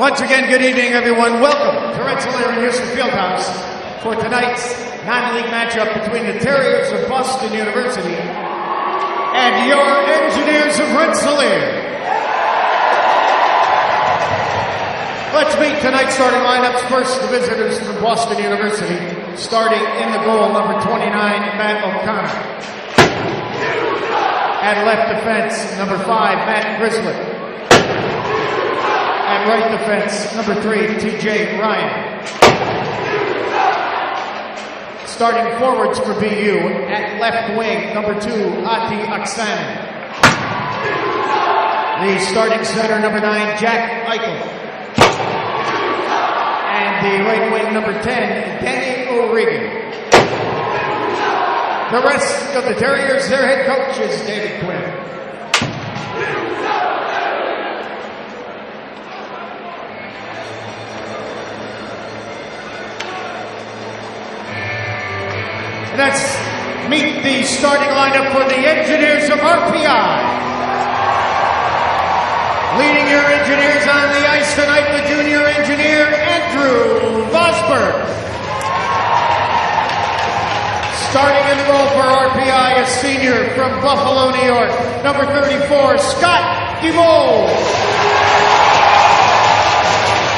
Once again, good evening, everyone. Welcome to Rensselaer and Houston Fieldhouse for tonight's non-league matchup between the Terriers of Boston University and your Engineers of Rensselaer. Let's meet tonight's starting lineups. First, the visitors from Boston University, starting in the goal, number 29, Matt O'Connor. At left defense, number 5, Matt Grizzly. At right defense, number 3, TJ Ryan. Starting forwards for BU, at left wing, number 2, Ati Aksanen. The starting center, number 9, Jack Eichel. And the right wing, number 10, Danny O'Regan. The rest of the Terriers, their head coach is David Quinn. Let's meet the starting lineup for the Engineers of RPI. Leading your Engineers on the ice tonight, the junior engineer, Andrew Vosberg. Starting in the goal for RPI, a senior from Buffalo, New York, number 34, Scott DeVoe.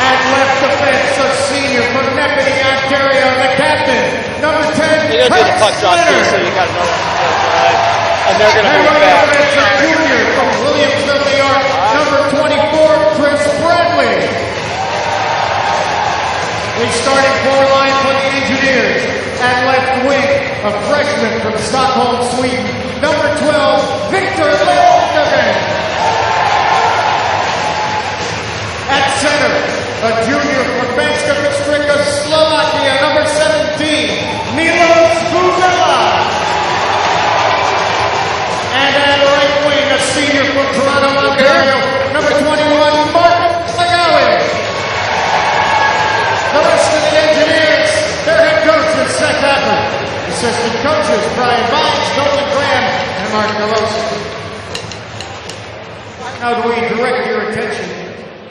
At left defense, a senior from Nepenthe, Ontario, the captain, number 10, you're going to do the puck drop too, so you got to know that. And they're going to move back. A junior from Williamsville, New York, number 24, Chris Bradley. The starting forward line for the Engineers. At left wing, a freshman from Stockholm, Sweden, number 12, Victor Leopold. At center, a junior from Banska Bystrica, Slovakia, number 17, Milos Buzela. And at right wing, a senior from Toronto, Ontario, number 21, Mark Lagawi. The rest of the Engineers, their head coach is Seth Appert. Assistant coaches, Brian Vines, Nolan Graham, and Mark Delosa. Now do we direct your attention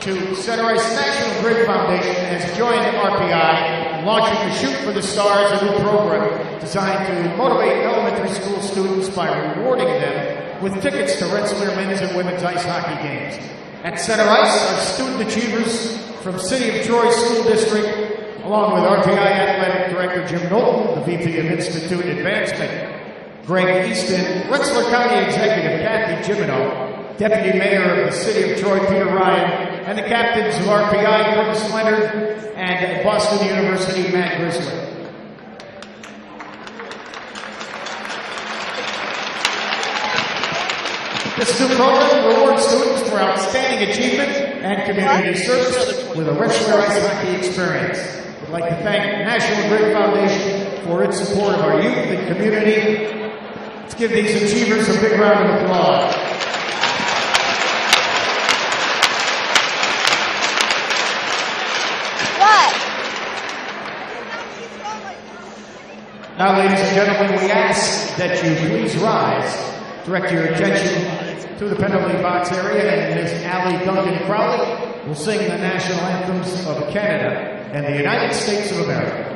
to Center Ice National Grid Foundation has joined RPI in launching the Shoot for the Stars, a new program designed to motivate elementary school students by rewarding them with tickets to Rensselaer men's and women's ice hockey games. At Center Ice are student achievers from City of Troy School District, along with RPI Athletic Director Jim Knowlton, the VP of Institute Advancement, Greg Easton, Rensselaer County Executive Kathy Jimeno, Deputy Mayor of the City of Troy, Peter Ryan, and the captains of RPI, Curtis Leonard, and Boston University, Matt Grizzly. This new program rewards students for outstanding achievement and community service with a Rensselaer ice hockey experience. We'd like to thank National Grid Foundation for its support of our youth and community. Let's give these achievers a big round of applause. Now, ladies and gentlemen, we ask that you please rise, direct your attention to the penalty box area, and Ms. Allie Duncan Crowley will sing the national anthems of Canada and the United States of America.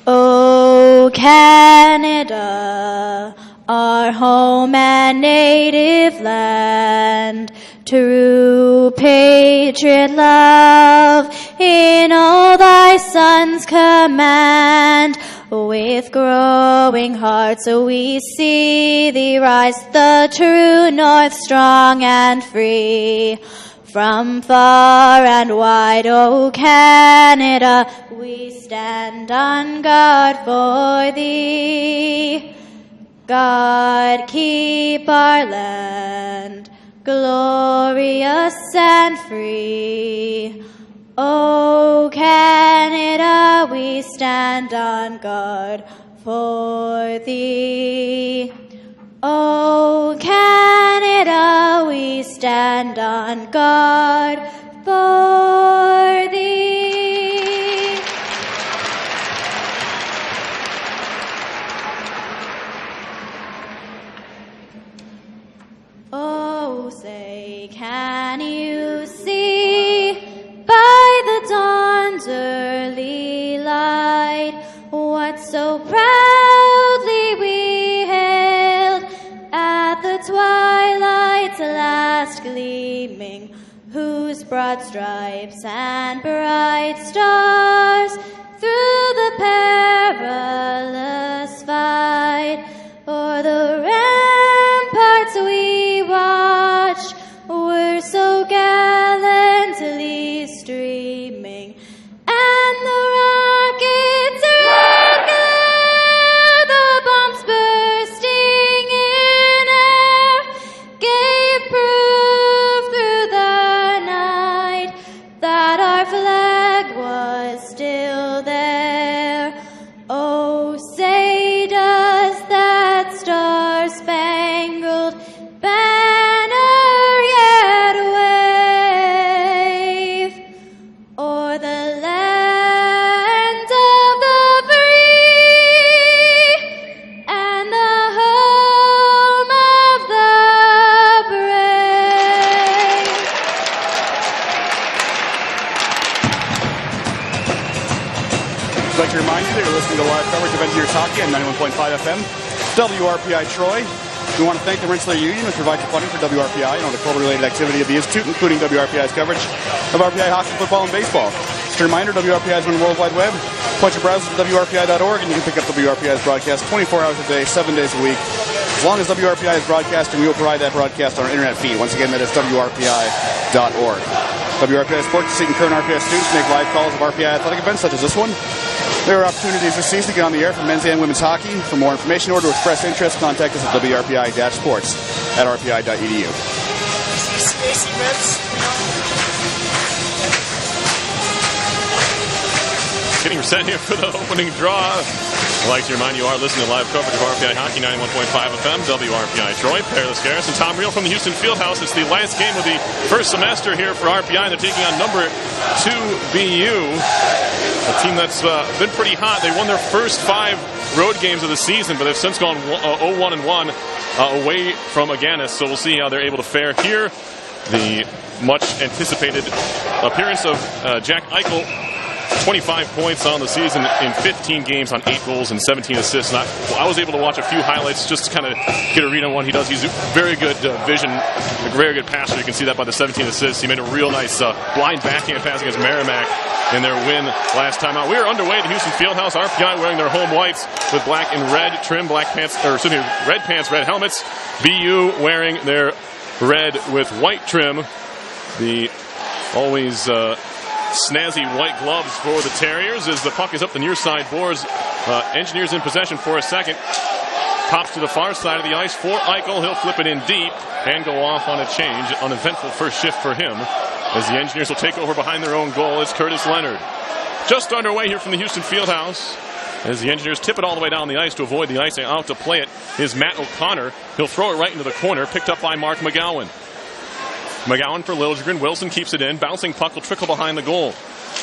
Oh, Canada, our home and native land, true patriot love in all thy sons command. With growing hearts we see thee rise, the true north strong and free. From far and wide, O Canada, we stand on guard for thee. God keep our land glorious and free. O Canada, we stand on guard for thee. O Canada, we stand on guard for thee. Oh, say, can you so proudly we hailed at the twilight's last gleaming, whose broad stripes and bright stars through the perilous fight o'er the ramparts we watched were so gallantly streaming, and the rockets regular, the bombs bursting in air, gave proof through the night that our flag was still there. Oh, say does that star-spangled banner yet wave o'er the land of the free and the home of the brave? I'd like to remind you that you're listening to live coverage of Engineers Hockey on 91.5 FM, WRPI Troy. We want to thank the Rensselaer Union, which provides the funding for WRPI and all the COVID-related activity of the Institute, including WRPI's coverage of RPI hockey, football, and baseball. Just a reminder, WRPI is on the World Wide Web. Punch your browser to WRPI.org, and you can pick up WRPI's broadcast 24 hours a day, 7 days a week. As long as WRPI is broadcasting, we will provide that broadcast on our internet feed. Once again, that is WRPI.org. WRPI Sports is seeking current RPI students to make live calls of RPI athletic events such as this one. There are opportunities this season to get on the air for men's and women's hockey. For more information or to express interest, contact us at WRPI-sports@rpi.edu. Getting set here for the opening draw. I'd like to remind you are listening to live coverage of RPI Hockey, 91.5 FM, WRPI Troy. Peerless Garrison, Tom Reel from the Houston Fieldhouse. It's the last game of the first semester here for RPI. They're taking on number 2 BU, a team that's been pretty hot. They won their first 5 road games of the season, but they've since gone 0-1-1 away from Aganis. So we'll see how they're able to fare here. The much anticipated appearance of Jack Eichel. 25 points on the season in 15 games on 8 goals and 17 assists. And I was able to watch a few highlights just to kind of get a read on what he does. He's a very good vision, a very good passer. You can see that by the 17 assists. He made a real nice blind backhand pass against Merrimack in their win last time out. We are underway at the Houston Fieldhouse. RPI wearing their home whites with black and red trim, red pants, red helmets. BU wearing their red with white trim. The always snazzy white gloves for the Terriers as the puck is up the near side boards. Engineers in possession for a second. Pops to the far side of the ice for Eichel. He'll flip it in deep and go off on a change. Uneventful first shift for him as the Engineers will take over behind their own goal. It's Curtis Leonard. Just underway here from the Houston Fieldhouse as the Engineers tip it all the way down the ice to avoid the icing. Out to play it is Matt O'Connor. He'll throw it right into the corner, picked up by Mark McGowan. McGowan for Liljegren. Wilson keeps it in. Bouncing puck will trickle behind the goal.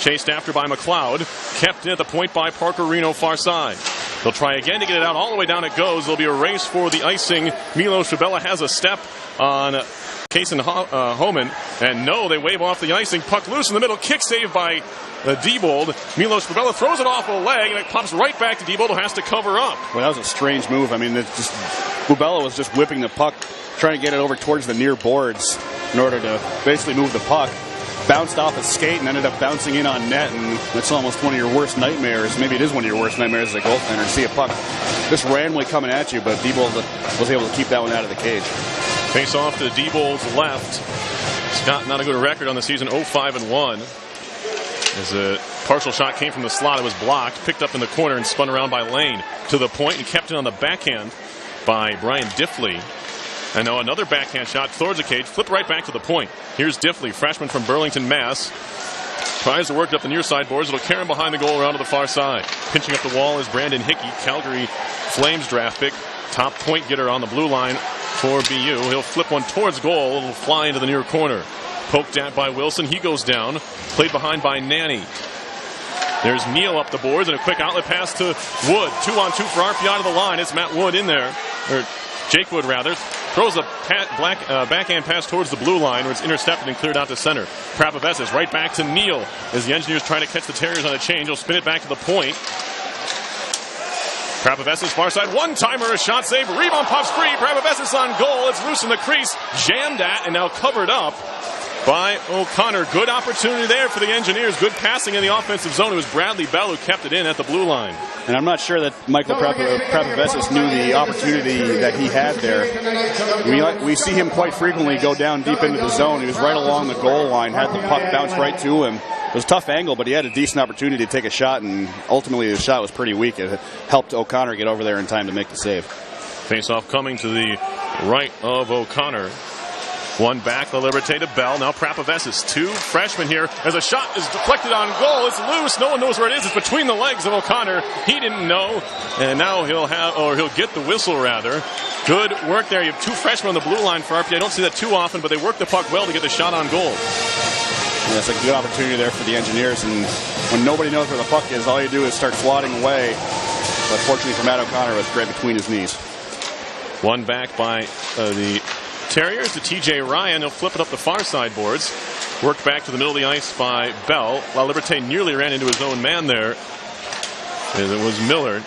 Chased after by McLeod. Kept in at the point by Parker Reno far side. They'll try again to get it out. All the way down it goes. There'll be a race for the icing. Milos Fabella has a step on Kaysen Homan. And no, they wave off the icing. Puck loose in the middle. Kick saved by Diebold. Milos Fabella throws it off a leg, and it pops right back to Diebold, who has to cover up. Well, that was a strange move. I mean, Fabella was just whipping the puck, trying to get it over towards the near boards in order to basically move the puck. Bounced off his skate and ended up bouncing in on net, and that's almost one of your worst nightmares. Maybe it is one of your worst nightmares as a goaltender to see a puck just randomly coming at you, but Diebold was able to keep that one out of the cage. Face off to Diebold's left. Scott, not a good record on the season, 0-5-1. As a partial shot came from the slot, it was blocked, picked up in the corner and spun around by Lane to the point and kept it on the backhand by Brian Diffley. And now another backhand shot towards the cage, flipped right back to the point. Here's Diffley, freshman from Burlington, Mass. Tries to work up the near side boards. It'll carry him behind the goal around to the far side. Pinching up the wall is Brandon Hickey, Calgary Flames draft pick. Top point getter on the blue line for BU. He'll flip one towards goal. It'll fly into the near corner. Poked at by Wilson. He goes down. Played behind by Nanny. There's Neal up the boards and a quick outlet pass to Wood. 2-on-2 for RPI to the line. It's Matt Wood in there. Or Jake Wood, rather. Throws a backhand pass towards the blue line where it's intercepted and cleared out to center. Prapavesis right back to Neal as the Engineers try to catch the Terriers on a change. He'll spin it back to the point. Prapavessis far side, one-timer, a shot save, rebound pops free, Prapavessis on goal, it's loose in the crease, jammed at and now covered up by O'Connor. Good opportunity there for the Engineers, good passing in the offensive zone. It was Bradley Bell who kept it in at the blue line. And I'm not sure that Michael Prapavessis knew the opportunity that he had there. We see him quite frequently go down deep into the zone. He was right along the goal line, had the puck bounce right to him. It was a tough angle, but he had a decent opportunity to take a shot, and ultimately the shot was pretty weak. It helped O'Connor get over there in time to make the save. Face-off coming to the right of O'Connor. One back, the Liberté to Bell. Now Prapavessis, two freshmen here. As a shot is deflected on goal, it's loose. No one knows where it is. It's between the legs of O'Connor. He didn't know, and now he'll get the whistle rather. Good work there. You have two freshmen on the blue line for RPI. I don't see that too often, but they work the puck well to get the shot on goal. Yeah, it's a good opportunity there for the Engineers, and when nobody knows where the puck is, all you do is start swatting away. But fortunately for Matt O'Connor, it was right between his knees. One back by the Terriers to TJ Ryan. He'll flip it up the far side boards. Worked back to the middle of the ice by Bell. La Liberté nearly ran into his own man there. And it was Millard.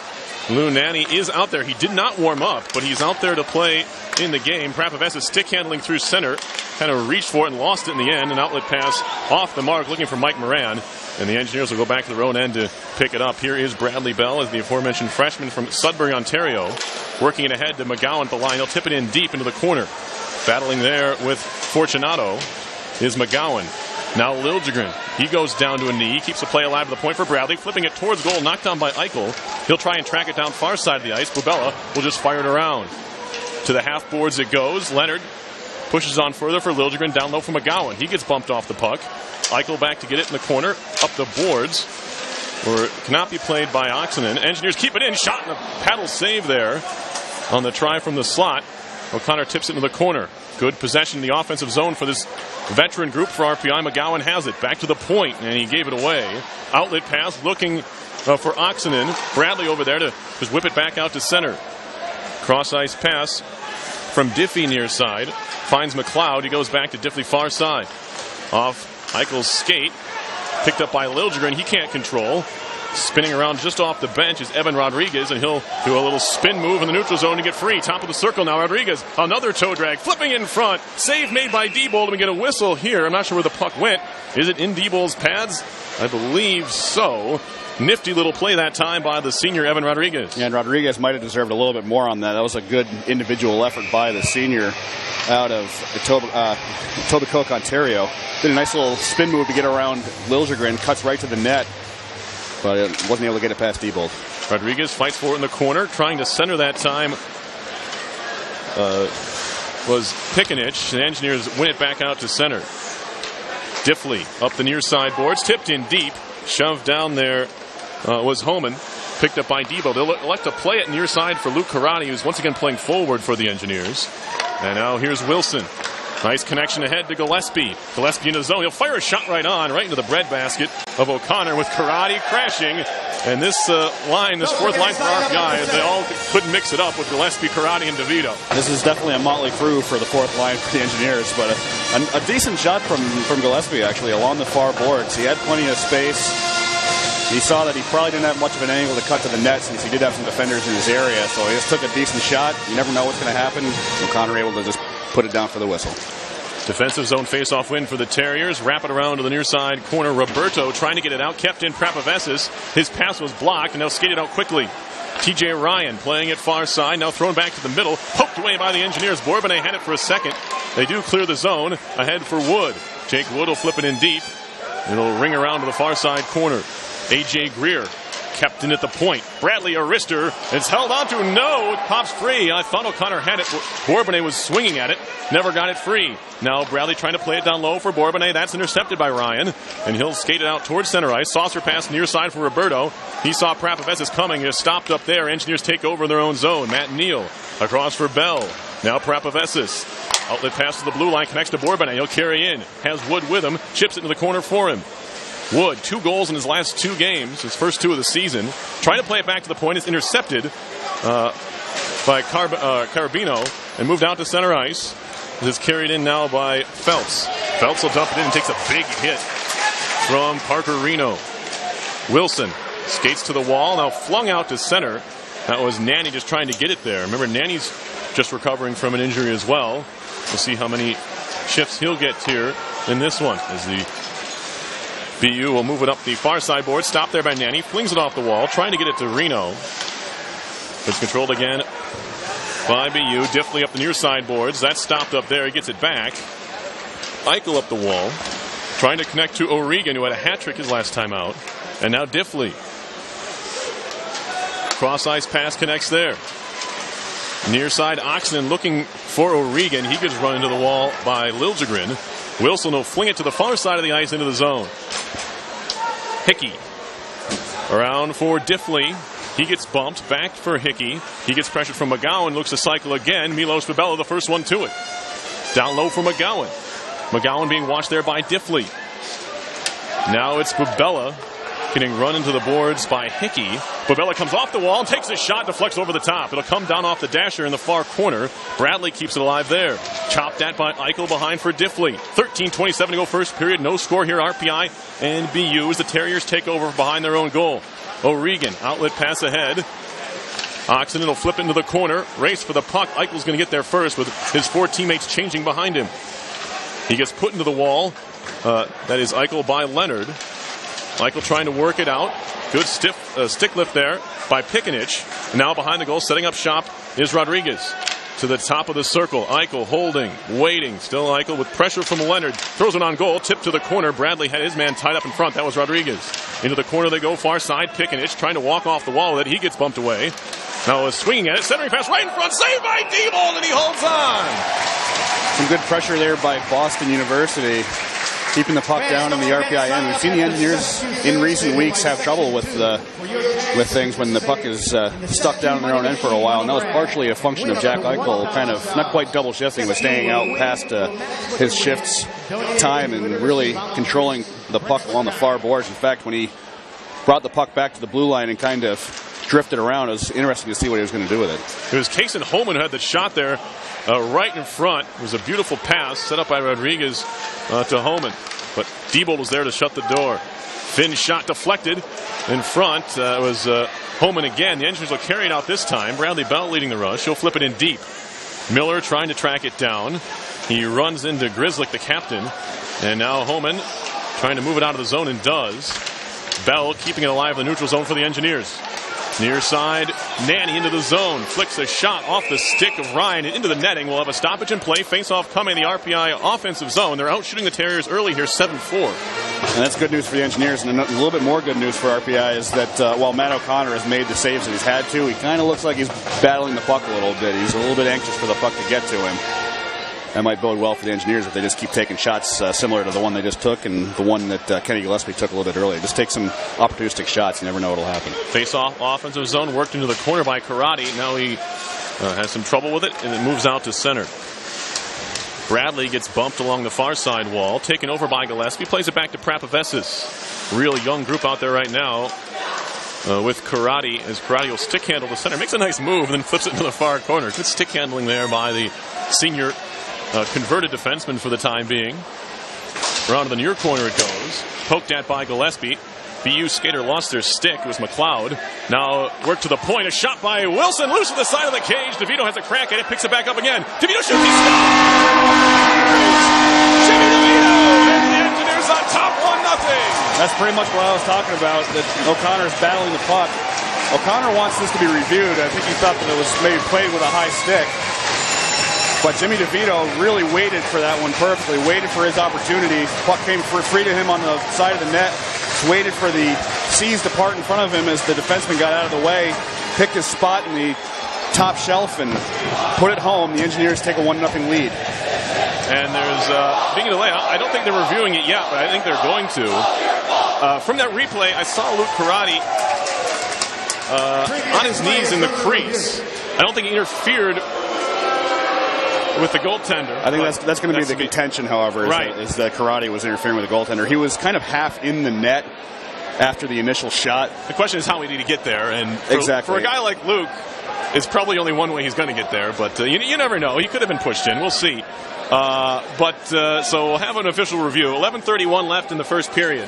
Lou Nanny is out there. He did not warm up, but he's out there to play in the game. Prapavessis stick handling through center. Kind of reached for it and lost it in the end. An outlet pass off the mark looking for Mike Moran. And the Engineers will go back to their own end to pick it up. Here is Bradley Bell as the aforementioned freshman from Sudbury, Ontario. Working it ahead to McGowan at the line. He'll tip it in deep into the corner. Battling there with Fortunato is McGowan. Now Liljegren. He goes down to a knee. Keeps the play alive to the point for Bradley. Flipping it towards goal. Knocked down by Eichel. He'll try and track it down far side of the ice. Bubella will just fire it around. To the half boards it goes. Leonard pushes on further for Liljegren. Down low for McGowan. He gets bumped off the puck. Eichel back to get it in the corner. Up the boards. Or it cannot be played by Oxenden. Engineers keep it in. Shot and a paddle save there on the try from the slot. O'Connor tips it into the corner. Good possession in the offensive zone for this veteran group for RPI. McGowan has it. Back to the point, and he gave it away. Outlet pass looking for Oxenden. Bradley over there to just whip it back out to center. Cross-ice pass from Diffie near side. Finds McLeod. He goes back to Diffie far side. Off Eichel's skate. Picked up by Liljegren. He can't control. Spinning around just off the bench is Evan Rodriguez, and he'll do a little spin move in the neutral zone to get free. Top of the circle now, Rodriguez. Another toe drag, flipping in front. Save made by Diebold. We get a whistle here. I'm not sure where the puck went. Is it in Diebold's pads? I believe so. Nifty little play that time by the senior Evan Rodriguez. Yeah, and Rodriguez might have deserved a little bit more on that. That was a good individual effort by the senior out of Etobicoke, Ontario. Did a nice little spin move to get around Liljegren. Cuts right to the net, but it wasn't able to get it past Diebold. Rodriguez fights for it in the corner, trying to center that time. Was Pickenich. The Engineers win it back out to center. Diffley up the near side boards, tipped in deep, shoved down there was Homan, picked up by Debo. They'll elect to play it near side for Luke Karate, who's once again playing forward for the Engineers. And now here's Wilson. Nice connection ahead to Gillespie. Gillespie into the zone. He'll fire a shot right into the breadbasket of O'Connor with Karate crashing. And this fourth line for RPI, they all couldn't mix it up with Gillespie, Karate, and DeVito. This is definitely a motley crew for the fourth line for the Engineers, but a decent shot from Gillespie, actually, along the far boards. He had plenty of space. He saw that he probably didn't have much of an angle to cut to the net since he did have some defenders in his area, so he just took a decent shot. You never know what's going to happen. O'Connor able to just put it down for the whistle. Defensive zone face-off win for the Terriers. Wrap it around to the near side corner. Roberto trying to get it out. Kept in Prapavessis. His pass was blocked and now skated out quickly. TJ Ryan playing it far side. Now thrown back to the middle. Poked away by the Engineers. Bourbonnais had it for a second. They do clear the zone. Ahead for Wood. Jake Wood will flip it in deep. It'll ring around to the far side corner. A.J. Greer kept in at the point. Bradley Arister. It's held on to. No, it pops free. I thought O'Connor had it. Bourbonnais was swinging at it. Never got it free. Now Bradley trying to play it down low for Bourbonnais. That's intercepted by Ryan. And he'll skate it out towards center ice. Saucer pass near side for Roberto. He saw Prapavessis coming. Just stopped up there. Engineers take over in their own zone. Matt Neal across for Bell. Now Prapavessis. Outlet pass to the blue line. Connects to Bourbonnais. He'll carry in. Has Wood with him. Chips it into the corner for him. Wood, 2 goals in his last 2 games, his first 2 of the season. Trying to play it back to the point. It's intercepted by Carabino and moved out to center ice. This is carried in now by Phelps. Phelps will dump it in and takes a big hit from Parker Reno. Wilson skates to the wall, now flung out to center. That was Nanny just trying to get it there. Remember, Nanny's just recovering from an injury as well. We'll see how many shifts he'll get here in this one as the BU will move it up the far side board. Stopped there by Nanny. Flings it off the wall, trying to get it to Reno. It's controlled again by BU. Diffley up the near side boards. That's stopped up there. He gets it back. Eichel up the wall, trying to connect to O'Regan, who had a hat trick his last time out. And now Diffley. Cross ice pass connects there. Near side, Oxenden looking for O'Regan. He gets run into the wall by Liljegren. Wilson will fling it to the far side of the ice into the zone. Hickey around for Diffley. He gets bumped back for Hickey. He gets pressured from McGowan. Looks to cycle again. Milos Babella, the first one to it. Down low for McGowan. McGowan being watched there by Diffley. Now it's Babella getting run into the boards by Hickey. Babella comes off the wall and takes a shot, deflects over the top. It'll come down off the dasher in the far corner. Bradley keeps it alive there. Chopped at by Eichel behind for Diffley. 13:27 to go first period. No score here. RPI and BU as the Terriers take over behind their own goal. O'Regan, outlet pass ahead. Oxenden will flip into the corner. Race for the puck. Eichel's going to get there first with his 4 teammates changing behind him. He gets put into the wall. That is Eichel by Leonard. Eichel trying to work it out. Good stick lift there by Pikanich. Now behind the goal, setting up shop is Rodriguez. To the top of the circle. Eichel holding, waiting. Still Eichel with pressure from Leonard. Throws it on goal. Tip to the corner. Bradley had his man tied up in front. That was Rodriguez. Into the corner they go. Far side. Pikanich trying to walk off the wall with it. He gets bumped away. Now swinging at it. Centering pass right in front. Saved by Diebold, and he holds on. Some good pressure there by Boston University, keeping the puck down in the RPI end. We've seen the Engineers in recent weeks have trouble with things when the puck is stuck down in their own end for a while, and that was partially a function of Jack Eichel kind of not quite double shifting, but staying out past his shifts time and really controlling the puck along the far boards. In fact, when he brought the puck back to the blue line and kind of drifted around, it was interesting to see what he was going to do with it. It was Kason Holman who had the shot there right in front. It was a beautiful pass set up by Rodriguez to Holman, but Diebold was there to shut the door. Finn shot deflected in front. It was Holman again. The Engineers will carry it out this time. Bradley Bell leading the rush. He'll flip it in deep. Miller trying to track it down. He runs into Grizzlick, the captain, and now Holman trying to move it out of the zone and does. Bell keeping it alive in the neutral zone for the Engineers. Near side, Nanny into the zone. Flicks a shot off the stick of Ryan and into the netting. We'll have a stoppage in play. Face-off coming in the RPI offensive zone. They're out shooting the Terriers early here, 7-4. And that's good news for the Engineers. And a little bit more good news for RPI is that while Matt O'Connor has made the saves that he's had to, he kind of looks like he's battling the puck a little bit. He's a little bit anxious for the puck to get to him. That might bode well for the Engineers if they just keep taking shots similar to the one they just took and the one that Kenny Gillespie took a little bit earlier. Just take some opportunistic shots. You never know what'll happen. Face-off offensive zone worked into the corner by Karate. Now he has some trouble with it, and it moves out to center. Bradley gets bumped along the far side wall, taken over by Gillespie. Plays it back to Prapavesis. Real young group out there right now with Karate, as Karate will stick handle the center. Makes a nice move, and then flips it into the far corner. Good stick handling there by the senior converted defenseman for the time being. Around to the near corner it goes. Poked at by Gillespie. BU skater lost their stick. It was McLeod. Now work to the point. A shot by Wilson. Loose to the side of the cage. DeVito has a crack at it. Picks it back up again. DeVito shoots. He scores! Jimmy DeVito! And the Engineers on top 1-0. That's pretty much what I was talking about, that O'Connor's battling the puck. O'Connor wants this to be reviewed. I think he thought that it was maybe played with a high stick. But Jimmy DeVito really waited for that one perfectly, waited for his opportunity. Puck came free to him on the side of the net, waited for the C's to part in front of him as the defenseman got out of the way, picked his spot in the top shelf and put it home. The Engineers take a 1-0 lead. And there's, being a delay, I don't think they're reviewing it yet, but I think they're going to. From that replay, I saw Luke Karate on his knees in the crease. I don't think he interfered with the goaltender. I think that's going to be the contention, however, is that Karate was interfering with the goaltender. He was kind of half in the net after the initial shot. The question is how we need to get there, and for a guy like Luke, it's probably only one way he's going to get there, but you never know. He could have been pushed in. We'll see. So we'll have an official review. 11:31 left in the first period.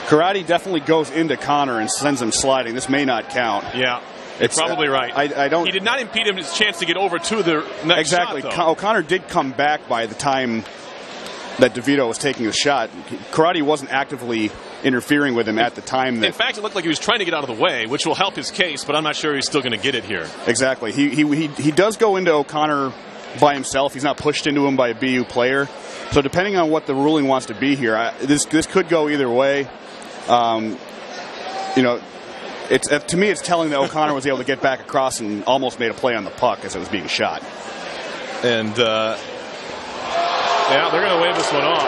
Karate definitely goes into Connor and sends him sliding. This may not count. Yeah. You're probably right. I don't. He did not impede him his chance to get over to the next exactly. shot, though. O'Connor did come back by the time that DeVito was taking the shot. Karate wasn't actively interfering with him at the time. In fact, it looked like he was trying to get out of the way, which will help his case, but I'm not sure he's still going to get it here. Exactly. He does go into O'Connor by himself. He's not pushed into him by a BU player. So depending on what the ruling wants to be here, this could go either way. To me, it's telling that O'Connor was able to get back across and almost made a play on the puck as it was being shot. And, they're going to wave this one off.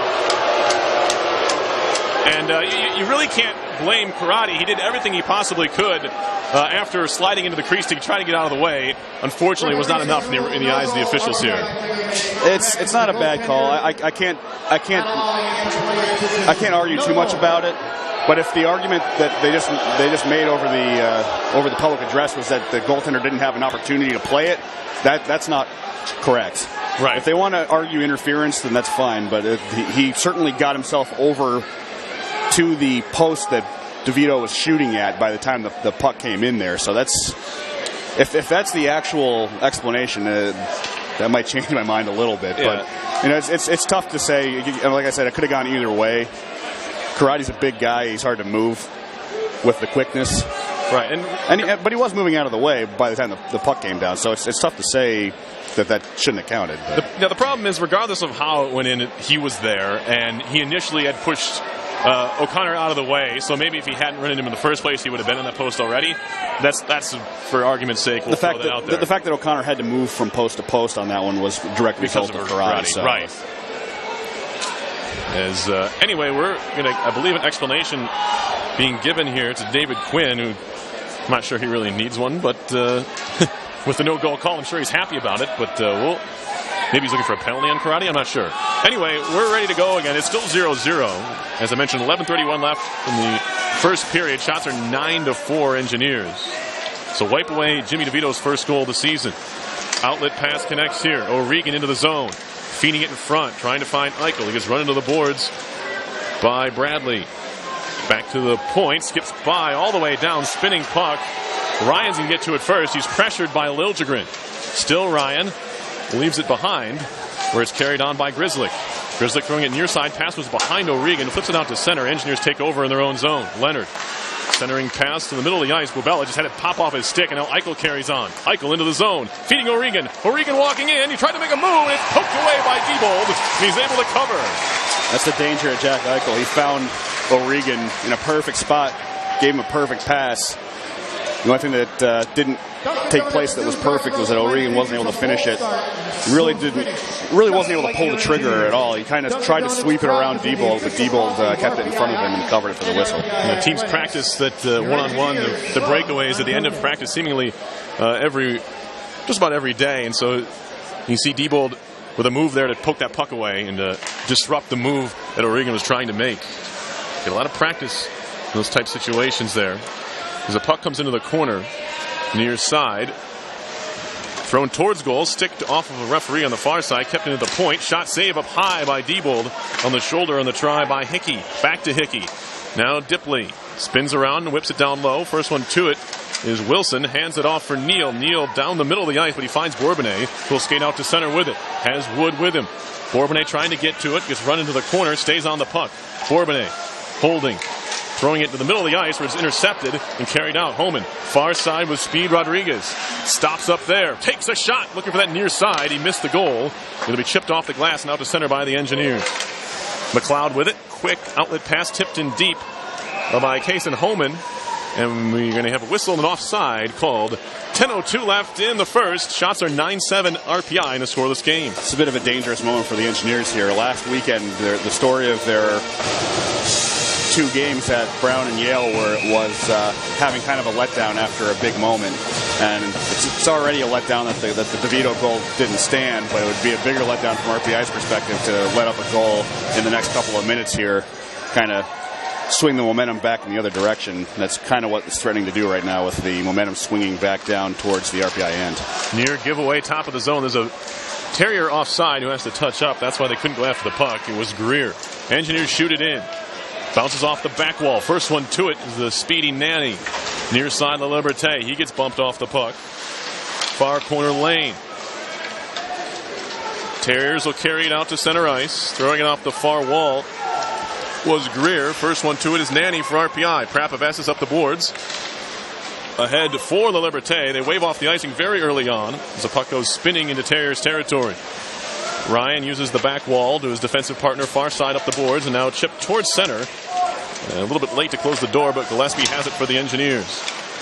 And you really can't blame Karate. He did everything he possibly could after sliding into the crease to try to get out of the way. Unfortunately, it was not enough in the eyes of the officials here. It's not a bad call. I can't argue too much about it. But if the argument that they just made over the public address was that the goaltender didn't have an opportunity to play it, that's not correct. Right. If they want to argue interference, then that's fine. But he certainly got himself over to the post that DeVito was shooting at by the time the puck came in there. So that's if that's the actual explanation, that might change my mind a little bit. Yeah. But it's tough to say. Like I said, it could have gone either way. Karate's a big guy. He's hard to move with the quickness. Right. But he was moving out of the way by the time the puck came down. So it's tough to say that shouldn't have counted. The problem is, regardless of how it went in, he was there, and he initially had pushed O'Connor out of the way. So maybe if he hadn't run into him in the first place, he would have been on that post already. That's for argument's sake. We'll throw that out there. The fact that O'Connor had to move from post to post on that one was a direct result of Karate. So. Right. Anyway, we're going to, I believe, an explanation being given here to David Quinn, who I'm not sure he really needs one, but with the no-goal call, I'm sure he's happy about it. But maybe he's looking for a penalty on Karate. I'm not sure. Anyway, we're ready to go again. It's still 0-0. As I mentioned, 11:31 left in the first period. Shots are 9-4 Engineers. So wipe away Jimmy DeVito's first goal of the season. Outlet pass connects here. O'Regan into the zone. Feeding it in front, trying to find Eichel. He gets run into the boards by Bradley. Back to the point, skips by all the way down, spinning puck. Ryan's going to get to it first. He's pressured by Liljegren. Still Ryan leaves it behind, where it's carried on by Grizzlick. Grizzlick throwing it near side. Pass was behind O'Regan. Flips it out to center. Engineers take over in their own zone. Leonard. Centering pass to the middle of the ice. Bubella just had it pop off his stick, and now Eichel carries on. Eichel into the zone, feeding O'Regan. O'Regan walking in. He tried to make a move, and it's poked away by Diebold. He's able to cover. That's the danger of Jack Eichel. He found O'Regan in a perfect spot, gave him a perfect pass. The only thing that didn't take place that was perfect was that O'Regan wasn't able to finish it. Really wasn't able to pull the trigger at all. He kind of tried to sweep it around Diebold, but Diebold kept it in front of him and covered it for the whistle. The teams practice that one-on-one, the breakaways at the end of practice seemingly just about every day. And so you see Diebold with a move there to poke that puck away and disrupt the move that O'Regan was trying to make. Get a lot of practice in those type situations there. As the puck comes into the corner, near side. Thrown towards goal, sticked off of a referee on the far side, kept into the point. Shot save up high by Diebold on the shoulder on the try by Hickey. Back to Hickey. Now Dipley spins around and whips it down low. First one to it is Wilson. Hands it off for Neal. Neal down the middle of the ice, but he finds Bourbonnais. Who'll skate out to center with it. Has Wood with him. Bourbonnais trying to get to it. Gets run into the corner. Stays on the puck. Bourbonnais holding. Throwing it to the middle of the ice where it's intercepted and carried out. Homan, far side with speed. Rodriguez stops up there. Takes a shot. Looking for that near side. He missed the goal. Going to be chipped off the glass and out to center by the Engineers. McLeod with it. Quick outlet pass tipped in deep by Case and Homan. And we're going to have a whistle and an offside called. 10:02 left in the first. Shots are 9-7 RPI in a scoreless game. It's a bit of a dangerous moment for the Engineers here. Last weekend, the story of their two games at Brown and Yale was having kind of a letdown after a big moment. And it's already a letdown that the DeVito goal didn't stand, but it would be a bigger letdown from RPI's perspective to let up a goal in the next couple of minutes here, kind of swing the momentum back in the other direction. That's kind of what it's threatening to do right now with the momentum swinging back down towards the RPI end. Near giveaway, top of the zone. There's a Terrier offside who has to touch up. That's why they couldn't go after the puck. It was Greer. Engineers shoot it in. Bounces off the back wall. First one to it is the speedy Nanny. Near side, La Liberté. He gets bumped off the puck. Far corner lane. Terriers will carry it out to center ice. Throwing it off the far wall was Greer. First one to it is Nanny for RPI. Prapavesis up the boards. Ahead for La Liberté. They wave off the icing very early on as the puck goes spinning into Terriers territory. Ryan uses the back wall to his defensive partner far side up the boards, and now chipped towards center. A little bit late to close the door, but Gillespie has it for the Engineers.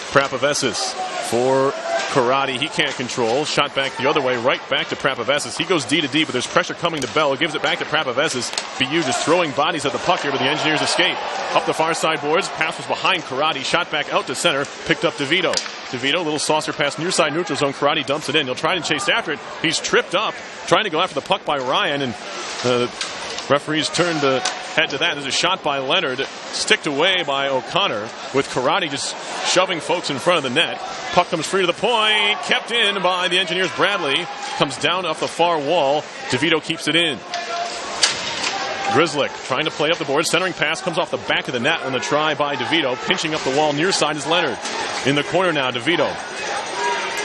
Prapavesis for Karate. He can't control. Shot back the other way, right back to Prapavesis. He goes D to D, but there's pressure coming to Bell. Gives it back to Prapavesis. BU just throwing bodies at the puck here, but the Engineers escape. Up the far side boards. Pass was behind Karate. Shot back out to center. Picked up DeVito. DeVito, little saucer pass near side neutral zone. Karate dumps it in. He'll try to chase after it. He's tripped up, trying to go after the puck by Ryan, and referees turned to head to that. There's a shot by Leonard, sticked away by O'Connor, with Karate just shoving folks in front of the net. Puck comes free to the point, kept in by the Engineers. Bradley comes down off the far wall. DeVito keeps it in. Grizzlick trying to play up the board. Centering pass comes off the back of the net on the try by DeVito. Pinching up the wall near side is Leonard. In the corner now, DeVito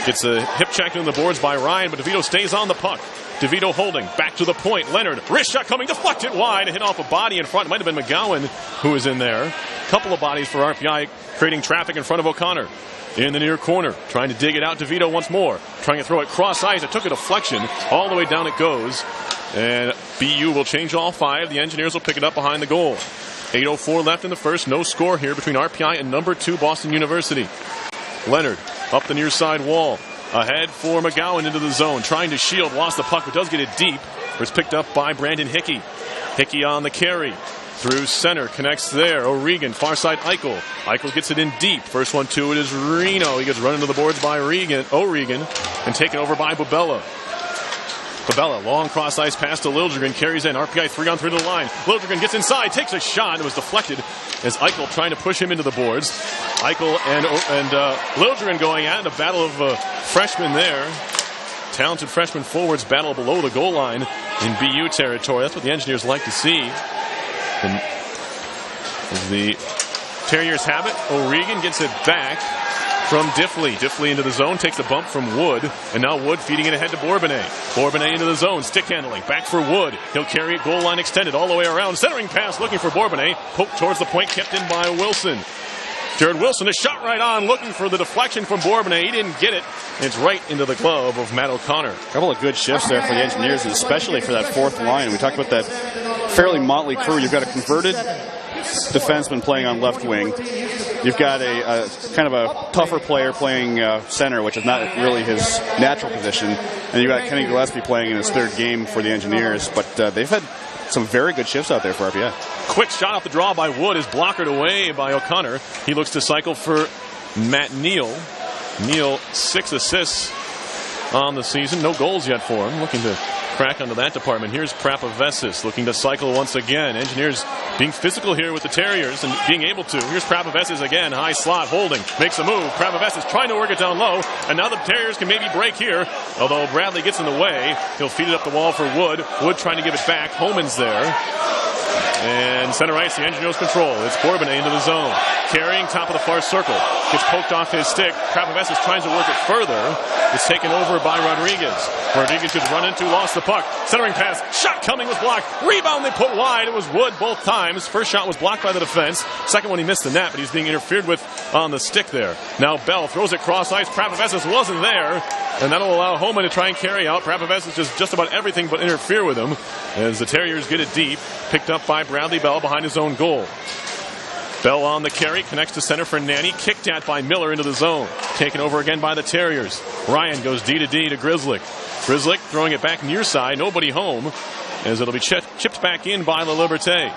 gets a hip check in the boards by Ryan, but DeVito stays on the puck. DeVito holding, back to the point. Leonard, wrist shot coming, deflected wide, hit off a body in front. It might have been McGowan who was in there. Couple of bodies for RPI, creating traffic in front of O'Connor. In the near corner, trying to dig it out. DeVito once more, trying to throw it cross ice. It took a deflection. All the way down it goes. And BU will change all five. The Engineers will pick it up behind the goal. 8:04 left in the first. No score here between RPI and number 2 Boston University. Leonard up the near side wall. Ahead for McGowan into the zone. Trying to shield. Lost the puck, but does get it deep. It's picked up by Brandon Hickey. Hickey on the carry. Through center. Connects there. O'Regan. Far side Eichel. Eichel gets it in deep. First one to it is Reno. He gets run into the boards by O'Regan. And taken over by Bubella. Bubella, long cross ice pass to Liljegren, carries in. RPI 3-on-3 to the line. Liljegren gets inside, takes a shot. It was deflected as Eichel trying to push him into the boards. Eichel and Liljegren going at it. A battle of freshmen there. Talented freshman forwards battle below the goal line in BU territory. That's what the Engineers like to see. And as the Terriers have it, O'Regan gets it back from Diffley. Diffley into the zone, takes a bump from Wood, and now Wood feeding it ahead to Bourbonnais. Bourbonnais into the zone, stick handling, back for Wood. He'll carry it, goal line extended all the way around. Centering pass looking for Bourbonnais. Poked towards the point, kept in by Wilson. Jared Wilson is shot right on, looking for the deflection from Bourbonnais. He didn't get it. It's right into the glove of Matt O'Connor. A couple of good shifts there for the Engineers, and especially for that fourth line. We talked about that fairly motley crew. You've got a converted defenseman playing on left wing. You've got a kind of a tougher player playing center, which is not really his natural position. And you've got Kenny Gillespie playing in his third game for the Engineers. But they've had some very good shifts out there for RPI. Quick shot off the draw by Wood is blockered away by O'Connor. He looks to cycle for Matt Neal. Neal, 6 assists on the season. No goals yet for him. Looking to crack onto that department. Here's Prapavesis looking to cycle once again. Engineers being physical here with the Terriers and being able to. Here's Prapavesis again. High slot holding. Makes a move. Prapavesis trying to work it down low. And now the Terriers can maybe break here. Although Bradley gets in the way. He'll feed it up the wall for Wood. Wood trying to give it back. Homan's there. And center ice, the Engineers control. It's Bourbonnais into the zone. Carrying top of the far circle. Gets poked off his stick. Prapavesis tries to work it further. It's taken over by Rodriguez. Rodriguez gets run into, lost the puck. Centering pass. Shot coming was blocked. Rebound they put wide. It was Wood both times. First shot was blocked by the defense. Second one he missed the net, but he's being interfered with on the stick there. Now Bell throws it cross ice. Prapavesis wasn't there. And that'll allow Homan to try and carry out. Prapavesis just about everything but interfere with him as the Terriers get it deep. Picked up by Bradley Bell behind his own goal. Bell on the carry, connects to center for Nanny, kicked at by Miller into the zone. Taken over again by the Terriers. Ryan goes D to D to Grizzlick. Grizzlick throwing it back near side, nobody home, as it'll be chipped back in by La Liberté.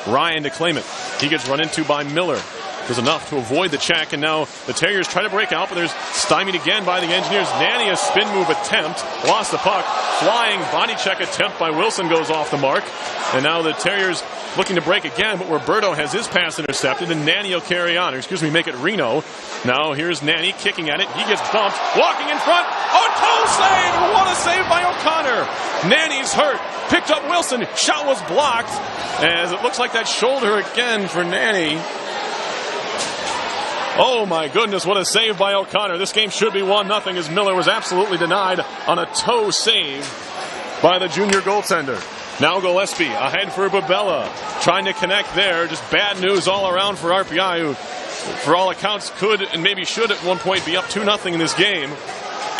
Ryan to claim it. He gets run into by Miller. Does enough to avoid the check, and now the Terriers try to break out, but there's stymied again by the Engineers. Nanny, a spin move attempt, lost the puck. Flying body check attempt by Wilson goes off the mark, and now the Terriers looking to break again, but Roberto has his pass intercepted, and Nanny will carry on. Make it Reno. Now here's Nanny kicking at it. He gets bumped, walking in front. Oh, toe save! What a save by O'Connor. Nanny's hurt. Picked up Wilson. Shot was blocked, as it looks like that shoulder again for Nanny. Oh my goodness, what a save by O'Connor. This game should be 1-0 as Miller was absolutely denied on a toe save by the junior goaltender. Now Gillespie ahead for Babella, trying to connect there. Just bad news all around for RPI, who for all accounts could and maybe should at one point be up 2-0 in this game.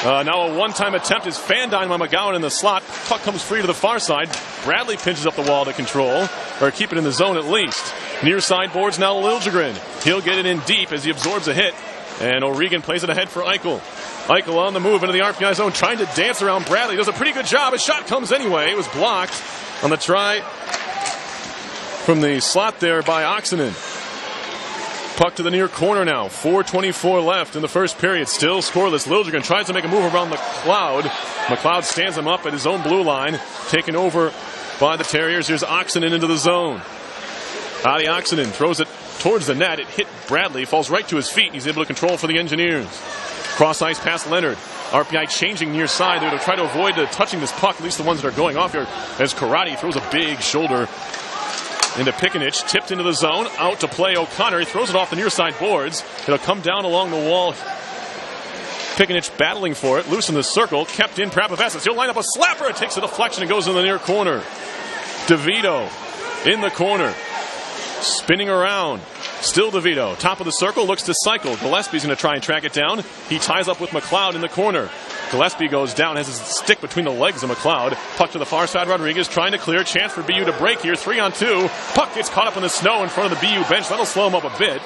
Now a one-time attempt is fanned on by McGowan in the slot. Puck comes free to the far side. Bradley pinches up the wall to control, or keep it in the zone at least. Near side boards now Liljegren. He'll get it in deep as he absorbs a hit. And O'Regan plays it ahead for Eichel. Eichel on the move into the RPI zone, trying to dance around Bradley. Does a pretty good job. His shot comes anyway. It was blocked on the try from the slot there by Oxenen. Puck to the near corner now. 4:24 left in the first period. Still scoreless. Liljegren tries to make a move around McLeod. McLeod stands him up at his own blue line. Taken over by the Terriers. Here's Oxenen into the zone. Adi Oxenen throws it towards the net. It hit Bradley. Falls right to his feet. He's able to control for the Engineers. Cross ice past Leonard. RPI changing near side there to try to avoid touching this puck. At least the ones that are going off here. As Karate throws a big shoulder into Pikanich, tipped into the zone, out to play O'Connor. He throws it off the near side boards. It'll come down along the wall. Pikanich battling for it, loose in the circle, kept in Prapavessis. He'll line up a slapper. It takes a deflection and goes in the near corner. DeVito in the corner, spinning around. Still DeVito, top of the circle, looks to cycle. Gillespie's going to try and track it down. He ties up with McLeod in the corner. Gillespie goes down, has his stick between the legs of McLeod. Puck to the far side, Rodriguez trying to clear. Chance for BU to break here, 3-on-2. Puck gets caught up in the snow in front of the BU bench. That'll slow him up a bit.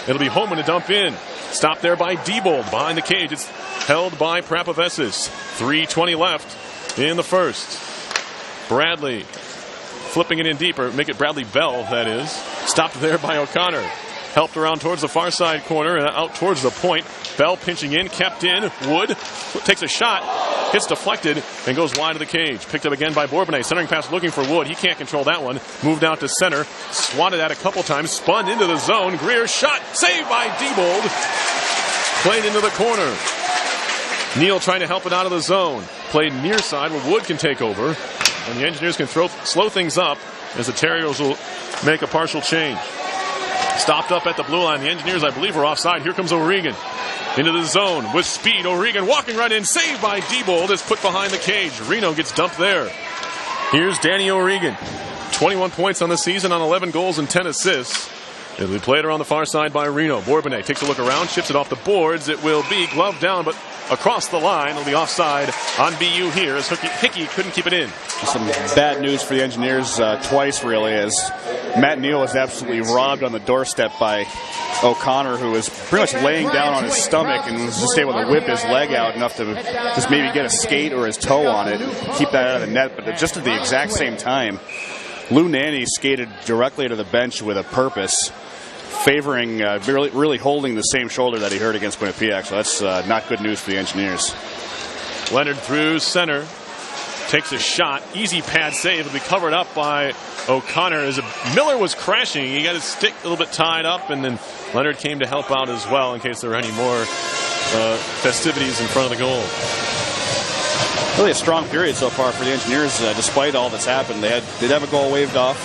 It'll be Homan to dump in. Stopped there by Diebold behind the cage. It's held by Prapavessis. 3:20 left in the first. Bradley flipping it in deep, or make it Bradley Bell, that is. Stopped there by O'Connor. Helped around towards the far side corner and out towards the point. Bell pinching in, kept in. Wood takes a shot, hits deflected, and goes wide of the cage. Picked up again by Bourbonnais. Centering pass looking for Wood. He can't control that one. Moved out to center. Swatted at a couple times. Spun into the zone. Greer shot. Saved by Diebold. Played into the corner. Neal trying to help it out of the zone. Played near side where Wood can take over. And the Engineers can slow things up as the Terriers will make a partial change. Stopped up at the blue line. The Engineers, I believe, are offside. Here comes O'Regan into the zone with speed. O'Regan walking right in. Saved by Diebold. Is put behind the cage. Reno gets dumped there. Here's Danny O'Regan. 21 points on the season on 11 goals and 10 assists. It'll be played around the far side by Reno. Bourbonnais takes a look around, chips it off the boards. It will be gloved down, but across the line. It'll be offside on BU here as Hickey couldn't keep it in. Some bad news for the Engineers twice, really, as Matt Neal was absolutely robbed on the doorstep by O'Connor, who was pretty much laying down on his stomach and was just able to whip his leg out enough to just maybe get a skate or his toe on it, keep that out of the net. But just at the exact same time, Lou Nanny skated directly to the bench with a purpose, favoring, really holding the same shoulder that he hurt against Quinnipiac. So that's not good news for the Engineers. Leonard through center. Takes a shot. Easy pad save. It'll be covered up by O'Connor as Miller was crashing. He got his stick a little bit tied up, and then Leonard came to help out as well in case there were any more festivities in front of the goal. Really a strong period so far for the Engineers, despite all that's happened. They did have a goal waved off.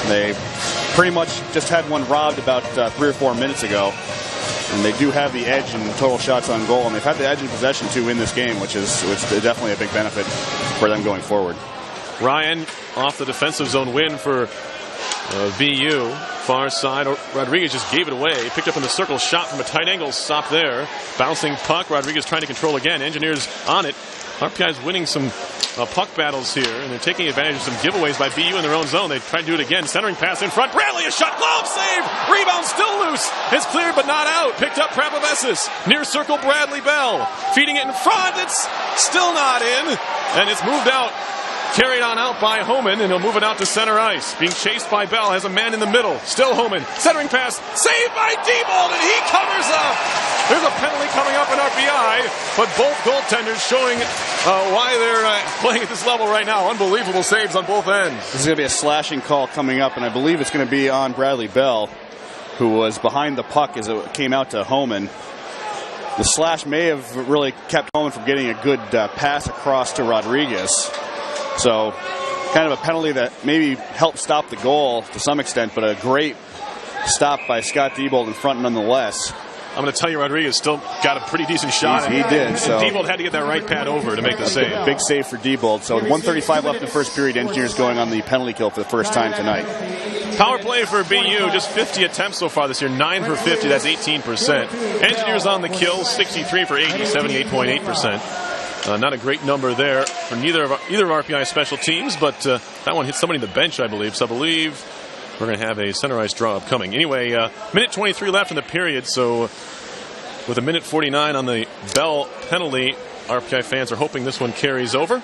They pretty much just had one robbed about 3 or 4 minutes ago. And they do have the edge in total shots on goal, and they've had the edge in possession too in this game, which is definitely a big benefit for them going forward. Ryan off the defensive zone win for BU. Far side, Rodriguez just gave it away. Picked up in the circle, shot from a tight angle, stop there. Bouncing puck, Rodriguez trying to control again. Engineers on it. RPI is winning some puck battles here, and they're taking advantage of some giveaways by BU in their own zone. They try to do it again. Centering pass in front. Bradley, a shot, glove save. Rebound still loose. It's cleared but not out. Picked up Prapavessis. Near circle, Bradley Bell. Feeding it in front. It's still not in. And it's moved out. Carried on out by Homan, and he'll move it out to center ice. Being chased by Bell, has a man in the middle. Still Homan. Centering pass. Saved by Diebold, and he covers up. There's a penalty coming up in RPI, but both goaltenders showing why they're playing at this level right now. Unbelievable saves on both ends. This is going to be a slashing call coming up, and I believe it's going to be on Bradley Bell, who was behind the puck as it came out to Homan. The slash may have really kept Homan from getting a good pass across to Rodriguez. So kind of a penalty that maybe helped stop the goal to some extent, but a great stop by Scott Diebold in front nonetheless. I'm going to tell you, Rodriguez still got a pretty decent shot. He did. And So Diebold had to get that right pad over to make the save. Big save for Diebold. So 1:35 left in the first period. Engineers going on the penalty kill for the first time tonight. Power play for BU, just 50 attempts so far this year, 9 for 50, that's 18%. Engineers on the kill, 63 for 80, 78.8%. Not a great number there for either of RPI special teams, but that one hit somebody in the bench, I believe. So I believe we're going to have a center ice draw upcoming. Anyway, minute 23 left in the period, so with a minute 49 on the Bell penalty, RPI fans are hoping this one carries over.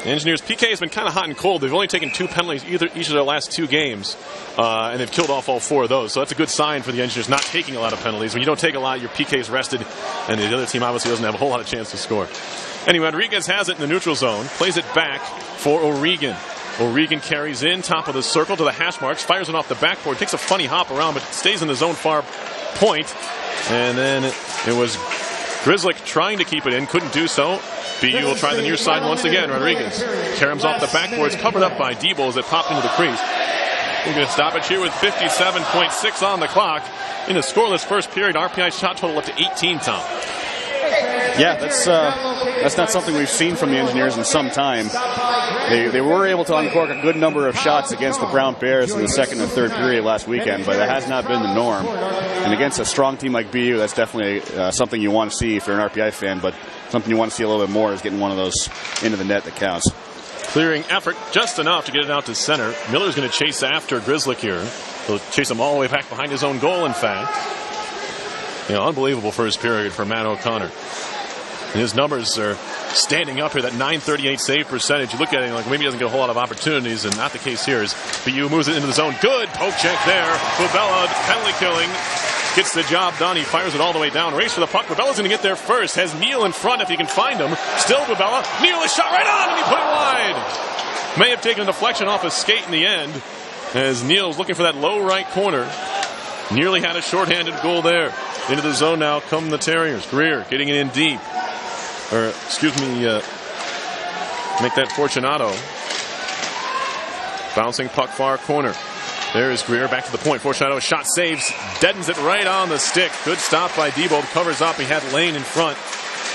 The Engineers' PK has been kind of hot and cold. They've only taken 2 penalties each of their last 2 games, and they've killed off all 4 of those. So that's a good sign for the Engineers not taking a lot of penalties. When you don't take a lot, your PK is rested, and the other team obviously doesn't have a whole lot of chance to score. Anyway, Rodriguez has it in the neutral zone, plays it back for O'Regan. O'Regan carries in, top of the circle to the hash marks, fires it off the backboard, takes a funny hop around, but stays in the zone far point. And then it was Grizzlick trying to keep it in, couldn't do so. BU will try the near side once again. Rodriguez caroms off the backboard, it's covered up by Diebold as it popped into the crease. We're going to stop it here with 57.6 on the clock. In a scoreless first period, RPI shot total up to 18, Tom. Yeah, that's not something we've seen from the Engineers in some time. They were able to uncork a good number of shots against the Brown Bears in the second and third period last weekend, but that has not been the norm. And against a strong team like BU, that's definitely something you want to see if you're an RPI fan, but something you want to see a little bit more is getting one of those into the net that counts. Clearing effort just enough to get it out to center. Miller's going to chase after Grizzlick here. He'll chase him all the way back behind his own goal, in fact. Unbelievable first period for Matt O'Connor. And his numbers are standing up here, that .938 save percentage. You look at it like maybe he doesn't get a whole lot of opportunities, and not the case here. As BU moves it into the zone. Good poke check there. Bubella, penalty killing, gets the job done. He fires it all the way down. Race for the puck. Bubella's going to get there first. Has Neal in front if he can find him. Still Bubella. Neal is shot right on, and he put it wide. May have taken a deflection off his skate in the end, as Neal's looking for that low right corner. Nearly had a shorthanded goal there. Into the zone now come the Terriers. Greer getting it in deep. Make that Fortunato. Bouncing puck far corner. There is Greer back to the point. Fortunato shot saves. Deadens it right on the stick. Good stop by Diebold. Covers up. He had Lane in front.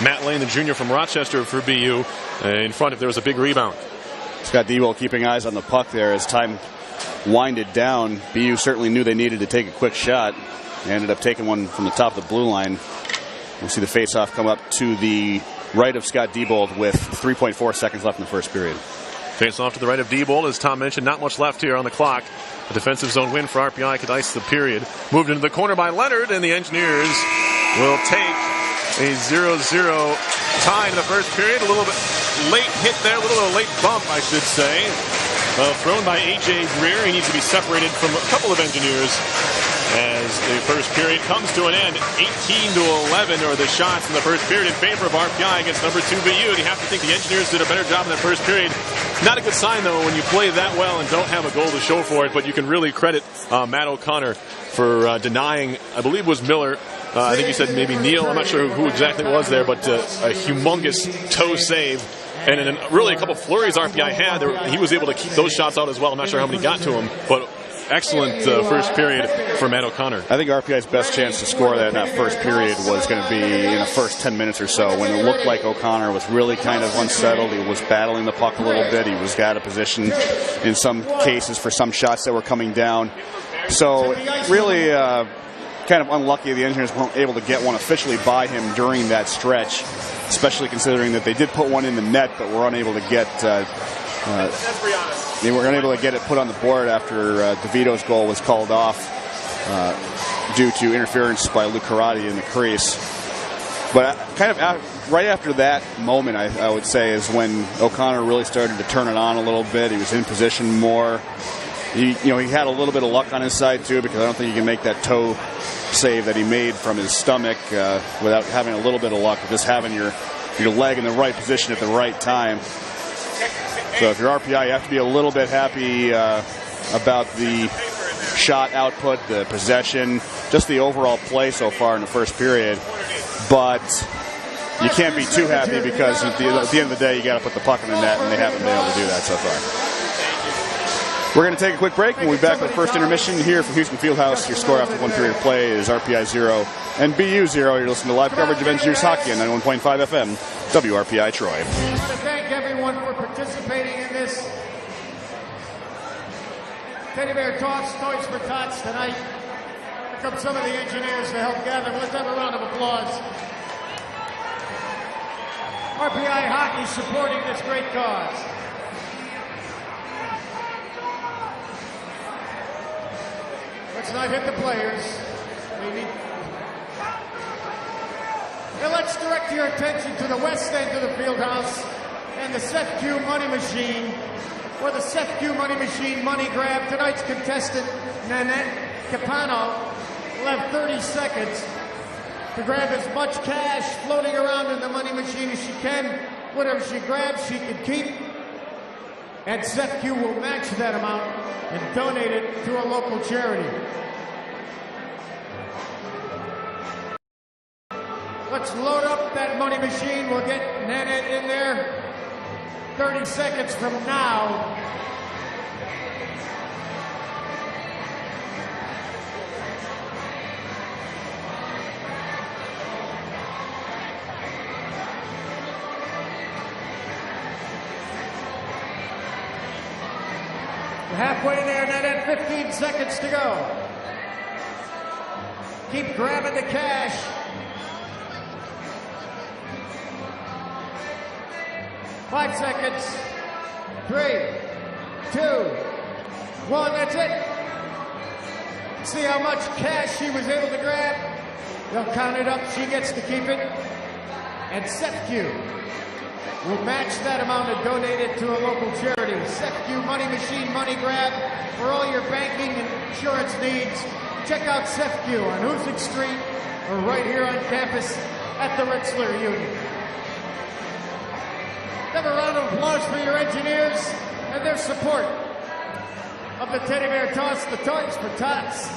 Matt Lane, the junior from Rochester for BU, in front if there was a big rebound. Scott Diebold keeping eyes on the puck there as time winded down. BU certainly knew they needed to take a quick shot. They ended up taking one from the top of the blue line. We'll see the faceoff come up to the right of Scott Diebold with 3.4 seconds left in the first period. Face off to the right of Diebold. As Tom mentioned, not much left here on the clock. A defensive zone win for RPI could ice the period. Moved into the corner by Leonard, and the Engineers will take a 0-0 tie in the first period. A little bit late hit there, a little bit of a late bump, I should say. Thrown by A.J. Greer. He needs to be separated from a couple of Engineers as the first period comes to an end. 18-11 are the shots in the first period in favor of RPI against number 2 BU. And you have to think the Engineers did a better job in that first period. Not a good sign, though, when you play that well and don't have a goal to show for it. But you can really credit Matt O'Connor for denying, I believe it was Miller. I think he said maybe Neal. I'm not sure who exactly it was there, but a humongous toe save. And in really a couple flurries RPI had, he was able to keep those shots out as well. I'm not sure how many got to him, but excellent first period for Matt O'Connor. I think RPI's best chance to score that in that first period was going to be in the first 10 minutes or so, when it looked like O'Connor was really kind of unsettled. He was battling the puck a little bit. He was out of position in some cases for some shots that were coming down. So really kind of unlucky the Engineers weren't able to get one officially by him during that stretch, especially considering that they did put one in the net, but were unable to get they were unable to get it put on the board after DeVito's goal was called off due to interference by Luke Karate in the crease. But kind of right after that moment, I would say, is when O'Connor really started to turn it on a little bit. He was in position more. He had a little bit of luck on his side too, because I don't think you can make that toe save that he made from his stomach without having a little bit of luck, just having your leg in the right position at the right time. So if you're RPI, you have to be a little bit happy about the shot output, the possession, just the overall play so far in the first period. But you can't be too happy, because at the end of the day, you got to put the puck in the net, and they haven't been able to do that so far. We're going to take a quick break. We'll be back with the first intermission here from Houston Fieldhouse. Your score after one period of play is RPI 0 and BU 0. You're listening to live coverage of Engineers Hockey on 91.5 FM, WRPI Troy. I want to thank everyone for participating in this Teddy Bear Toss Toys for Tots tonight. Here come some of the engineers to help gather. Let's have a round of applause. RPI Hockey supporting this great cause. Let's not hit the players. And let's direct your attention to the west end of the fieldhouse and the SEFQ Money Machine, or the SEFQ Money Machine Money Grab. Tonight's contestant, Nanette Capano, will have 30 seconds to grab as much cash floating around in the money machine as she can. Whatever she grabs, she can keep. And SEFQ will match that amount and donate it to a local charity. Let's load up that money machine. We'll get Nanette in there 30 seconds from now. We're halfway there, Nanette, 15 seconds to go. Keep grabbing the cash. 5 seconds. 3, 2, 1. That's it. See how much cash she was able to grab. They'll count it up. She gets to keep it. And SEFQ will match that amount and donate it to a local charity. SEFQ Money Machine Money Grab for all your banking and insurance needs. Check out SEFQ on Hoosick Street or right here on campus at the Ritzler Union. Have a round of applause for your engineers and their support of the Teddy Bear Toss, the Toys for Tots.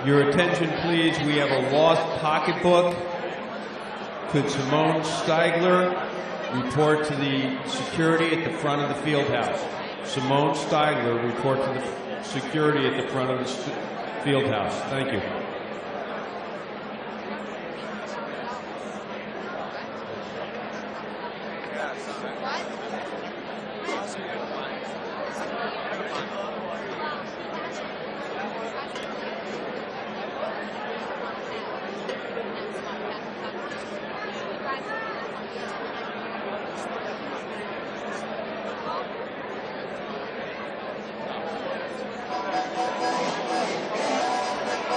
Your attention, please. We have a lost pocketbook. Could Simone Steigler report to the security at the front of the field house? Simone Steigler, report to the security at the front of the field house. Thank you.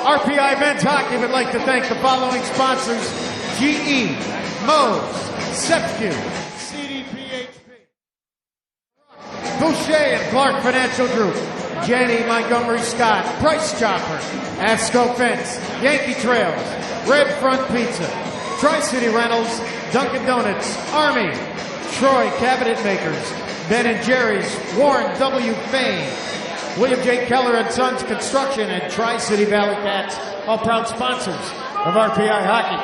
RPI Men's Hockey would like to thank the following sponsors: GE, Moe's, Sepcu, CDPHP, Boucher and Clark Financial Group, Jenny Montgomery Scott, Price Chopper, Asco Fence, Yankee Trails, Red Front Pizza, Tri-City Rentals, Dunkin' Donuts, Army, Troy Cabinet Makers, Ben & Jerry's, Warren W. Fain, William J. Keller and Sons Construction, and Tri-City Valley Cats, all proud sponsors of RPI Hockey.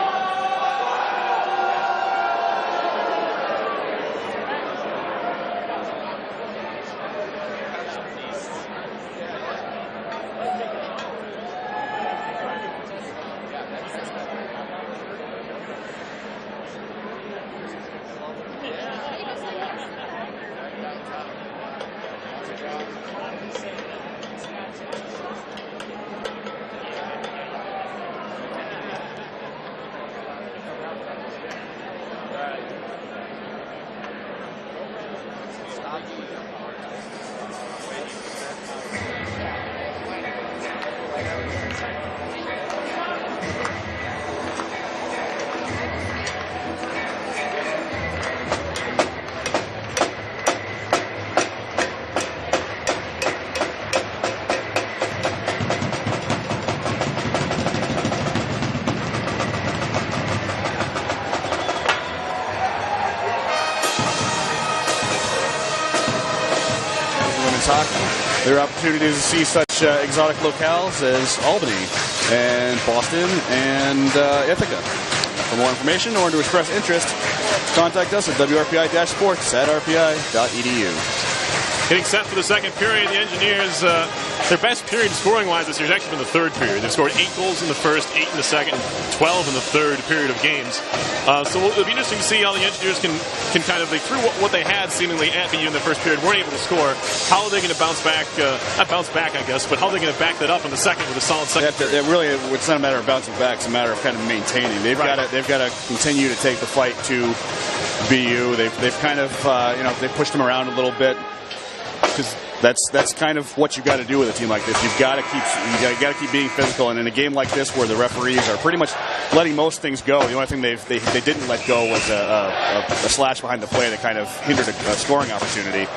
Hockey. There are opportunities to see such exotic locales as Albany and Boston and Ithaca. For more information or to express interest, contact us at wrpi-sports@rpi.edu. Getting set for the second period, the Engineers, their best period scoring-wise this year has actually been the third period. They've scored 8 goals in the first, 8 in the second, and 12 in the third period of games. So it'll be interesting to see how the Engineers can kind of, they threw what they had seemingly at BU in the first period, weren't able to score. How are they going to bounce back? Not bounce back, I guess, but how are they going to back that up in the second with a solid second? It's not a matter of bouncing back; it's a matter of kind of maintaining. They've got to continue to take the fight to BU. They've kind of they pushed them around a little bit. Because that's kind of what you got to do with a team like this. You got to keep being physical. And in a game like this, where the referees are pretty much letting most things go, the only thing they didn't let go was a slash behind the play that kind of hindered a scoring opportunity.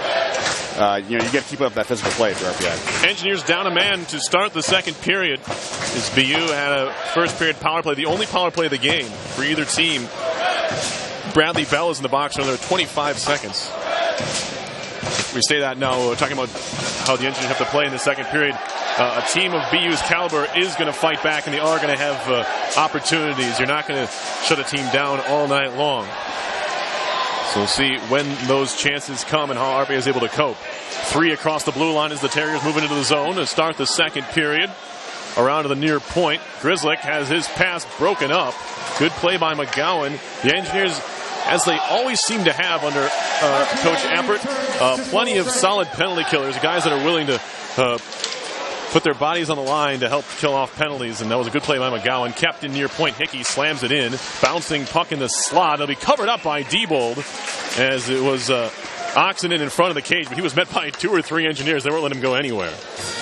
You got to keep up that physical play for RPI. Engineers down a man to start the second period. As BU had a first period power play, the only power play of the game for either team. Bradley Bell is in the box for another 25 seconds. We say that now, talking about how the Engineers have to play in the second period. A team of BU's caliber is going to fight back, and they are going to have opportunities. You're not going to shut a team down all night long. So we'll see when those chances come and how RPI is able to cope. 3 across the blue line as the Terriers move into the zone to start the second period. Around to the near point. Grizzlick has his pass broken up. Good play by McGowan. The Engineers, as they always seem to have under Coach Ampert, plenty of solid penalty killers, guys that are willing to put their bodies on the line to help kill off penalties, and that was a good play by McGowan. Kept in near point. Hickey slams it in. Bouncing puck in the slot. It'll be covered up by Diebold, as it was Oxenden in front of the cage, but he was met by 2 or 3 Engineers. They won't let him go anywhere.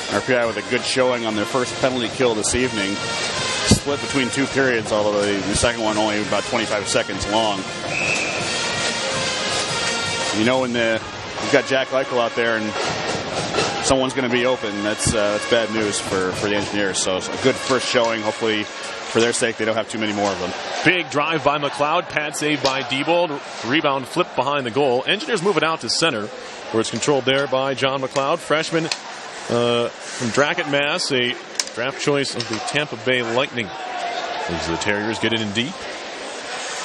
RPI with a good showing on their first penalty kill this evening. Split between 2 periods, although the second one only about 25 seconds long. When you've got Jack Eichel out there and someone's going to be open, that's bad news for the Engineers. So it's a good first showing. Hopefully, for their sake, they don't have too many more of them. Big drive by McLeod. Pad save by Diebold. Rebound flip behind the goal. Engineers move it out to center, where it's controlled there by John McLeod. Freshman from Dracut, Mass. A draft choice of the Tampa Bay Lightning. As the Terriers get it in deep.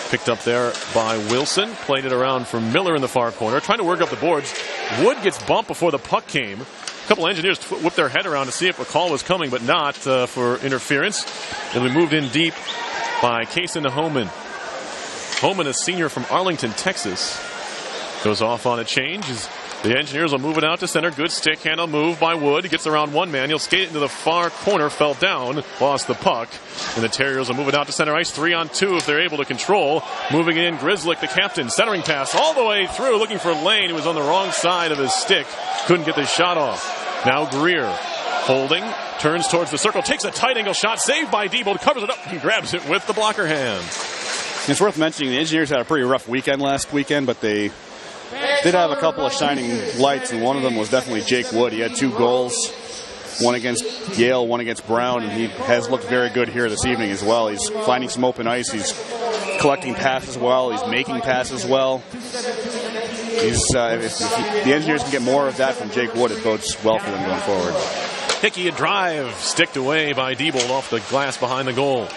Picked up there by Wilson. Played it around for Miller in the far corner. Trying to work up the boards. Wood gets bumped before the puck came. A couple engineers whipped their head around to see if a call was coming, but not for interference. It'll be moved in deep by Kaysen Homan. Homan, a senior from Arlington, Texas, goes off on a change. The Engineers will move it out to center. Good stick handle move by Wood. Gets around one man. He'll skate it into the far corner. Fell down. Lost the puck. And the Terriers will move it out to center ice. 3-on-2 if they're able to control. Moving it in. Grzelcyk, the captain. Centering pass all the way through. Looking for Lane. He was on the wrong side of his stick. Couldn't get the shot off. Now Greer. Holding. Turns towards the circle. Takes a tight angle shot. Saved by Diebold. Covers it up and grabs it with the blocker hand. It's worth mentioning the Engineers had a pretty rough weekend last weekend, but they did have a couple of shining lights, and one of them was definitely Jake Wood. He had 2 goals, one against Yale, one against Brown, and he has looked very good here this evening as well. He's finding some open ice. He's collecting passes well. He's making passes well. If the Engineers can get more of that from Jake Wood, it bodes well for them going forward. Hickey, a drive, sticked away by Diebold off the glass behind the goal.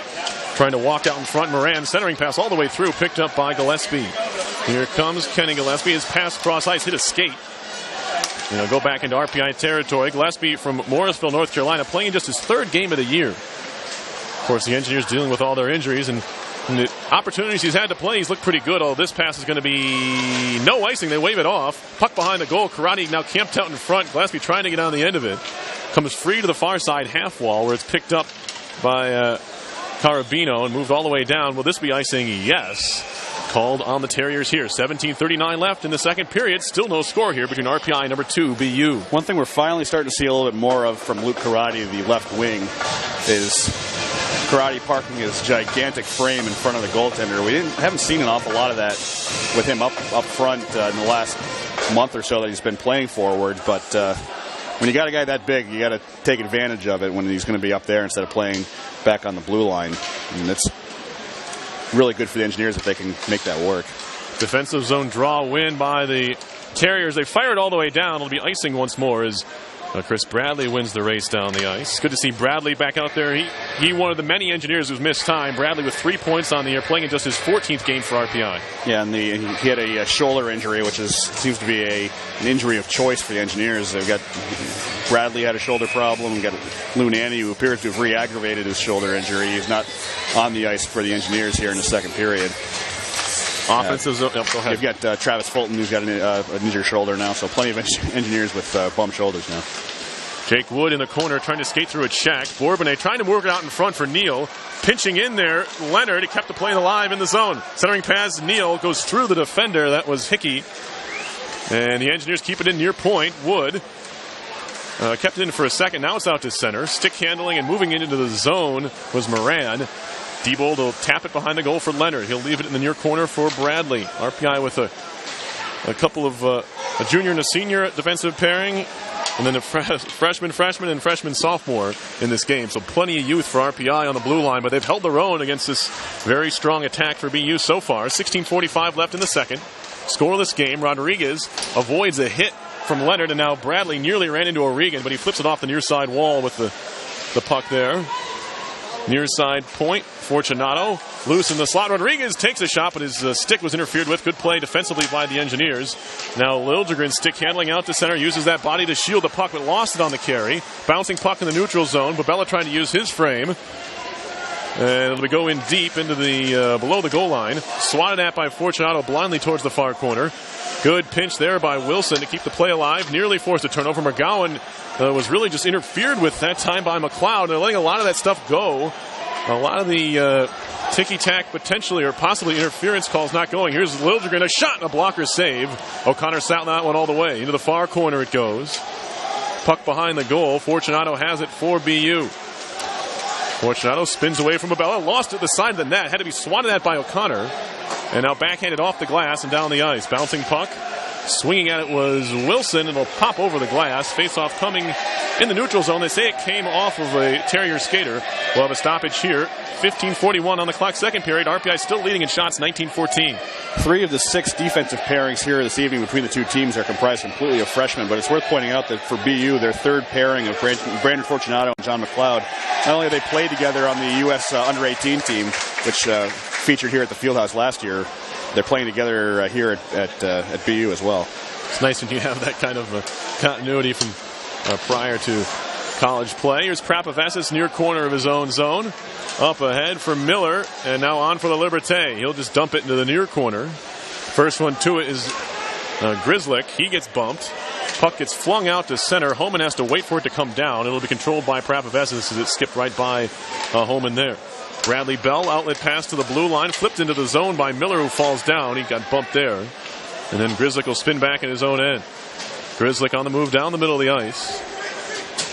Trying to walk out in front. Moran, centering pass all the way through, picked up by Gillespie. Here comes Kenny Gillespie. His pass cross ice, hit a skate. And he'll go back into RPI territory. Gillespie from Morrisville, North Carolina, playing just his 3rd game of the year. Of course, the Engineers dealing with all their injuries, and the opportunities he's had to play, he's looked pretty good. Although this pass is going to be no icing. They wave it off. Puck behind the goal. Karate now camped out in front. Gillespie trying to get on the end of it. Comes free to the far side half wall where it's picked up by Carabino and moved all the way down. Will this be icing? Yes. Called on the Terriers here. 17:39 left in the second period. Still no score here between RPI number 2, BU. One thing we're finally starting to see a little bit more of from Luke Karate, the left wing, is Karate parking his gigantic frame in front of the goaltender. We haven't seen an awful lot of that with him up front in the last month or so that he's been playing forward. But when you got a guy that big, you got to take advantage of it when he's going to be up there instead of playing back on the blue line. And it's really good for the Engineers if they can make that work. Defensive zone draw win by the Terriers. They fire it all the way down. It'll be icing once more as Chris Bradley wins the race down the ice. Good to see Bradley back out there. He one of the many Engineers who's missed time. Bradley with 3 points on the year, playing in just his 14th game for RPI. Yeah, and he had a shoulder injury, which seems to be an injury of choice for the Engineers. They've got Bradley had a shoulder problem. We've got Lou Nanny, who appears to have re-aggravated his shoulder injury. He's not on the ice for the Engineers here in the second period. Offensive zone. Go ahead. You've got Travis Fulton, who's got an injured shoulder now, so plenty of Engineers with bum shoulders now. Jake Wood in the corner trying to skate through a check. Bourbonnais trying to work it out in front for Neal. Pinching in there. Leonard, he kept the play alive in the zone. Centering pass, Neal goes through the defender. That was Hickey. And the Engineers keep it in near point. Wood kept it in for a second. Now it's out to center. Stick handling and moving into the zone was Moran. Diebold will tap it behind the goal for Leonard. He'll leave it in the near corner for Bradley. RPI with a couple of a junior and a senior defensive pairing. And then a freshman, and freshman, sophomore in this game. So plenty of youth for RPI on the blue line, but they've held their own against this very strong attack for BU so far. 16:45 left in the second. Scoreless game. Rodriguez avoids a hit from Leonard, and now Bradley nearly ran into O'Regan, but he flips it off the near side wall with the puck there. Near side point. Fortunato loose in the slot. Rodriguez takes a shot, but his stick was interfered with. Good play defensively by the Engineers. Now Liljegren stick handling out to center. Uses that body to shield the puck, but lost it on the carry. Bouncing puck in the neutral zone. Babella trying to use his frame. And it'll be going deep into the below the goal line. Swatted at by Fortunato blindly towards the far corner. Good pinch there by Wilson to keep the play alive. Nearly forced a turnover. McGowan was really just interfered with that time by McLeod. They're letting a lot of that stuff go. A lot of the ticky-tack potentially or possibly interference calls not going. Here's Liljegren, a shot and a blocker save. O'Connor sat that one all the way. Into the far corner it goes. Puck behind the goal. Fortunato has it for BU. Fortunato spins away from Babella. Lost at the side of the net. Had to be swatted at by O'Connor. And now backhanded off the glass and down the ice. Bouncing puck. Swinging at it was Wilson. It'll pop over the glass. Face-off coming in the neutral zone. They say it came off of a Terrier skater. We'll have a stoppage here. 15:41 on the clock, second period. RPI still leading in shots, 19-14. 3 of the 6 defensive pairings here this evening between the two teams are comprised completely of freshmen, but it's worth pointing out that for BU, their third pairing of Brandon Fortunato and John McLeod, not only have they played together on the U.S. under-18 team, which featured here at the Fieldhouse last year, they're playing together here at BU as well. It's nice when you have that kind of continuity from prior to college play. Here's Prapavesis near corner of his own zone. Up ahead for Miller, and now on for the Liberté. He'll just dump it into the near corner. First one to it is Grizzlick. He gets bumped. Puck gets flung out to center. Homan has to wait for it to come down. It'll be controlled by Prapavesis as it skipped right by Homan there. Bradley Bell, outlet pass to the blue line, flipped into the zone by Miller, who falls down. He got bumped there. And then Grizzlick will spin back in his own end. Grizzlick on the move down the middle of the ice.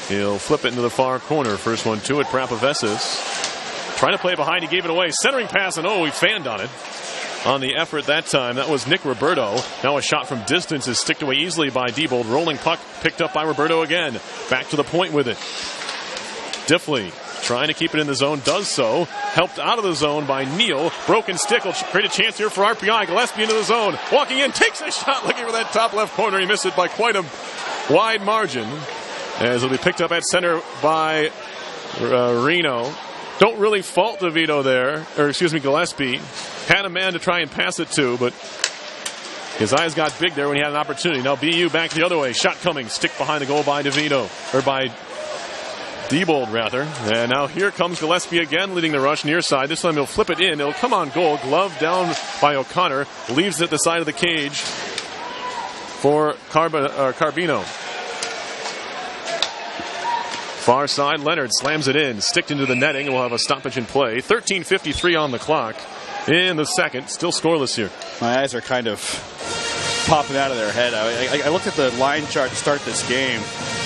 He'll flip it into the far corner. First one to it, Prapavesis. Trying to play behind, he gave it away. Centering pass, and he fanned on it. On the effort that time, that was Nick Roberto. Now a shot from distance is sticked away easily by Diebold. Rolling puck picked up by Roberto again. Back to the point with it. Diffley trying to keep it in the zone, does so. Helped out of the zone by Neal. Broken stick will create a chance here for RPI. Gillespie into the zone. Walking in, takes a shot, looking for that top left corner. He missed it by quite a wide margin. As it'll be picked up at center by Reno. Don't really fault DeVito there, Gillespie. Had a man to try and pass it to, but his eyes got big there when he had an opportunity. Now BU back the other way. Shot coming. Stick behind the goal by DeVito, or by Diebold, rather. And now here comes Gillespie again, leading the rush near side. This time he'll flip it in. It'll come on goal. Glove down by O'Connor. Leaves it at the side of the cage for Carbino. Far side, Leonard slams it in. Sticked into the netting. We'll have a stoppage in play. 13:53 on the clock in the second. Still scoreless here. My eyes are kind of popping out of their head. I looked at the line chart to start this game.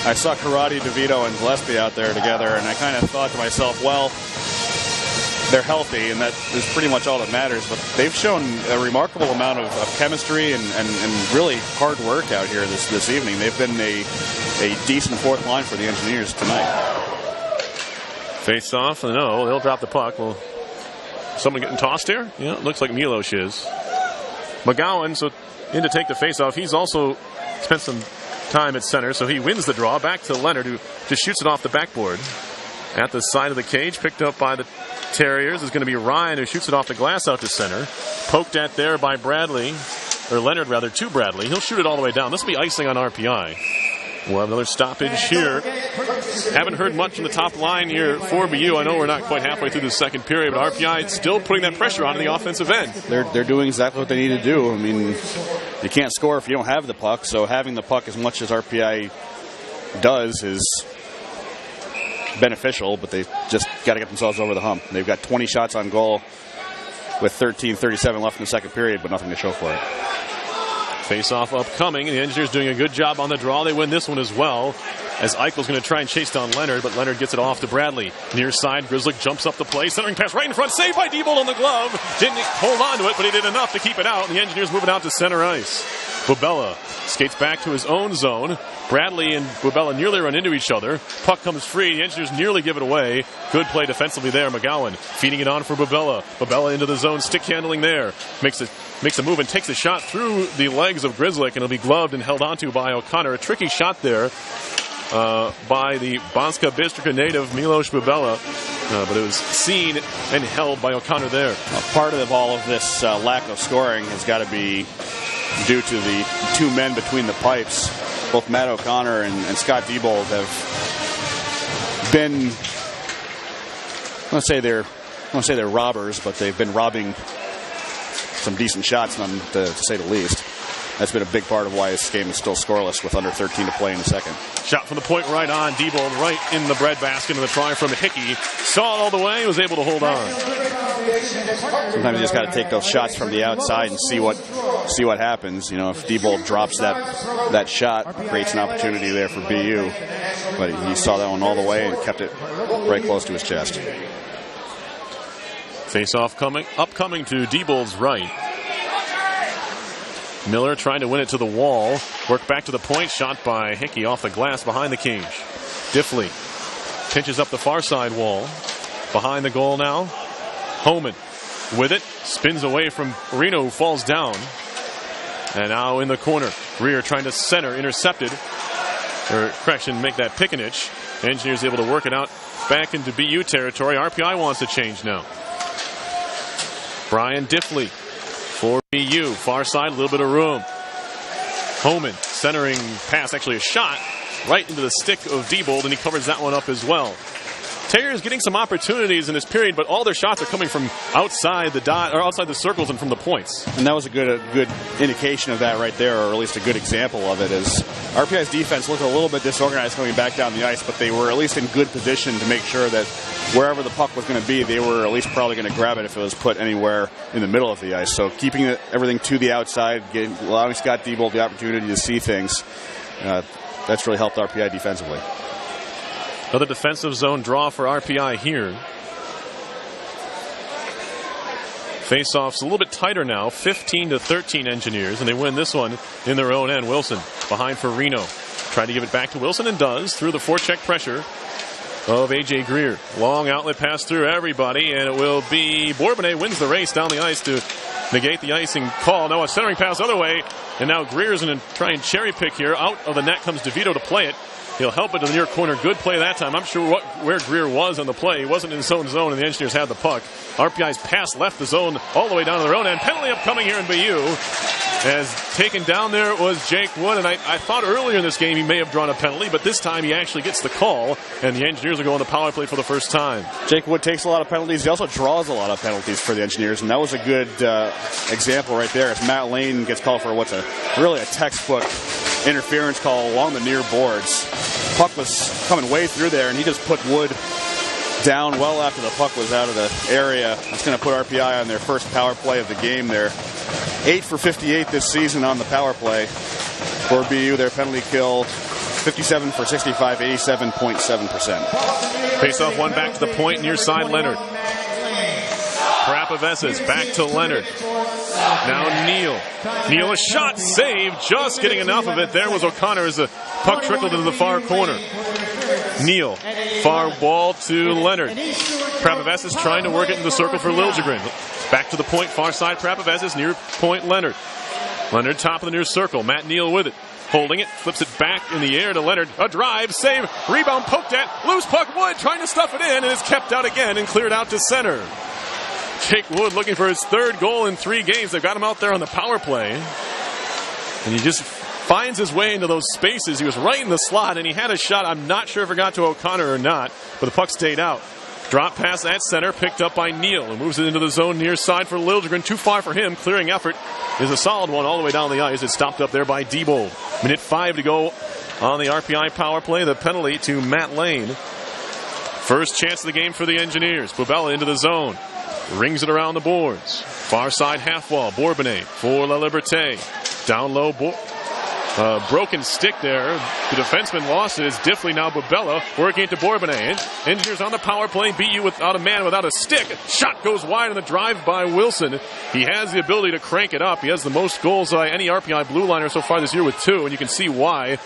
I saw Karate, DeVito, and Gillespie out there together, and I kind of thought to myself, well, they're healthy, and that is pretty much all that matters. But they've shown a remarkable amount of chemistry and really hard work out here this evening. They've been a decent fourth line for the Engineers tonight. Face off. No, they'll drop the puck. Well, someone getting tossed here? Yeah, it looks like Milos is. McGowan, so in to take the face off. He's also spent some time at center, so he wins the draw. Back to Leonard, who just shoots it off the backboard. At the side of the cage, picked up by the Terriers, is going to be Ryan, who shoots it off the glass out to center. Poked at there by Bradley, or Leonard rather, to Bradley. He'll shoot it all the way down. This will be icing on RPI. We'll have another stoppage here. Haven't heard much from the top line here for BU. I know we're not quite halfway through the second period, but RPI still putting that pressure on in the offensive end. They're doing exactly what they need to do. I mean, you can't score if you don't have the puck, so having the puck as much as RPI does is beneficial, but they've just got to get themselves over the hump. They've got 20 shots on goal with 13:37 left in the second period, but nothing to show for it. Face-off upcoming. The Engineers doing a good job on the draw. They win this one as well, as Eichel's going to try and chase down Leonard, but Leonard gets it off to Bradley. Near side, Grizzlick jumps up the play. Centering pass right in front. Saved by Diebold on the glove. Didn't hold on to it, but he did enough to keep it out, and the Engineers move it out to center ice. Bubella skates back to his own zone. Bradley and Bubella nearly run into each other. Puck comes free. The Engineers nearly give it away. Good play defensively there. McGowan feeding it on for Bubella. Bubella into the zone. Stick handling there. Makes a move and takes a shot through the legs of Grizzlick, and it'll be gloved and held onto by O'Connor. A tricky shot there by the Banska Bystrica native Milos Bubella, but it was seen and held by O'Connor there. Part of all of this lack of scoring has got to be due to the two men between the pipes. Both Matt O'Connor and Scott Diebold have been, I won't say they're robbers, but they've been robbing some decent shots, to say the least. That's been a big part of why this game is still scoreless with under 13 to play in the second. Shot from the point right on. Diebold right in the breadbasket, and the try from Hickey. Saw it all the way, was able to hold on. Sometimes you just got to take those shots from the outside and see what happens. You know, if Diebold drops that shot, creates an opportunity there for BU. But he saw that one all the way and kept it right close to his chest. Face-off upcoming to Diebold's right. Miller trying to win it to the wall. Work back to the point. Shot by Hickey off the glass behind the cage. Diffley pinches up the far side wall. Behind the goal now. Homan with it. Spins away from Reno, who falls down. And now in the corner. Greer trying to center. Intercepted. Or correction, make that Pickenich. Engineers able to work it out back into BU territory. RPI wants to change now. Brian Diffley for BU. Far side, a little bit of room. Homan centering pass, actually a shot right into the stick of Diebold, and he covers that one up as well. Terrier is getting some opportunities in this period, but all their shots are coming from outside the dot or outside the circles and from the points. And that was a good indication of that right there, or at least a good example of it. Is RPI's defense looked a little bit disorganized coming back down the ice, but they were at least in good position to make sure that wherever the puck was going to be, they were at least probably going to grab it if it was put anywhere in the middle of the ice. So keeping everything to the outside, allowing Scott Diebold the opportunity to see things, that's really helped RPI defensively. Another defensive zone draw for RPI here. Faceoff's a little bit tighter now, 15-13 Engineers, and they win this one in their own end. Wilson behind for Reno. Trying to give it back to Wilson, and does through the forecheck pressure of A.J. Greer. Long outlet pass through everybody, and it will be Bourbonnais wins the race down the ice to negate the icing call. Now a centering pass other way, and now Greer's going to try and cherry pick here. Out of the net comes DeVito to play it. He'll help it to the near corner. Good play that time. I'm sure where Greer was on the play. He wasn't in his own zone, and the Engineers had the puck. RPI's pass left the zone all the way down to their own end. Penalty upcoming here in BU. As taken down there was Jake Wood, and I thought earlier in this game he may have drawn a penalty, but this time he actually gets the call, and the Engineers are going to power play for the first time. Jake Wood takes a lot of penalties. He also draws a lot of penalties for the Engineers, and that was a good example right there as Matt Lane gets called for what's really a textbook interference call along the near boards. Puck was coming way through there, and he just put Wood down well after the puck was out of the area. That's going to put RPI on their first power play of the game. They're 8 for 58 this season on the power play. For BU, their penalty kill 57 for 65, 87.7%. Face off one back to the point, near side Leonard. Parapaveses back to Leonard. Now Neal. Neal, a shot saved, just getting enough of it. There was O'Connor as the puck trickled into the far corner. Neal, far ball to Leonard. Parapaveses trying to work it in the circle for Liljegren. Back to the point, far side Parapaveses, near point Leonard. Leonard top of the near circle. Matt Neal with it. Holding it, flips it back in the air to Leonard. A drive, save, rebound poked at. Loose puck, Wood trying to stuff it in, and is kept out again and cleared out to center. Jake Wood looking for his third goal in 3 games. They've got him out there on the power play. And he just finds his way into those spaces. He was right in the slot, and he had a shot. I'm not sure if it got to O'Connor or not, but the puck stayed out. Drop pass at center, picked up by Neal, and moves it into the zone near side for Liljegren. Too far for him. Clearing effort is a solid one all the way down the ice. It's stopped up there by Diebold. Minute 5 to go on the RPI power play. The penalty to Matt Lane. First chance of the game for the Engineers. Bubella into the zone. Rings it around the boards. Far side half wall. Bourbonnais for La Liberté. Down low. Broken stick there. The defenseman lost it. It's Diffley now. Bubella working it to Bourbonnais. Engineers on the power play. BU without a man, without a stick. Shot goes wide on the drive by Wilson. He has the ability to crank it up. He has the most goals by any RPI blue liner so far this year with 2, and you can see why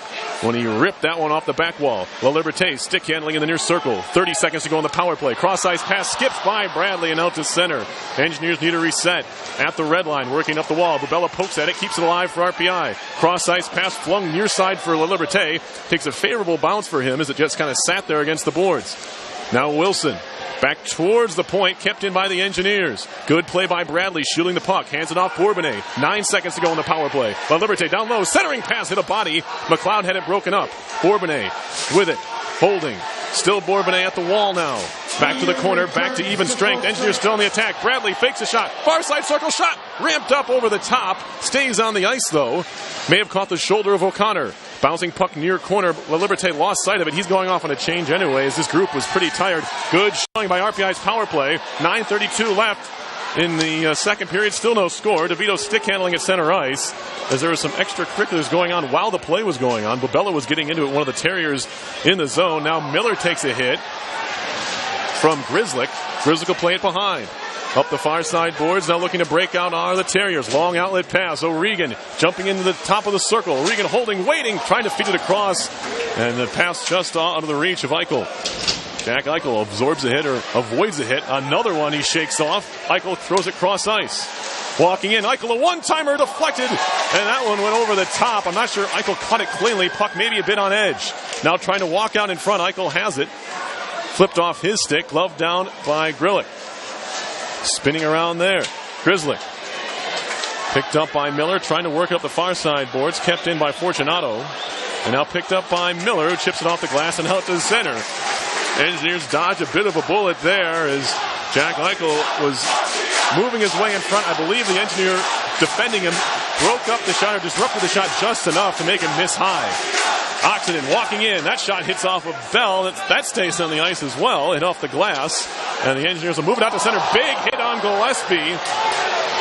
when he ripped that one off the back wall. La Liberté stick handling in the near circle. 30 seconds to go on the power play. Cross ice pass skips by Bradley and out to center. Engineers need a reset at the red line, working up the wall. Bubella pokes at it, keeps it alive for RPI. Cross ice pass flung near side for La Liberté. Takes a favorable bounce for him as it just kind of sat there against the boards. Now Wilson back towards the point, kept in by the Engineers. Good play by Bradley, shielding the puck. Hands it off Bourbonnais. 9 seconds to go in the power play. La Liberté down low, centering pass, hit a body. McLeod had it broken up. Bourbonnais with it, holding. Still Bourbonnais at the wall now. Back to the corner, back to even strength. Engineers still on the attack. Bradley fakes a shot. Far side circle shot. Ramped up over the top. Stays on the ice though. May have caught the shoulder of O'Connor. Bouncing puck near corner. La Liberté lost sight of it. He's going off on a change anyways. This group was pretty tired. Good showing by RPI's power play. 9:32 left in the second period. Still no score. DeVito stick handling at center ice as there was some extracurriculars going on while the play was going on. Bubella was getting into it. One of the Terriers in the zone. Now Miller takes a hit from Grizzlick. Grizzlick will play it behind. Up the far side boards, now looking to break out are the Terriers. Long outlet pass. O'Regan jumping into the top of the circle. O'Regan holding, waiting, trying to feed it across. And the pass just out of the reach of Eichel. Jack Eichel absorbs the hit or avoids the hit. Another one he shakes off. Eichel throws it cross ice. Walking in, Eichel, a one-timer deflected. And that one went over the top. I'm not sure Eichel caught it cleanly. Puck maybe a bit on edge. Now trying to walk out in front. Eichel has it. Flipped off his stick. Gloved down by Grillick. Spinning around there. Grizzly. Picked up by Miller, trying to work up the far side boards. Kept in by Fortunato. And now picked up by Miller, who chips it off the glass and out to center. Engineers dodge a bit of a bullet there as Jack Eichel was moving his way in front. I believe the engineer defending him broke up the shot or disrupted the shot just enough to make him miss high. Oxenden walking in. That shot hits off of Bell. That stays on the ice as well. Hit off the glass. And the Engineers will move it out to center. Big hit on Gillespie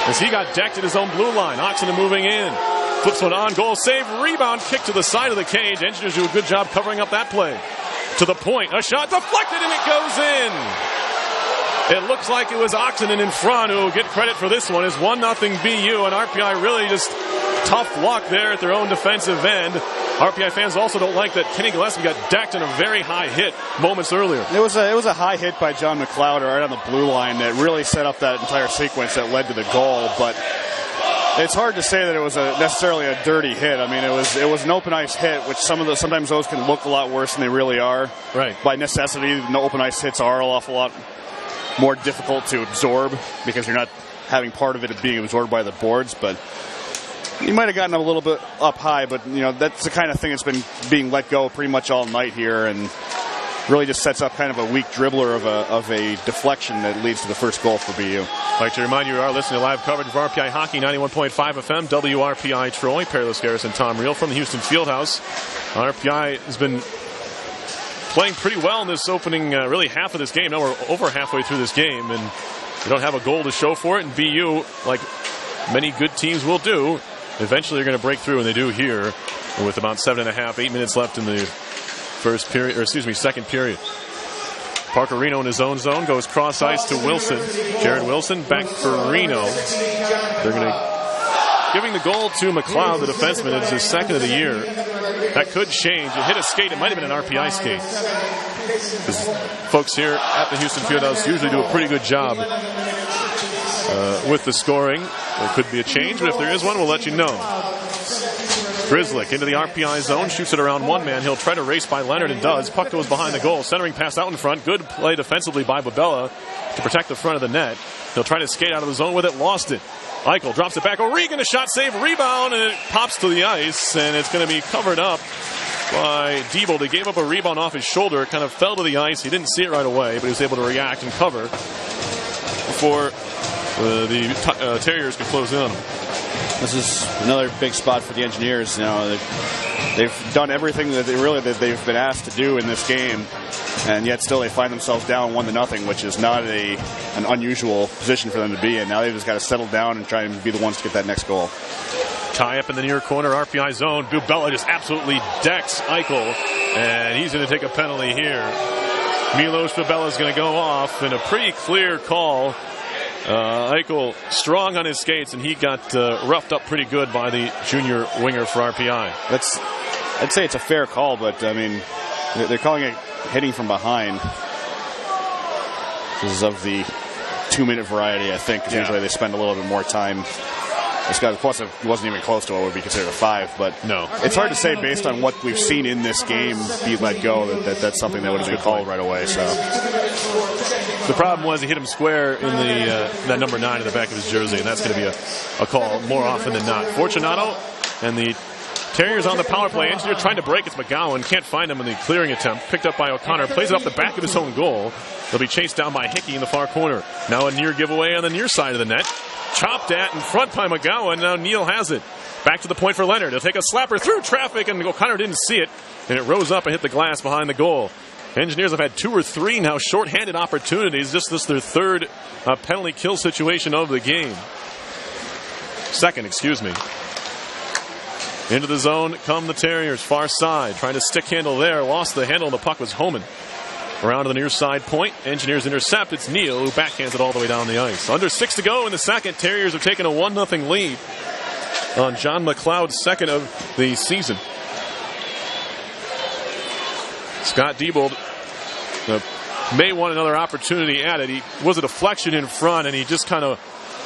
as he got decked at his own blue line. Oxenden moving in. Flips one on. Goal save. Rebound. Kick to the side of the cage. Engineers do a good job covering up that play. To the point. A shot deflected and it goes in. It looks like it was Oxenden in front who will get credit for this one. It's 1-0 BU, and RPI really just tough luck there at their own defensive end. RPI fans also don't like that Kenny Gillespie got decked in a very high hit moments earlier. It was a high hit by John McLeod right on the blue line that really set up that entire sequence that led to the goal, but it's hard to say that it was necessarily a dirty hit. I mean, it was an open ice hit, which sometimes those can look a lot worse than they really are. Right. By necessity, no open ice hits are an awful lot more difficult to absorb because you're not having part of it being absorbed by the boards, but you might have gotten a little bit up high, but that's the kind of thing that's been being let go pretty much all night here, and really just sets up kind of a weak dribbler of a deflection that leads to the first goal for BU. I'd like to remind you are listening to live coverage of RPI Hockey, 91.5 FM, WRPI Troy. Peerless Garrison, Tom Reel from the Houston Fieldhouse. RPI has been playing pretty well in this opening, really half of this game. Now we're over halfway through this game, and you don't have a goal to show for it. And BU, like many good teams will do, eventually they're going to break through, and they do here with about 7.5, 8 minutes left in the second period. Parker Reno in his own zone goes cross ice to Wilson. Jared Wilson back for Reno. They're going to giving the goal to McLeod, the defenseman. It's his second of the year. That could change. It hit a skate. It might have been an RPI skate. Because folks here at the Houston Fieldhouse usually do a pretty good job with the scoring. There could be a change, but if there is one, we'll let you know. Grizzlick into the RPI zone, shoots it around one man. He'll try to race by Leonard and does. Puck goes behind the goal. Centering pass out in front. Good play defensively by Babella to protect the front of the net. He'll try to skate out of the zone with it. Lost it. Eichel drops it back. O'Regan, a shot save, rebound, and it pops to the ice, and it's going to be covered up by Diebold. He gave up a rebound off his shoulder, kind of fell to the ice. He didn't see it right away, but he was able to react and cover before the Terriers could close in on him. This is another big spot for the Engineers. They've done everything that they've been asked to do in this game, and yet still they find themselves down 1-0, which is not an unusual position for them to be in. Now they've just got to settle down and try and be the ones to get that next goal. Tie up in the near corner, RPI zone. Bubella just absolutely decks Eichel, and he's going to take a penalty here. Milos Bubella is going to go off in a pretty clear call. Eichel strong on his skates, and he got roughed up pretty good by the junior winger for RPI. I'd say it's a fair call, but I mean, they're calling it hitting from behind. This is of the 2-minute variety, I think, because usually they spend a little bit more time. This guy, plus, it wasn't even close to what would be considered a 5, but no, it's hard to say based on what we've seen in this game be let go that's something that would have been called right away. So the problem was he hit him square in that number 9 in the back of his jersey, and that's going to be a call more often than not. Fortunato and the Terriers on the power play. Engineer trying to break. It's McGowan. Can't find him in the clearing attempt. Picked up by O'Connor. Plays it off the back of his own goal. They'll be chased down by Hickey in the far corner. Now a near giveaway on the near side of the net. Chopped at in front by McGowan. Now Neal has it. Back to the point for Leonard. He'll take a slapper through traffic, and O'Connor didn't see it. And it rose up and hit the glass behind the goal. Engineers have had 2 or 3 now shorthanded opportunities. This is their third penalty kill situation of the game. Second, excuse me. Into the zone come the Terriers, far side. Trying to stick handle there. Lost the handle, and the puck was Homan. Around to the near side point. Engineers intercept. It's Neal who backhands it all the way down the ice. Under 6 to go in the second. Terriers have taken a 1-0 lead on John McLeod's second of the season. Scott Diebold may want another opportunity at it. He was a deflection in front, and he just kind of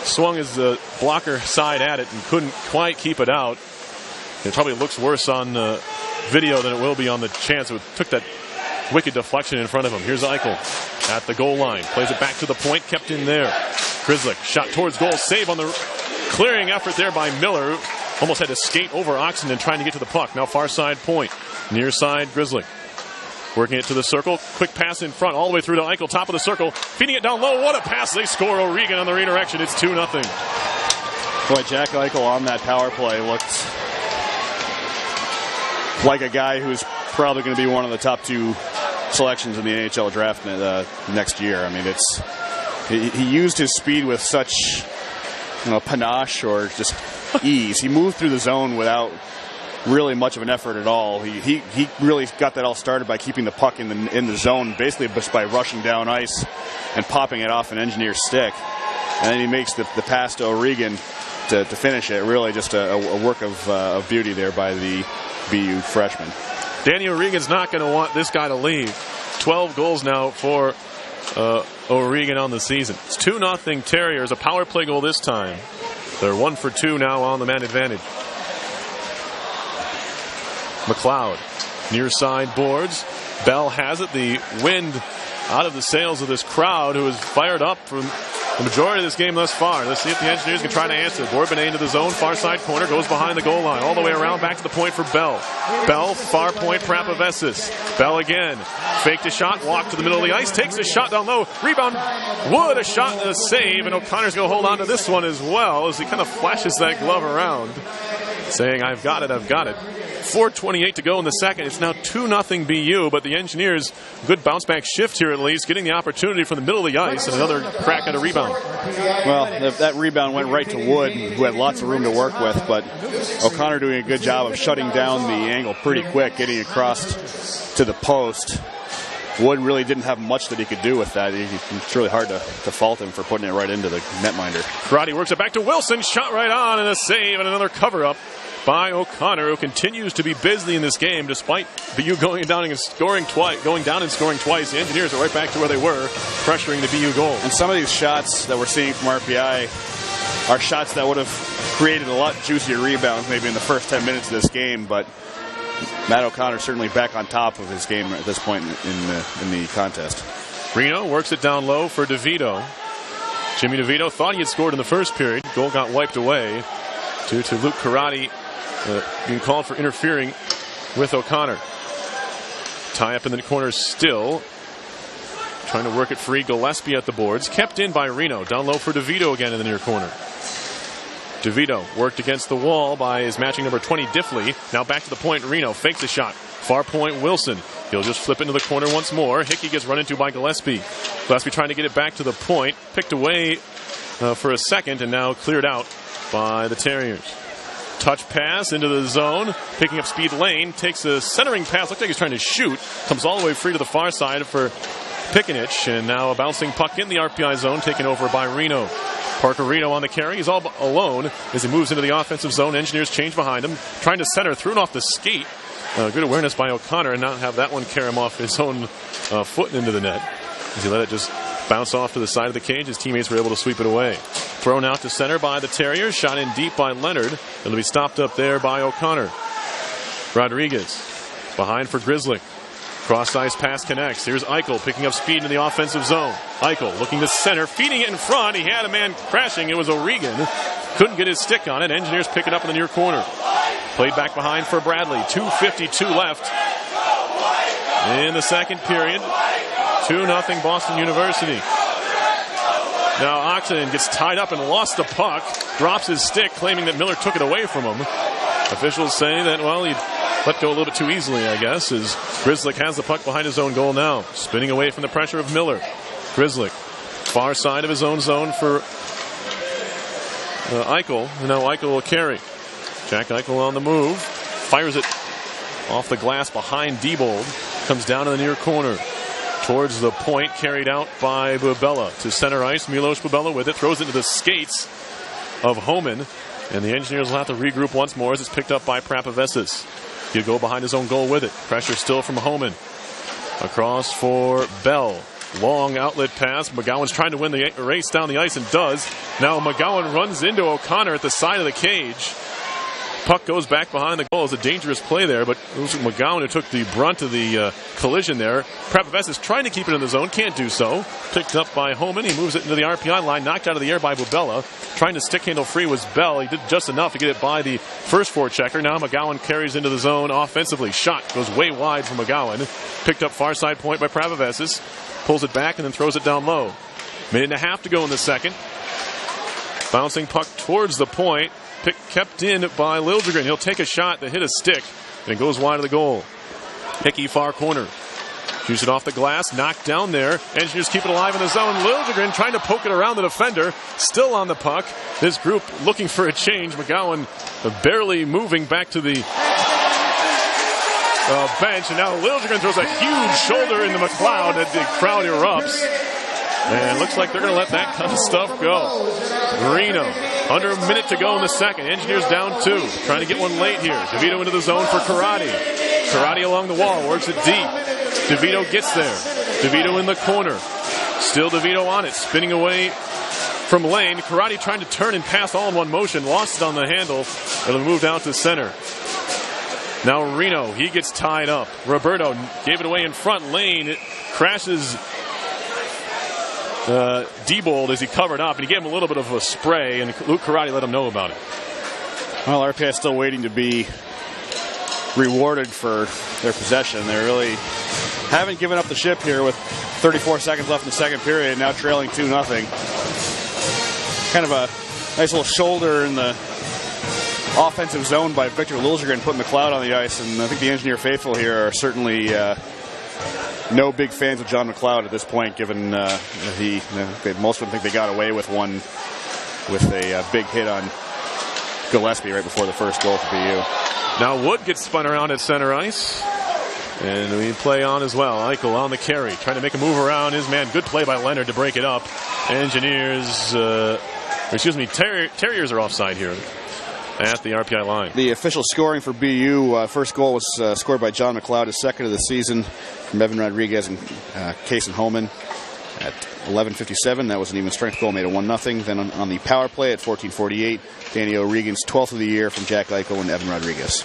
swung his blocker side at it and couldn't quite keep it out. It probably looks worse on video than it will be on the chance. It took that wicked deflection in front of him. Here's Eichel at the goal line. Plays it back to the point, kept in there. Grizzlick shot towards goal, save on the clearing effort there by Miller. Almost had to skate over Oxenden trying to get to the puck. Now far side point. Near side Grizzlick. Working it to the circle. Quick pass in front all the way through to Eichel. Top of the circle. Feeding it down low. What a pass. They score. O'Regan on the redirection. It's 2-0. Boy, Jack Eichel on that power play looked like a guy who's probably going to be one of the top 2 selections in the NHL draft next year. I mean, he used his speed with such panache or just ease. He moved through the zone without really much of an effort at all. He really got that all started by keeping the puck in the zone, basically just by rushing down ice and popping it off an engineer's stick. And then he makes the pass to O'Regan to finish it. Really just a work of beauty there by the BU freshman. Danny O'Regan's not going to want this guy to leave. 12 goals now for O'Regan on the season. It's 2-0 Terriers. A power play goal this time. They're 1 for 2 now on the man advantage. McLeod, near side boards. Bell has it. The wind out of the sails of this crowd who is fired up from the majority of this game thus far. Let's see if the Engineers can try to answer. Bourbonnais into the zone, far side corner, goes behind the goal line, all the way around, back to the point for Bell. Bell, far point, Prapavesis. Bell again, faked a shot, walked to the middle of the ice, takes a shot down low, rebound, Wood, a shot and a save, and O'Connor's going to hold on to this one as well as he kind of flashes that glove around, saying, I've got it, I've got it. 4:28 to go in the second. It's now 2-0 BU, but the Engineers, good bounce back shift here at least, getting the opportunity from the middle of the ice and another crack at a rebound. Well, that rebound went right to Wood, who had lots of room to work with, but O'Connor doing a good job of shutting down the angle pretty quick, getting across to the post. Wood really didn't have much that he could do with that. It's really hard to fault him for putting it right into the netminder. Karate works it back to Wilson, shot right on, and a save and another cover-up by O'Connor, who continues to be busy in this game despite BU going down and scoring twice. The Engineers are right back to where they were, pressuring the BU goal. And some of these shots that we're seeing from RPI are shots that would have created a lot juicier rebounds maybe in the first 10 minutes of this game, but Matt O'Connor certainly back on top of his game at this point in the contest. Reno works it down low for DeVito. Jimmy DeVito thought he had scored in the first period. Goal got wiped away due to Luke Karate being called for interfering with O'Connor. Tie up in the corner still. Trying to work it free. Gillespie at the boards. Kept in by Reno. Down low for DeVito again in the near corner. DeVito worked against the wall by his matching number 20, Diffley. Now back to the point. Reno fakes a shot. Far point, Wilson. He'll just flip into the corner once more. Hickey gets run into by Gillespie. Gillespie trying to get it back to the point. Picked away for a second and now cleared out by the Terriers. Touch pass into the zone. Picking up speed lane. Takes a centering pass. Looks like he's trying to shoot. Comes all the way free to the far side for Pickenich. And now a bouncing puck in the RPI zone taken over by Reno. Parker Reno on the carry. He's all alone as he moves into the offensive zone. Engineers change behind him. Trying to center. Thrown off the skate. Good awareness by O'Connor and not have that one carry him off his own foot into the net. As he let it just bounce off to the side of the cage. His teammates were able to sweep it away. Thrown out to center by the Terriers. Shot in deep by Leonard. It'll be stopped up there by O'Connor. Rodriguez behind for Grizzly. Cross-ice pass connects. Here's Eichel picking up speed in the offensive zone. Eichel looking to center, feeding it in front. He had a man crashing. It was O'Regan. Couldn't get his stick on it. Engineers pick it up in the near corner. Played back behind for Bradley. 2:52 left in the second period. 2-0 Boston University. Now Oxenden gets tied up and lost the puck. Drops his stick, claiming that Miller took it away from him. Officials say that, well, he let go a little bit too easily, I guess, as Grizzlick has the puck behind his own goal now. Spinning away from the pressure of Miller. Grizzlick, far side of his own zone for Eichel. And now Eichel will carry. Jack Eichel on the move. Fires it off the glass behind Diebold. Comes down in the near corner. towards the point, carried out by Bubella to center ice. Milos Bubella with it, throws it into the skates of Homan, and the Engineers will have to regroup once more as it's picked up by Prapavesis. He'll go behind his own goal with it. Pressure still from Homan. Across for Bell. Long outlet pass. McGowan's trying to win the race down the ice and does. Now McGowan runs into O'Connor at the side of the cage. Puck goes back behind the goal. It's a dangerous play there, but it was McGowan who took the brunt of the collision there. Prapavesis is trying to keep it in the zone, can't do so. Picked up by Homan. He moves it into the RPI line, knocked out of the air by Bubella. Trying to stick handle free was Bell. He did just enough to get it by the first forechecker. Now McGowan carries into the zone offensively. Shot goes way wide for McGowan. Picked up far side point by Prapavesis. Pulls it back and then throws it down low. Minute and a half to go in the second. Bouncing puck towards the point. Kept in by Liljegren. He'll take a shot that hit a stick, and it goes wide of the goal. Hickey far corner. Shoots it off the glass, knocked down there. Engineers keep it alive in the zone. Liljegren trying to poke it around the defender. Still on the puck. This group looking for a change. McGowan barely moving back to the bench, and now Liljegren throws a huge shoulder into McLeod, and the crowd erupts. And it looks like they're going to let that kind of stuff go. Reno, under a minute to go in the second. Engineers down 2. Trying to get one late here. DeVito into the zone for Karate. Karate along the wall, works it deep. DeVito gets there. DeVito in the corner. Still DeVito on it, spinning away from Lane. Karate trying to turn and pass all in one motion. Lost it on the handle. It'll move out to center. Now Reno, he gets tied up. Roberto gave it away in front. Lane crashes Diebold as he covered up, and he gave him a little bit of a spray, and Luke Karate let him know about it. Well, RPI is still waiting to be rewarded for their possession. They really haven't given up the ship here with 34 seconds left in the second period, now trailing 2-0. Kind of a nice little shoulder in the offensive zone by Victor Liljegren, putting McLeod on the ice, and I think the Engineer faithful here are certainly no big fans of John McLeod at this point, given most of them think they got away with one with a big hit on Gillespie right before the first goal for BU. Now Wood gets spun around at center ice, and we play on as well. Eichel on the carry, trying to make a move around his man. Good play by Leonard to break it up. Engineers, Terriers are offside here at the RPI line. The official scoring for BU, first goal was scored by John McLeod, his second of the season, from Evan Rodriguez and Kason Homan at 11:57. That was an even strength goal, made it 1-0. Then on the power play at 14:48, Danny O'Regan's 12th of the year from Jack Eichel and Evan Rodriguez.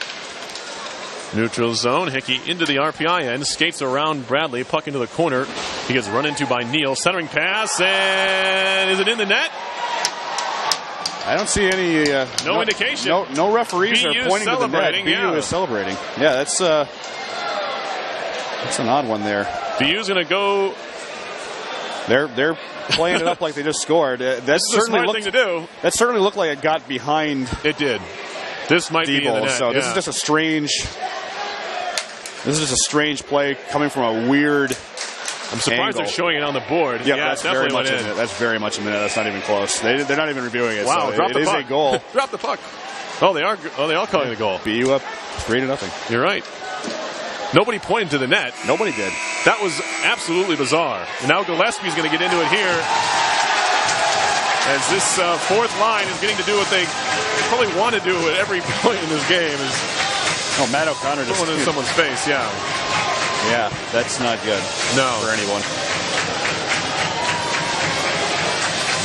Neutral zone. Hickey into the RPI end, skates around Bradley, puck into the corner. He gets run into by Neal. Centering pass, and is it in the net? I don't see any no indication. No referees are pointing to the net. BU is celebrating. Yeah, that's an odd one there. BU's going to go. They're playing it up like they just scored. That's a smart thing to do. That certainly looked like it got behind. It did. This might be in the net. So this is just a strange. This is a strange play coming from a weird. I'm surprised they're showing it on the board. Yeah, that's very much in it. That's very much in it. That's not even close. They're not even reviewing it. Wow, so drop the puck. It is a goal. Drop the puck. Oh, they are calling the goal. BU up 3-0. You're right. Nobody pointed to the net. Nobody did. That was absolutely bizarre. And now Gillespie's going to get into it here, as this fourth line is getting to do what they probably want to do at every point in this game. Is Matt O'Connor just going into someone's face. Yeah. Yeah, that's not good. No. For anyone.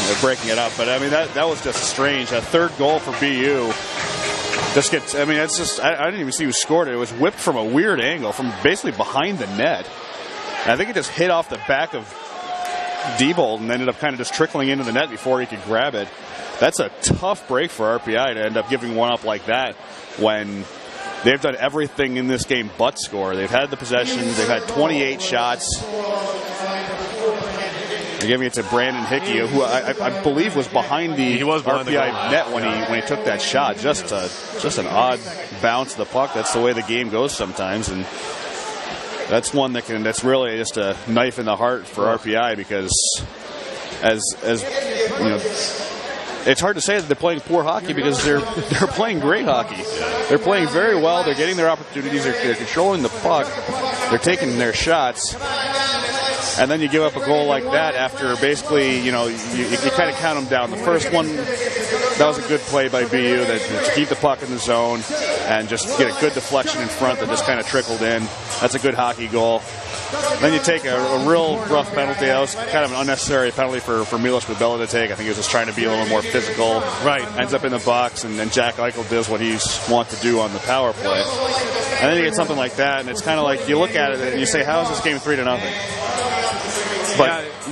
They're breaking it up, but I mean that was just strange. A third goal for BU. Just gets. I mean, it's just. I didn't even see who scored it. It was whipped from a weird angle, from basically behind the net. And I think it just hit off the back of Diebold and ended up kind of just trickling into the net before he could grab it. That's a tough break for RPI to end up giving one up like that when they've done everything in this game but score. They've had the possession. They've had 28 shots. They're giving it to Brandon Hickey, who I believe was behind the RPI net when he took that shot. Just an odd bounce of the puck. That's the way the game goes sometimes, and that's one that's really just a knife in the heart for RPI, because as you know, it's hard to say that they're playing poor hockey, because they're playing great hockey. They're playing very well. They're getting their opportunities. They're controlling the puck. They're taking their shots. And then you give up a goal like that after basically, you kind of count them down. The first one, that was a good play by BU to keep the puck in the zone and just get a good deflection in front that just kind of trickled in. That's a good hockey goal. Then you take a real rough penalty. That was kind of an unnecessary penalty for Milos Babella to take. I think he was just trying to be a little more physical. Right. Ends up in the box, and then Jack Eichel does what he wants to do on the power play. And then you get something like that, and it's kind of like you look at it and you say, how is this game 3-0?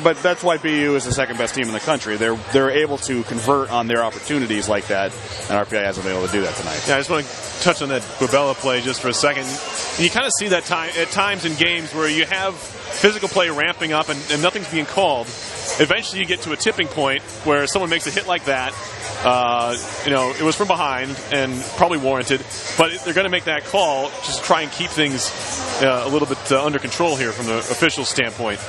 But that's why BU is the second best team in the country. They're able to convert on their opportunities like that, and RPI hasn't been able to do that tonight. Yeah, I just want to touch on that Babella play just for a second. You kind of see that at times in games where you have physical play ramping up and nothing's being called. Eventually you get to a tipping point where someone makes a hit like that. It was from behind and probably warranted, but they're going to make that call just to try and keep things a little bit under control here from the official standpoint.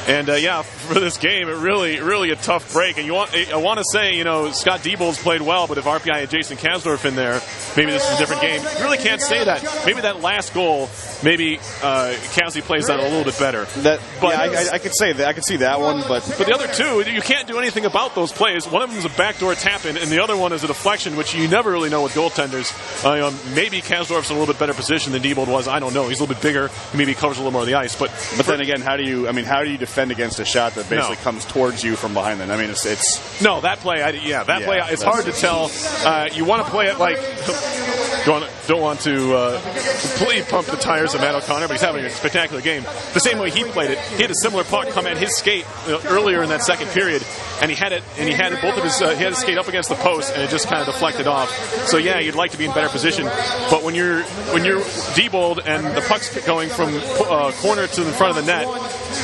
And for this game, it really a tough break. And I want to say, Scott Diebold's played well, but if RPI had Jason Kasdorf in there, maybe this is a different game. You really can't say that. Maybe that last goal, maybe Kasdy plays that a little bit better. I could say that. I could see that one, but the other two, you can't do anything about those plays. One of them is a backdoor tap-in, and the other one is a deflection, which you never really know with goaltenders. Maybe Kasdorf's in a little bit better position than Diebold was. I don't know. He's a little bit bigger. Maybe he covers a little more of the ice. But then again, how do you defend against a shot that basically comes towards you from behind them? I mean, it's no, that play. Play. It's hard to tell. You want to play it like. Don't want to completely pump the tires of Matt O'Connor, but he's having a spectacular game. The same way he played it, he had a similar puck come at his skate earlier in that second period, and he had both of his he had his skate up against the post, and it just kind of deflected off. So yeah, you'd like to be in better position, but when you're Diebold and the puck's going from corner to the front of the net,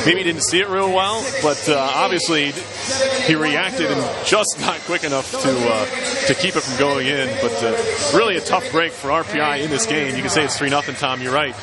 maybe he didn't see it real well, but obviously he reacted and just not quick enough to keep it from going in. But really a tough break for RPI in this game. You can say it's 3-0, Tom. You're right.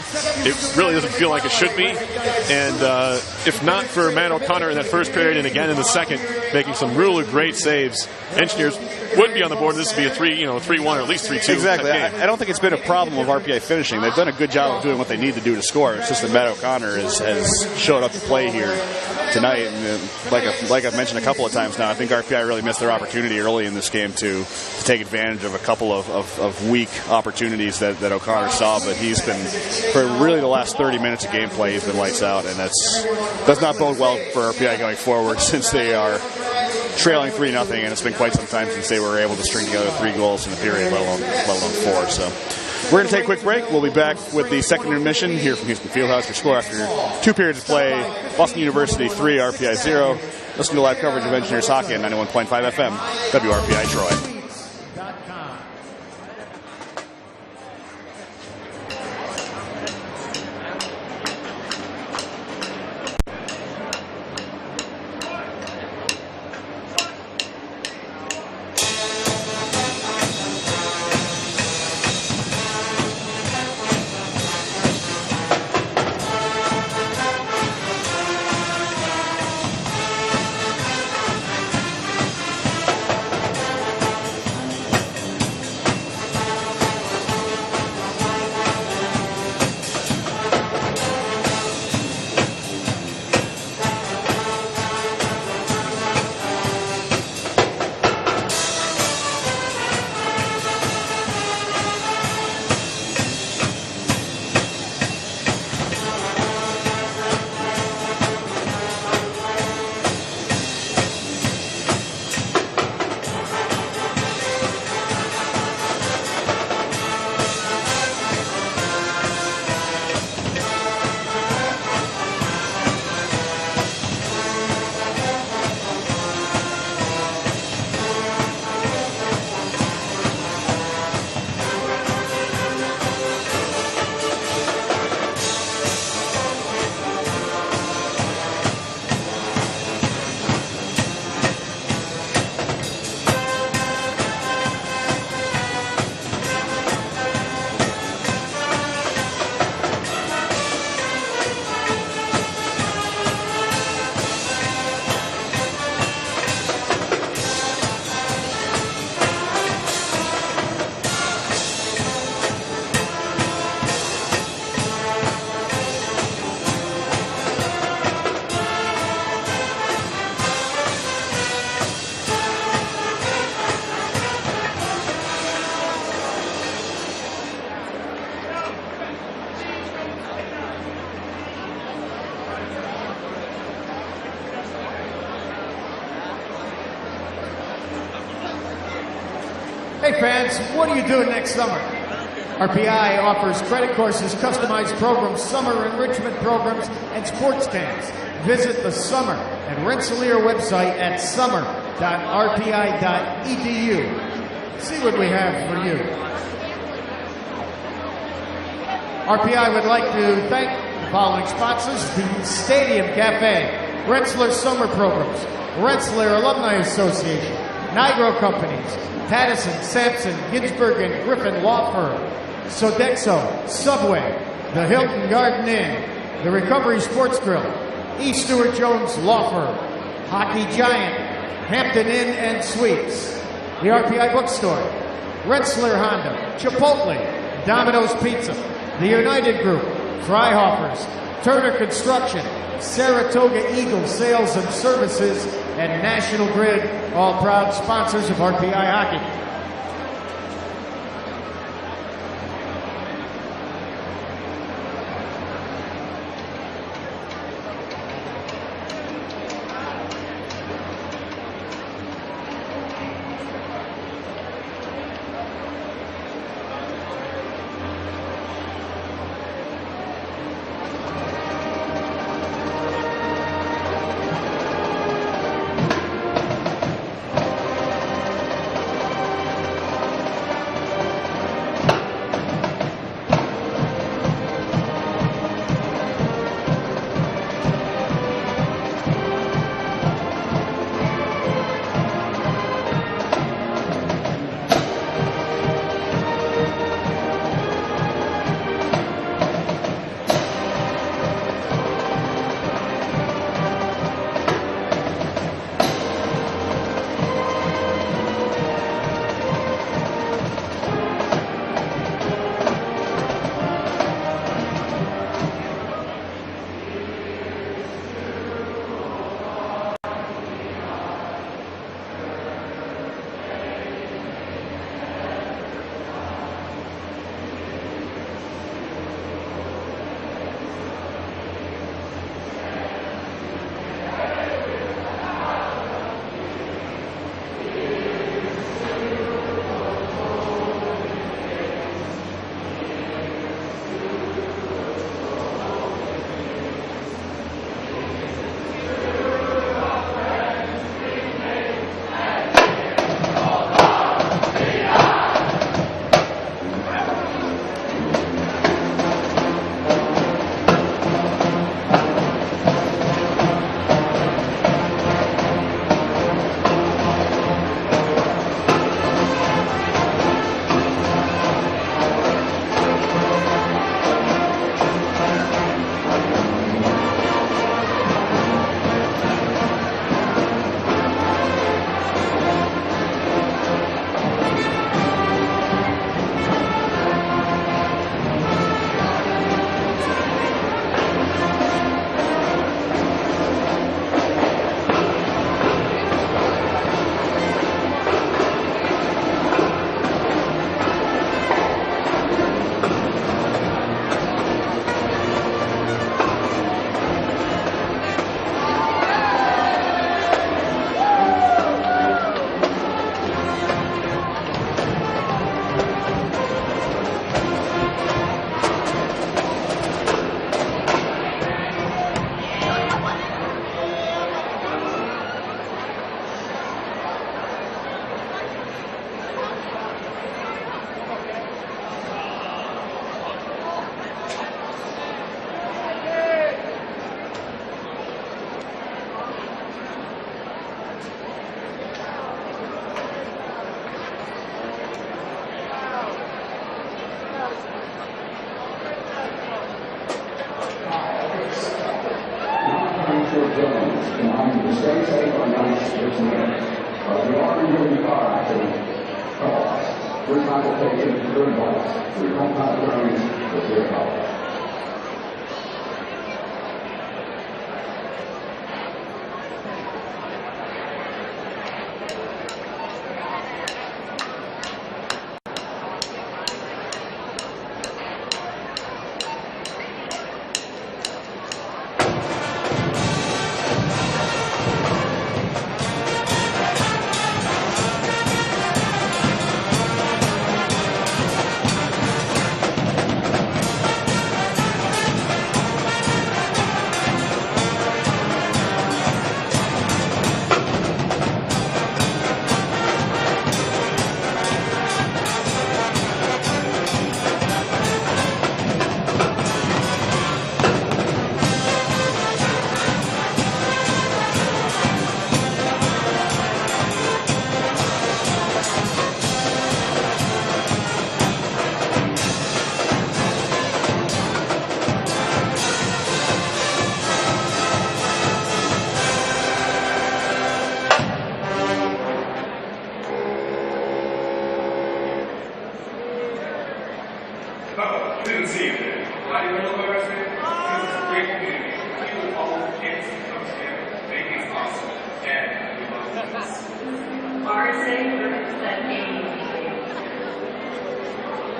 It really doesn't feel like it should be. And if not for Matt O'Connor in that first period and again in the second, making some really great saves, Engineers would be on the board. This would be a 3-1 or at least 3-2. Exactly. I don't think it's been a problem of RPI finishing. They've done a good job of doing what they need to do to score. It's just that Matt O'Connor has showed up to play here tonight. And like I've mentioned a couple of times now, I think RPI really missed their opportunity early in this game to take advantage of a couple of weak opportunities that O'Connor saw. But he's been, for really the last 30 minutes of gameplay, he's been lights out. And does not bode well for RPI going forward, since they are trailing 3-0, and it's been quite some time since they were able to string together 3 goals in a period, let alone 4. So we're going to take a quick break. We'll be back with the second intermission here from Houston Fieldhouse. Your score after 2 periods of play: Boston University 3, RPI 0. Listen to live coverage of Engineers Hockey on 91.5 FM, WRPI Troy. fans, what are you doing next summer? RPI offers credit courses, customized programs, summer enrichment programs, and sports camps. Visit the Summer and Rensselaer website at summer.rpi.edu. See what we have for you. RPI would like to thank the following sponsors: the Stadium Cafe, Rensselaer Summer Programs, Rensselaer Alumni Association, Nigro Companies, Pattison, Sampson, Ginsberg, and Griffin Law Firm, Sodexo, Subway, the Hilton Garden Inn, the Recovery Sports Grill, E. Stewart Jones Law Firm, Hockey Giant, Hampton Inn and Suites, the RPI Bookstore, Rensselaer Honda, Chipotle, Domino's Pizza, the United Group, Freihoffers, Turner Construction, Saratoga Eagle Sales and Services, and National Grid, all proud sponsors of RPI Hockey.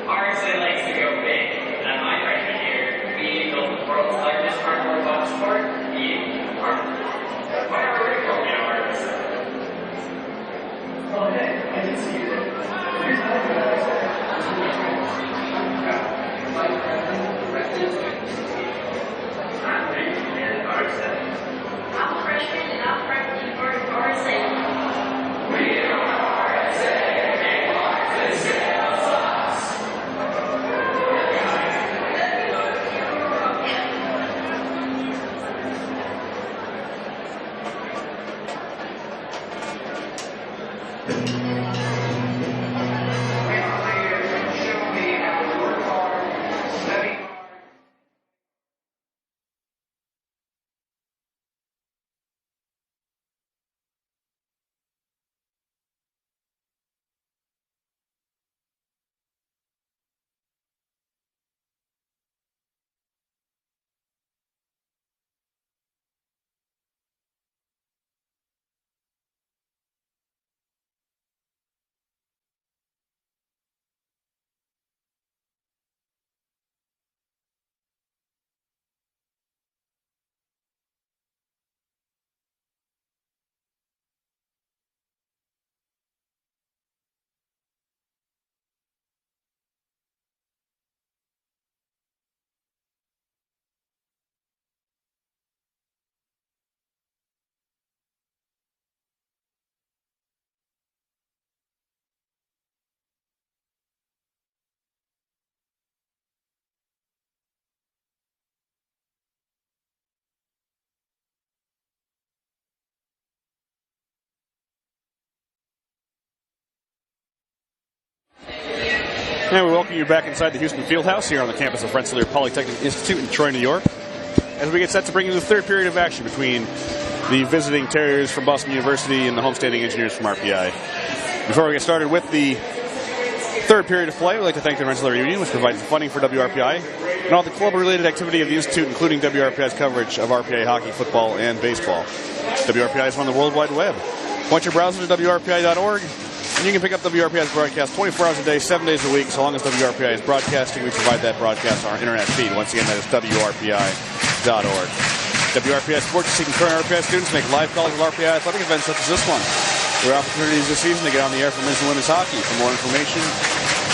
RSA likes to go big, and my freshman year, we built the world's largest cardboard box fort, the RPI. Whatever they call me, RSA. Oh, hey, I didn't see you there. Here's how I'm freshman at RSA. I'm a freshman, and I'm freshman for RSA. We are RSA. And we welcome you back inside the Houston Fieldhouse here on the campus of Rensselaer Polytechnic Institute in Troy, New York, as we get set to bring you the third period of action between the visiting Terriers from Boston University and the homestanding Engineers from RPI. Before we get started with the third period of play, we'd like to thank the Rensselaer Union, which provides funding for WRPI and all the club-related activity of the Institute, including WRPI's coverage of RPI hockey, football, and baseball. WRPI is on the World Wide Web. Point your browser to WRPI.org. And you can pick up WRPI's broadcast 24 hours a day, 7 days a week. So long as WRPI is broadcasting, we provide that broadcast on our internet feed. Once again, that is WRPI.org. WRPI Sports is seeking current RPI students to make live calls of RPI athletic events such as this one. There are opportunities this season to get on the air for men's and women's hockey. For more information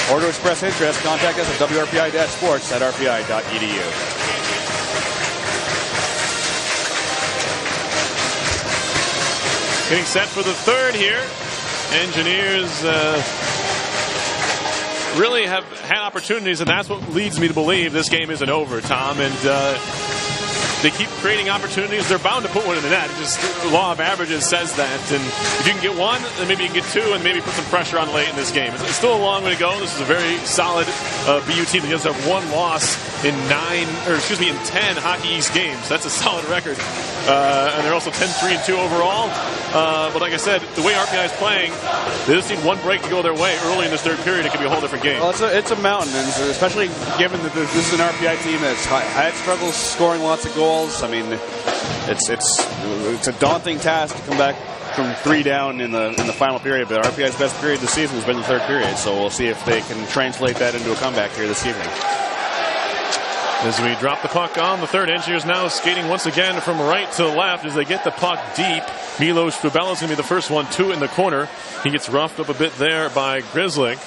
or to express interest, contact us at WRPI-sports@rpi.edu. Getting set for the third here. Engineers really have had opportunities, and that's what leads me to believe this game isn't over, Tom. And they keep creating opportunities. They're bound to put one in the net. Just the law of averages says that. And if you can get one, then maybe you can get two, and maybe put some pressure on late in this game. It's still a long way to go. This is a very solid BU team. They just have one loss in 10 Hockey East games. That's a solid record. And they're also 10-3-2 overall. But like I said, the way RPI is playing, they just need one break to go their way early in this third period. It could be a whole different game. Well, it's a mountain, and especially given that this is an RPI team that's had struggles scoring lots of goals. I mean, it's a daunting task to come back from 3 down in the final period. But RPI's best period this season has been the third period. So we'll see if they can translate that into a comeback here this evening. As we drop the puck on the third, Engineers now skating once again from right to left as they get the puck deep. Milos Strubella's going to be the first one, 2 in the corner. He gets roughed up a bit there by Grizzlick.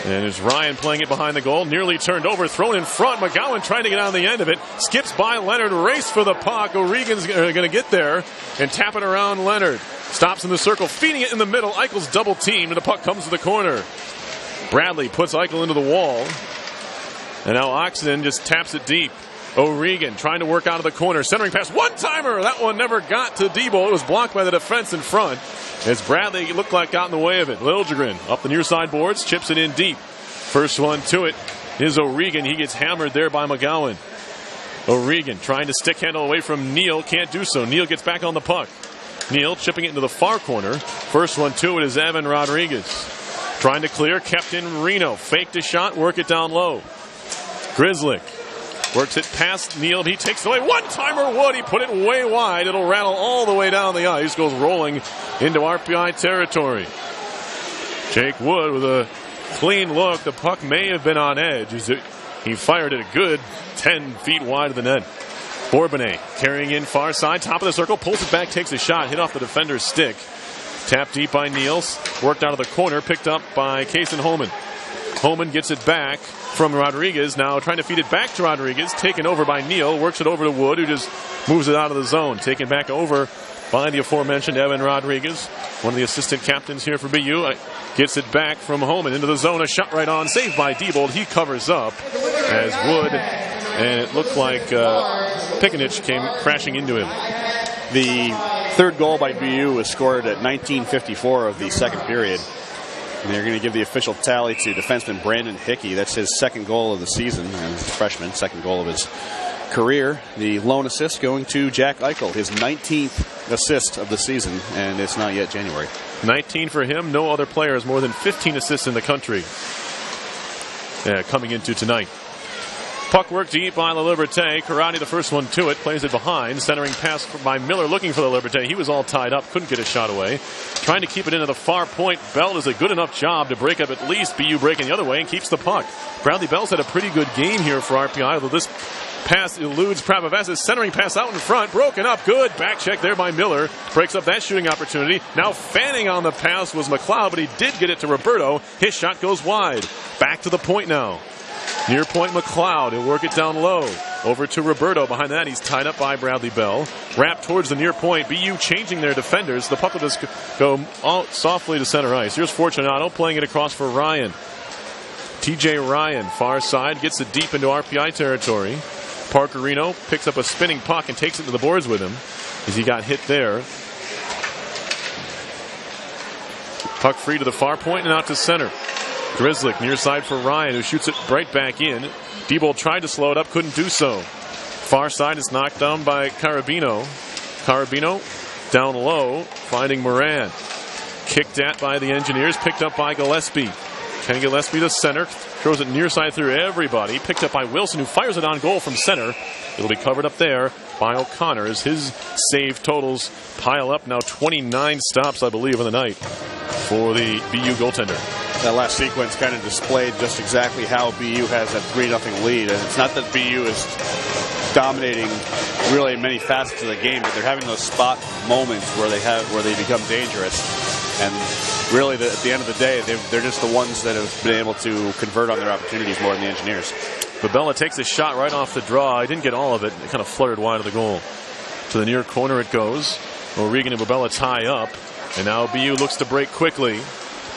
And there's Ryan playing it behind the goal. Nearly turned over, thrown in front. McGowan trying to get on the end of it. Skips by Leonard, race for the puck. O'Regan's going to get there and tap it around Leonard. Stops in the circle, feeding it in the middle. Eichel's double teamed, and the puck comes to the corner. Bradley puts Eichel into the wall. And now Oxenden just taps it deep. O'Regan trying to work out of the corner. Centering pass. One-timer. That one never got to Debo. It was blocked by the defense in front. As Bradley looked like got in the way of it. Liljegren up the near side boards. Chips it in deep. First one to it is O'Regan. He gets hammered there by McGowan. O'Regan trying to stick handle away from Neal. Can't do so. Neal gets back on the puck. Neal chipping it into the far corner. First one to it is Evan Rodriguez. Trying to clear. Kept in Reno. Faked a shot. Work it down low. Grizzlick Works it past Neal. He takes it away. One-timer Wood. He put it way wide. It'll rattle all the way down the ice. Goes rolling into RPI territory. Jake Wood with a clean look. The puck may have been on edge. He fired it a good 10 feet wide of the net. Bourbonnais carrying in far side. Top of the circle. Pulls it back. Takes a shot. Hit off the defender's stick. Tapped deep by Niels. Worked out of the corner. Picked up by Kaysen Holman. Holman gets it back from Rodriguez. Now trying to feed it back to Rodriguez. Taken over by Neal. Works it over to Wood, who just moves it out of the zone. Taken back over by the aforementioned Evan Rodriguez, one of the assistant captains here for BU. Gets it back from Holman into the zone. A shot right on. Saved by Diebold. He covers up as Wood, and it looked like Pikanich came crashing into him. The third goal by BU was scored at 19:54 of the second period. And they're going to give the official tally to defenseman Brandon Hickey. That's his second goal of the season, and as a freshman, second goal of his career. The lone assist going to Jack Eichel, his 19th assist of the season, and it's not yet January. 19 for him. No other player has more than 15 assists in the country coming into tonight. Puck work deep by La Liberté. Karate, the first one to it, plays it behind. Centering pass by Miller, looking for La Liberté. He was all tied up, couldn't get a shot away. Trying to keep it into the far point. Bell does a good enough job to break up at least. BU breaking the other way and keeps the puck. Bradley Bell's had a pretty good game here for RPI, although this pass eludes Pravavas's centering pass out in front. Broken up, good. Back check there by Miller. Breaks up that shooting opportunity. Now fanning on the pass was McLeod, but he did get it to Roberto. His shot goes wide. Back to the point now. Near point McLeod. He'll work it down low. Over to Roberto. Behind that, he's tied up by Bradley Bell. Wrapped towards the near point. BU changing their defenders. The puck will just go out softly to center ice. Here's Fortunato playing it across for Ryan. TJ Ryan, far side, gets it deep into RPI territory. Parkerino picks up a spinning puck and takes it to the boards with him as he got hit there. Puck free to the far point and out to center. Grizzlick near side for Ryan, who shoots it right back in. Diebold tried to slow it up, couldn't do so. Far side is knocked down by Carabino. Carabino down low, finding Moran. Kicked at by the Engineers, picked up by Gillespie. Kenny Gillespie to center, throws it near side through everybody. Picked up by Wilson, who fires it on goal from center. It'll be covered up there by O'Connor as his save totals pile up. Now 29 stops, I believe, in the night for the BU goaltender. That last sequence kind of displayed just exactly how BU has that 3-0 lead. And it's not that BU is dominating really many facets of the game, but they're having those spot moments where they become dangerous. And really, at the end of the day, they're just the ones that have been able to convert on their opportunities more than the Engineers. Babella takes a shot right off the draw. He didn't get all of it. It kind of fluttered wide of the goal. To the near corner it goes. O'Regan and Babella tie up. And now BU looks to break quickly.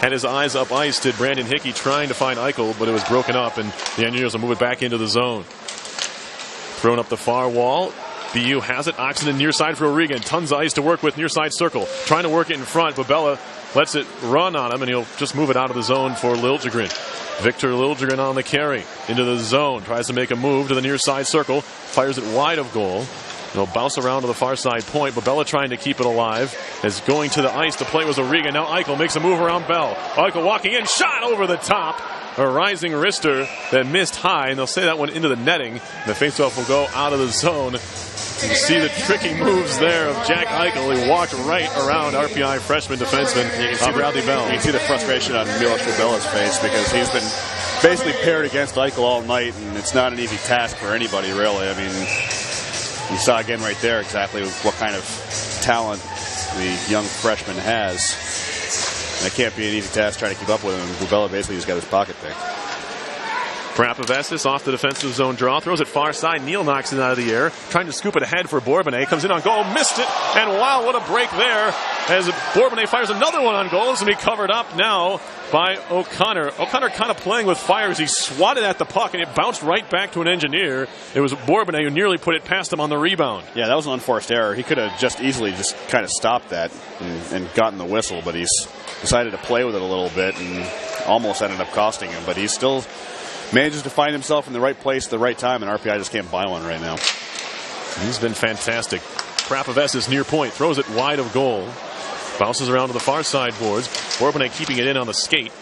Had his eyes up ice, did Brandon Hickey, trying to find Eichel, but it was broken up, and the Engineers will move it back into the zone. Thrown up the far wall. BU has it. Oxenden near side for O'Regan. Tons of ice to work with near side circle. Trying to work it in front. Babella lets it run on him, and he'll just move it out of the zone for Liljegren. Victor Liljegren on the carry. Into the zone. Tries to make a move to the near side circle. Fires it wide of goal. It'll bounce around to the far side point. Babella trying to keep it alive. Is going to the ice. The play was O'Regan. Now Eichel makes a move around Bell. Eichel walking in. Shot over the top. A rising wrister that missed high. And they'll say that one into the netting. The faceoff will go out of the zone. You see the tricky moves there of Jack Eichel. He walked right around RPI freshman defenseman Bradley Bell. You can see the frustration on Milos Bella's face because he's been basically paired against Eichel all night, and it's not an easy task for anybody, really. I mean, you saw again right there exactly what kind of talent the young freshman has. And it can't be an easy task trying to keep up with him. Bubella basically just got his pocket picked. Prapavestis off the defensive zone draw. Throws it far side. Neal knocks it out of the air. Trying to scoop it ahead for Bourbonnais. Comes in on goal. Missed it. And wow, what a break there. As Bourbonnais fires another one on goal. It's going to be covered up now by O'Connor. O'Connor kind of playing with fire as he swatted at the puck, and it bounced right back to an Engineer. It was Bourbonnais who nearly put it past him on the rebound. Yeah, that was an unforced error. He could have just easily just kind of stopped that and gotten the whistle, but he's decided to play with it a little bit and almost ended up costing him. But he's still manages to find himself in the right place at the right time, and RPI just can't buy one right now. He's been fantastic. Prapavestis near point. Throws it wide of goal. Bounces around to the far side boards. Bourbonnais keeping it in on the skate.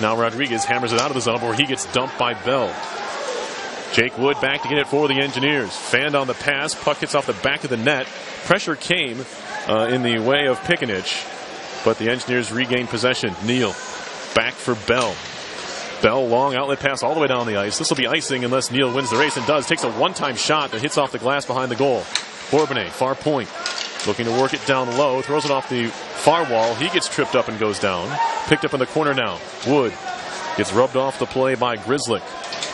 Now Rodriguez hammers it out of the zone where he gets dumped by Bell. Jake Wood back to get it for the Engineers. Fanned on the pass. Puck hits off the back of the net. Pressure came in the way of Pickenich, but the Engineers regained possession. Neal back for Bell. Bell, long outlet pass all the way down the ice. This will be icing unless Neal wins the race, and does. Takes a one-time shot that hits off the glass behind the goal. Bourbonnais, far point. Looking to work it down low. Throws it off the far wall. He gets tripped up and goes down. Picked up in the corner now. Wood gets rubbed off the play by Grzelcyk.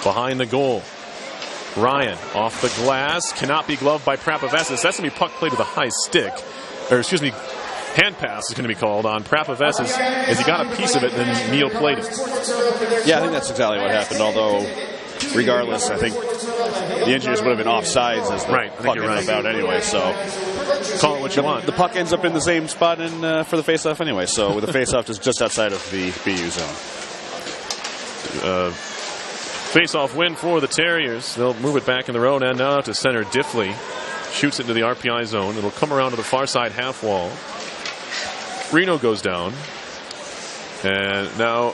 Behind the goal. Ryan off the glass. Cannot be gloved by Prapavesis. That's going to be puck played with a high stick. Or, excuse me, hand pass is going to be called on Prapavesis as he got a piece of it, and then Neal played it. Yeah, I think that's exactly what happened, although regardless, I think the Engineers would have been offsides as the puck ended up out anyway, so call it what you want. The puck ends up in the same spot for the face-off anyway, so with the face-off just outside of the BU zone. Face-off win for the Terriers. They'll move it back in their own end now to center. Diffley shoots it into the RPI zone. It'll come around to the far side half wall. Reno goes down. And now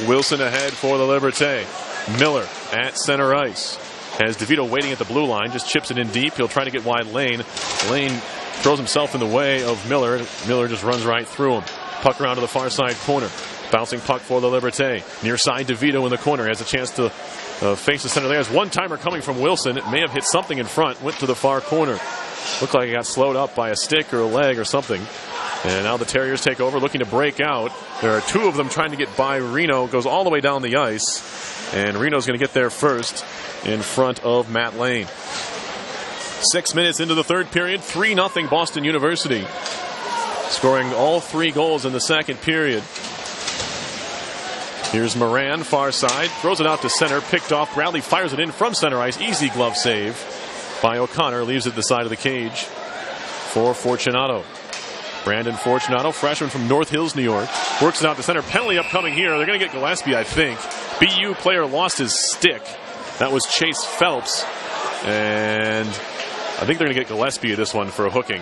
Wilson ahead for the Liberté. Miller at center ice. Has DeVito waiting at the blue line. Just chips it in deep. He'll try to get wide Lane. Lane throws himself in the way of Miller. Miller just runs right through him. Puck around to the far side corner. Bouncing puck for the Liberté. Near side DeVito in the corner. Has a chance to face the center. There's one-timer coming from Wilson. It may have hit something in front. Went to the far corner. Looked like it got slowed up by a stick or a leg or something. And now the Terriers take over, looking to break out. There are two of them trying to get by Reno. Goes all the way down the ice. And Reno's going to get there first in front of Matt Lane. 6 minutes into the third period. 3-0 Boston University. Scoring all 3 goals in the second period. Here's Moran, far side. Throws it out to center. Picked off. Bradley fires it in from center ice. Easy glove save by O'Connor. Leaves it the side of the cage for Fortunato. Brandon Fortunato, freshman from North Hills, New York. Works it out to center. Penalty upcoming here. They're going to get Gillespie, I think. BU player lost his stick. That was Chase Phelps. And I think they're going to get Gillespie this one for a hooking.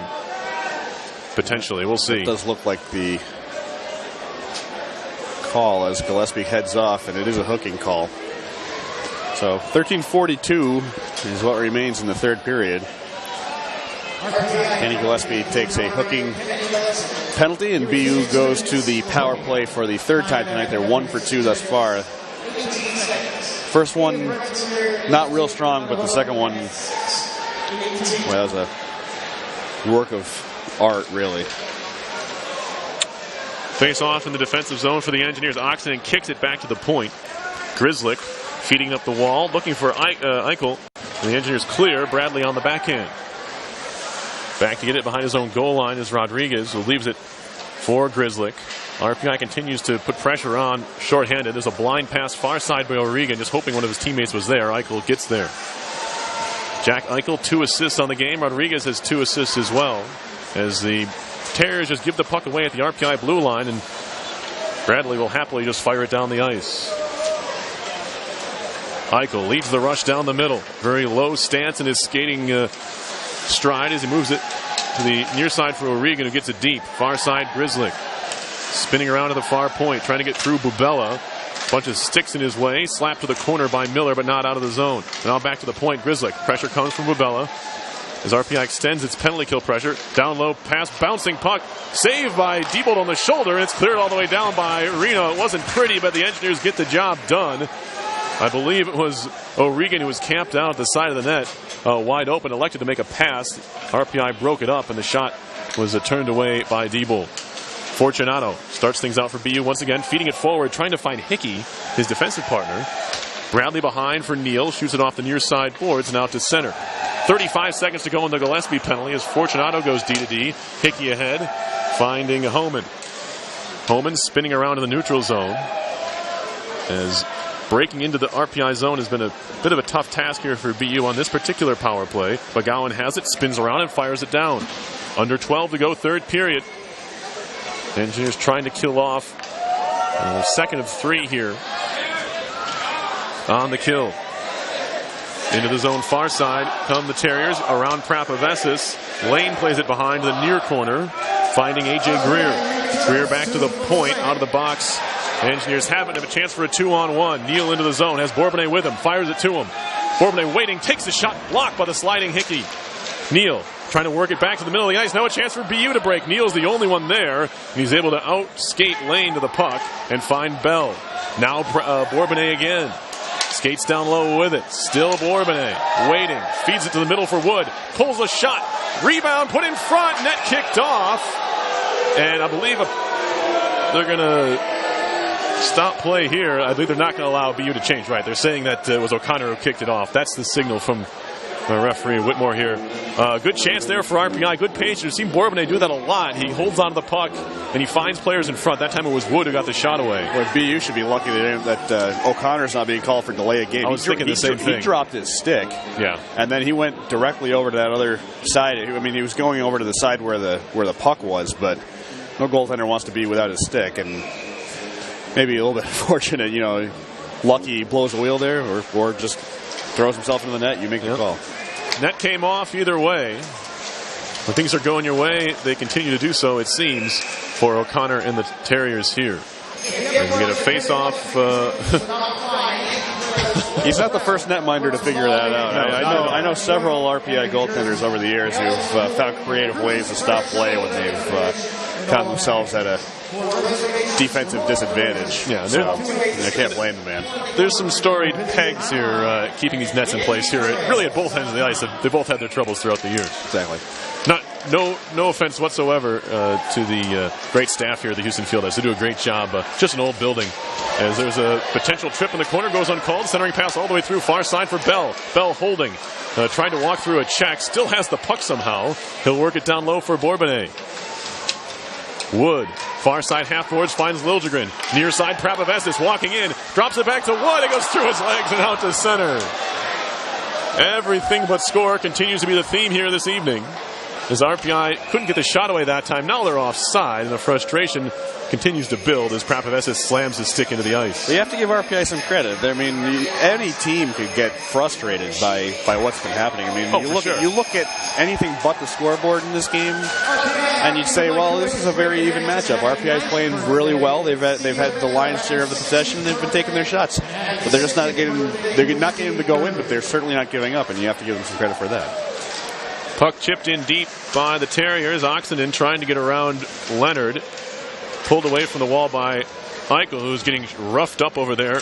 Potentially. We'll see. It does look like the call as Gillespie heads off, and it is a hooking call. So 13:42 is what remains in the third period. Kenny Gillespie takes a hooking penalty, and BU goes to the power play for the third time tonight. They're 1 for 2 thus far. First one, not real strong, but the second one, well, that was a work of art, really. Face off in the defensive zone for the Engineers. Oxenden kicks it back to the point. Grzelcyk feeding up the wall, looking for Eichel. And the Engineers clear. Bradley on the backhand. Back to get it behind his own goal line is Rodriguez, who leaves it for Grzelcyk. RPI continues to put pressure on shorthanded. There's a blind pass far side by O'Regan, just hoping one of his teammates was there. Eichel gets there. Jack Eichel, 2 assists on the game. Rodriguez has 2 assists as well, as the Terriers just give the puck away at the RPI blue line, and Bradley will happily just fire it down the ice. Eichel leads the rush down the middle. Very low stance in his skating stride as he moves it to the near side for O'Regan, who gets it deep. Far side, Grzelcyk spinning around to the far point, trying to get through Bubella. Bunch of sticks in his way. Slapped to the corner by Miller, but not out of the zone. Now back to the point, Grzelcyk. Pressure comes from Bubella as RPI extends its penalty kill pressure. Down low pass, bouncing puck. Saved by Diebold on the shoulder, and it's cleared all the way down by Reno. It wasn't pretty, but the Engineers get the job done. I believe it was O'Regan who was camped out at the side of the net, wide open, elected to make a pass. RPI broke it up, and the shot was turned away by Diebold. Fortunato starts things out for BU once again, feeding it forward, trying to find Hickey, his defensive partner. Bradley behind for Neal, shoots it off the near side boards and out to center. 35 seconds to go in the Gillespie penalty as Fortunato goes D to D. Hickey ahead, finding Homan. Homan spinning around in the neutral zone, as breaking into the RPI zone has been a bit of a tough task here for BU on this particular power play. McGowan has it, spins around and fires it down. Under 12 to go, third period. Engineers trying to kill off second of 3 here on the kill. Into the zone far side come the Terriers around Prapavesis. Lane plays it behind the near corner, finding A.J. Greer. Greer back to the point, out of the box. Engineers haven't have a chance for a 2-on-1. Neal into the zone, has Bourbonnais with him, fires it to him. Bourbonnais waiting, takes the shot, blocked by the sliding Hickey. Neal trying to work it back to the middle of the ice. Now a chance for BU to break. Neal's the only one there, and he's able to out-skate Lane to the puck and find Bell. Now Bourbonnais again. Skates down low with it. Still Bourbonnais waiting. Feeds it to the middle for Wood. Pulls a shot. Rebound put in front. Net kicked off. And I believe they're going to stop play here. I believe they're not going to allow BU to change. Right. They're saying that it was O'Connor who kicked it off. That's the signal from referee Whitmore here. Good chance there for RPI. Good pace. You've seen Bourbonnais do that a lot. He holds on to the puck and he finds players in front. That time it was Wood who got the shot away. Well, BU should be lucky that O'Connor's not being called for delay of game. I was thinking the same thing. He dropped his stick. Yeah. And then he went directly over to that other side. I mean, he was going over to the side where the puck was, but no goaltender wants to be without his stick. And maybe a little bit fortunate, lucky he blows a wheel there or just throws himself into the net. You make the call. Net came off either way. When things are going your way, they continue to do so, it seems, for O'Connor and the Terriers here. And we get a face-off. He's not the first netminder to figure that out. I know several RPI goaltenders over the years who've found creative ways to stop play when they've found themselves at a defensive disadvantage. Yeah, so I can't blame the man. There's some storied pegs here keeping these nets in place here. Really at both ends of the ice. They both had their troubles throughout the years. Exactly. No offense whatsoever to the great staff here at the Houston Fieldhouse. They do a great job. Just an old building. As there's a potential trip in the corner, goes uncalled. Centering pass all the way through, far side for Bell. Bell holding. Trying to walk through a check. Still has the puck somehow. He'll work it down low for Bourbonnais. Wood, far side half boards, finds Liljegren. Near side, Prapavestis walking in, drops it back to Wood. It goes through his legs and out to center. Everything but score continues to be the theme here this evening. As RPI couldn't get the shot away that time. Now they're offside, and the frustration continues to build as Prapavestis slams his stick into the ice. You have to give RPI some credit. I mean, any team could get frustrated by what's been happening. I mean, you look at anything but the scoreboard in this game, and you'd say, well, this is a very even matchup. RPI is playing really well. They've had the lion's share of the possession. They've been taking their shots, but they're just not getting them to go in. But they're certainly not giving up, and you have to give them some credit for that. Puck chipped in deep by the Terriers. Oxenden trying to get around Leonard. Pulled away from the wall by Eichel, who's getting roughed up over there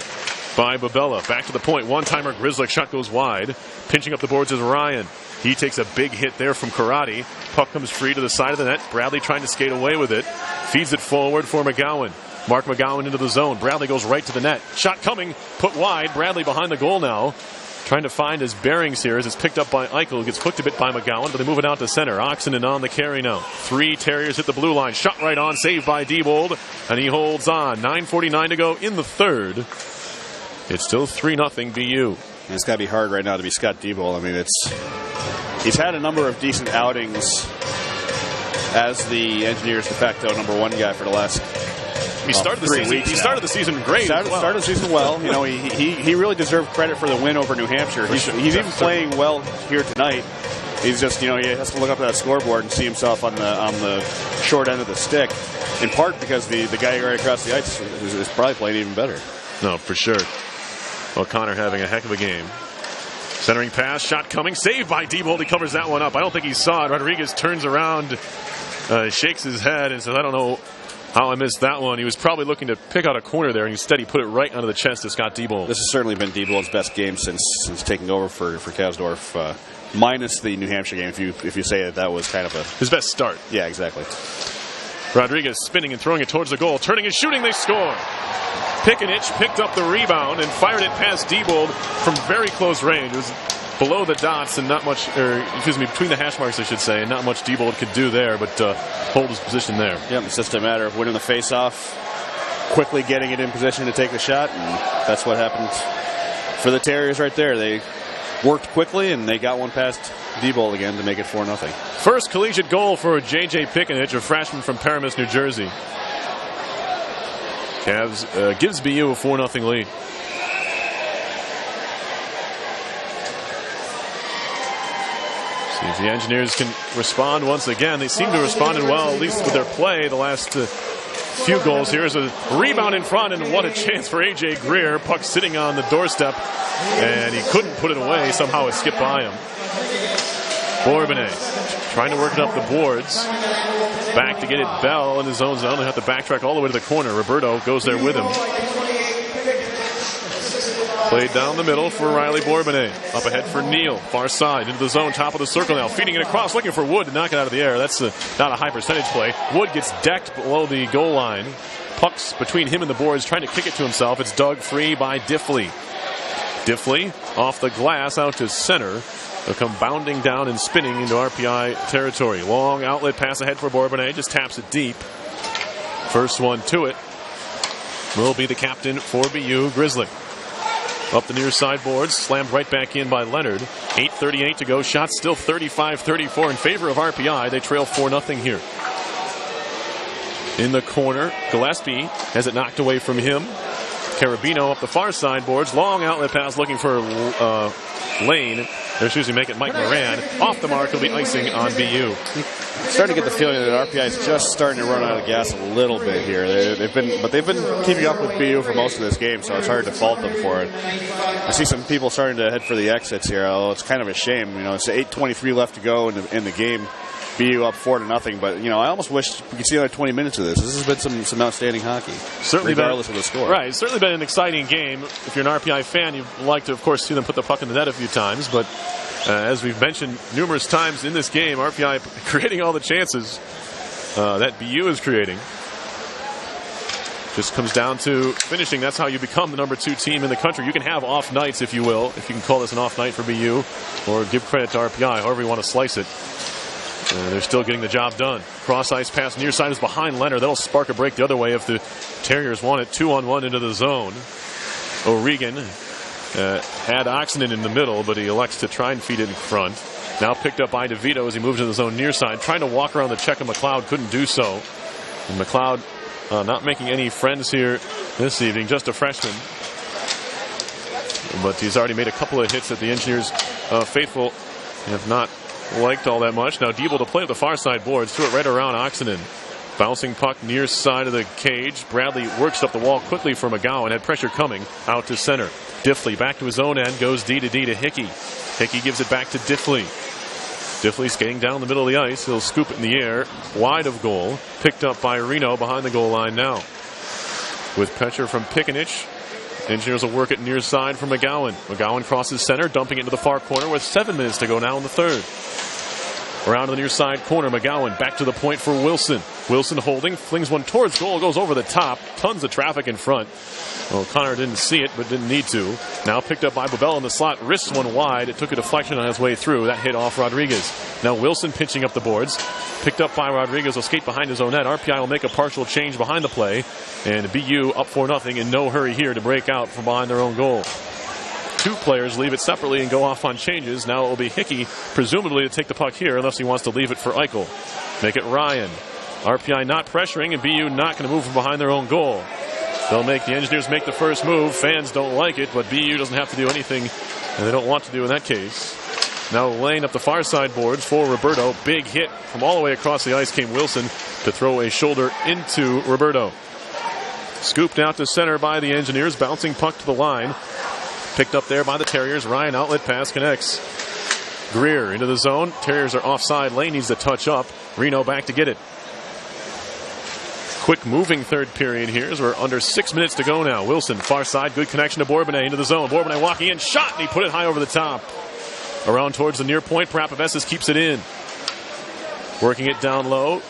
by Babella. Back to the point. One-timer Grizzlick. Shot goes wide. Pinching up the boards is Ryan. He takes a big hit there from Karate. Puck comes free to the side of the net. Bradley trying to skate away with it. Feeds it forward for McGowan. Mark McGowan into the zone. Bradley goes right to the net. Shot coming. Put wide. Bradley behind the goal now. Trying to find his bearings here as it's picked up by Eichel, who gets hooked a bit by McGowan, but they move it out to center. Oxenden on the carry now. 3 Terriers hit the blue line. Shot right on, saved by Diebold, and he holds on. 9:49 to go in the third. It's still 3-0 BU. It's got to be hard right now to be Scott Diebold. I mean, he's had a number of decent outings as the Engineers de facto #1 guy for the last. He started the season great. Started the season well. He really deserved credit for the win over New Hampshire. He's even playing well here tonight. He's just, he has to look up at that scoreboard and see himself on the short end of the stick. In part because the guy right across the ice is probably playing even better. No, for sure. O'Connor having a heck of a game. Centering pass, shot coming, saved by Diebold. He covers that one up. I don't think he saw it. Rodriguez turns around, shakes his head, and says, "I don't know how I missed that one." He was probably looking to pick out a corner there, and instead he put it right onto the chest of Scott Diebold. This has certainly been Diebold's best game since taking over for Kasdorf, minus the New Hampshire game. If you say that was kind of his best start. Yeah, exactly. Rodriguez spinning and throwing it towards the goal, turning and shooting. They score. Pickenich picked up the rebound and fired it past Diebold from very close range. It was below the dots and not much, between the hash marks, I should say, and not much Diebold could do there, but hold his position there. Yep, it's just a matter of winning the face-off, quickly getting it in position to take the shot, and that's what happened for the Terriers right there. They worked quickly, and they got one past Diebold again to make it 4-0. First collegiate goal for J.J. Pickenich, a freshman from Paramus, New Jersey. Cavs gives BU a 4-0 lead. See if the Engineers can respond once again. They seem to have responded well, at least with their play, the last few goals here. There's a rebound in front, and what a chance for A.J. Greer. Puck sitting on the doorstep, and he couldn't put it away. Somehow it skipped by him. Bourbonnais trying to work it up the boards. Back to get it. Bell in his own zone. They have to backtrack all the way to the corner. Roberto goes there with him. Played down the middle for Riley Bourbonnais. Up ahead for Neal. Far side into the zone. Top of the circle now. Feeding it across. Looking for Wood to knock it out of the air. That's not a high percentage play. Wood gets decked below the goal line. Pucks between him and the boards. Trying to kick it to himself. It's dug free by Diffley. Diffley off the glass out to center. They'll come bounding down and spinning into RPI territory. Long outlet pass ahead for Bourbonnais. Just taps it deep. First one to it will be the captain for BU, Grizzly. Up the near side boards. Slammed right back in by Leonard. 8:38 to go. Shots still 35-34 in favor of RPI. They trail 4-0 here. In the corner, Gillespie has it knocked away from him. Carabino up the far side boards. Long outlet pass looking for Lane. They're choosing to make it Mike Moran. Off the mark, it'll be icing on BU. Starting to get the feeling that RPI is just starting to run out of gas a little bit here. They've been keeping up with BU for most of this game, so it's hard to fault them for it. I see some people starting to head for the exits here, although it's kind of a shame. You know, it's 8:23 left to go in the game. BU up 4-0, but you know, I almost wish we could see another 20 minutes of this. This has been some outstanding hockey, certainly regardless of the score. Right, it's certainly been an exciting game. If you're an RPI fan, you'd like to, of course, see them put the puck in the net a few times. But as we've mentioned numerous times in this game, RPI creating all the chances that BU is creating. Just comes down to finishing. That's how you become the number 2 team in the country. You can have off nights, if you will, if you can call this an off night for BU, or give credit to RPI, however you want to slice it. They're still getting the job done. Cross ice pass near side is behind Leonard. That'll spark a break the other way if the Terriers want it. 2-on-1 into the zone. O'Regan had Oxenden in the middle, but he elects to try and feed it in front. Now picked up by DeVito as he moves to the zone near side. Trying to walk around the check of McLeod. Couldn't do so. And McLeod not making any friends here this evening. Just a freshman. But he's already made a couple of hits that the Engineers faithful have not liked all that much. Now Diebel to play at the far side boards. Threw it right around Oxenden. Bouncing puck near side of the cage. Bradley works up the wall quickly for McGowan. Had pressure coming out to center. Diffley back to his own end. Goes D to D to Hickey. Hickey gives it back to Diffley. Diffley skating down the middle of the ice. He'll scoop it in the air. Wide of goal. Picked up by Reno behind the goal line now. With pressure from Pikanich. Engineers will work it near side for McGowan. McGowan crosses center, dumping it into the far corner with 7 minutes to go now in the third. Around to the near side corner, McGowan back to the point for Wilson. Wilson holding, flings one towards goal, goes over the top. Tons of traffic in front. Well, Connor didn't see it, but didn't need to. Now picked up by Bobel in the slot, wrists one wide. It took a deflection on his way through. That hit off Rodriguez. Now Wilson pinching up the boards. Picked up by Rodriguez, will skate behind his own net. RPI will make a partial change behind the play. And BU up 4-0 in no hurry here to break out from behind their own goal. 2 players leave it separately and go off on changes. Now it will be Hickey, presumably to take the puck here, unless he wants to leave it for Eichel. Make it Ryan. RPI not pressuring, and BU not going to move from behind their own goal. They'll make the Engineers make the first move. Fans don't like it, but BU doesn't have to do anything, and they don't want to do in that case. Now Lane up the far side boards for Roberto. Big hit from all the way across the ice came Wilson to throw a shoulder into Roberto. Scooped out to center by the Engineers. Bouncing puck to the line. Picked up there by the Terriers. Ryan outlet pass connects. Greer into the zone. Terriers are offside. Lane needs to touch up. Reno back to get it. Quick moving third period here as we're under 6 minutes to go now. Wilson far side. Good connection to Bourbonnais into the zone. Bourbonnais walking in. Shot, and he put it high over the top. Around towards the near point. Prapavesis keeps it in. Working it down low.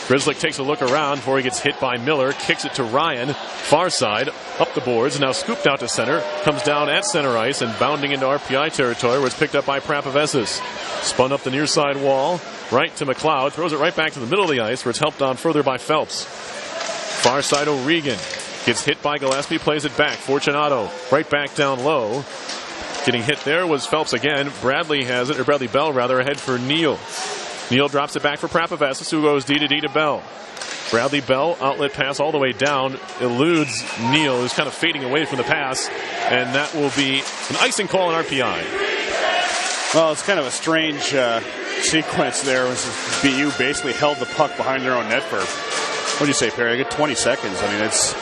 Grizzlick takes a look around before he gets hit by Miller. Kicks it to Ryan. Far side. Up the boards. Now scooped out to center. Comes down at center ice and bounding into RPI territory where it's picked up by Prapavesis. Spun up the near side wall. Right to McLeod. Throws it right back to the middle of the ice where it's helped on further by Phelps. Far side O'Regan. Gets hit by Gillespie. Plays it back. Fortunato. Right back down low. Getting hit there was Phelps again. Bradley has it, or Bradley Bell rather, ahead for Neal. Neal drops it back for Prapavesis, who goes D to D to Bell. Bradley Bell, outlet pass all the way down, eludes Neal, who's kind of fading away from the pass, and that will be an icing call on RPI. Well, it's kind of a strange sequence there. BU basically held the puck behind their own net for what do you say, Perry? A good 20 seconds. I mean, it's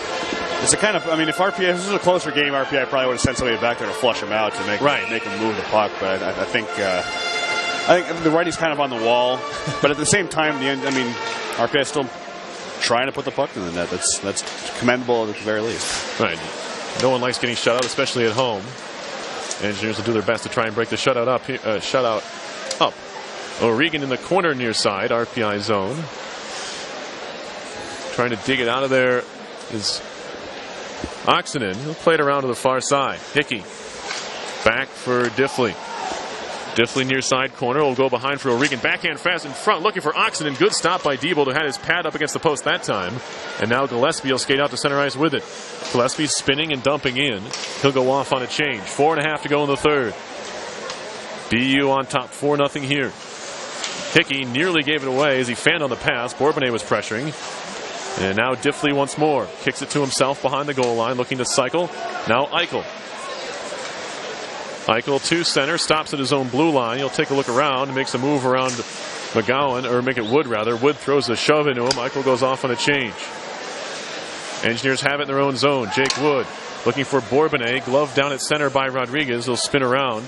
a kind of, I mean, if RPI, if this was a closer game, RPI probably would have sent somebody back there to flush him out to make him move the puck. But I think the writing's kind of on the wall. But at the same time, RPI is still trying to put the puck in the net. That's commendable at the very least. Right. No one likes getting shut out, especially at home. Engineers will do their best to try and break the shutout up. O'Regan in the corner near side, RPI zone. Trying to dig it out of there is Oxenden. He'll play it around to the far side. Hickey back for Diffley. Diffley near side corner will go behind for O'Regan. Backhand fast in front, looking for Oxenden. Good stop by Diebold, who had his pad up against the post that time. And now Gillespie will skate out to center ice with it. Gillespie spinning and dumping in. He'll go off on a change. 4.5 to go in the third. BU on top, 4-0 here. Hickey nearly gave it away as he fanned on the pass. Bourbonnais was pressuring. And now Diffley once more. Kicks it to himself behind the goal line, looking to cycle. Now Eichel. Eichel to center, stops at his own blue line. He'll take a look around, makes a move around McGowan, or make it Wood rather. Wood throws a shove into him. Eichel goes off on a change. Engineers have it in their own zone. Jake Wood looking for Bourbonnais. Glove down at center by Rodriguez. He'll spin around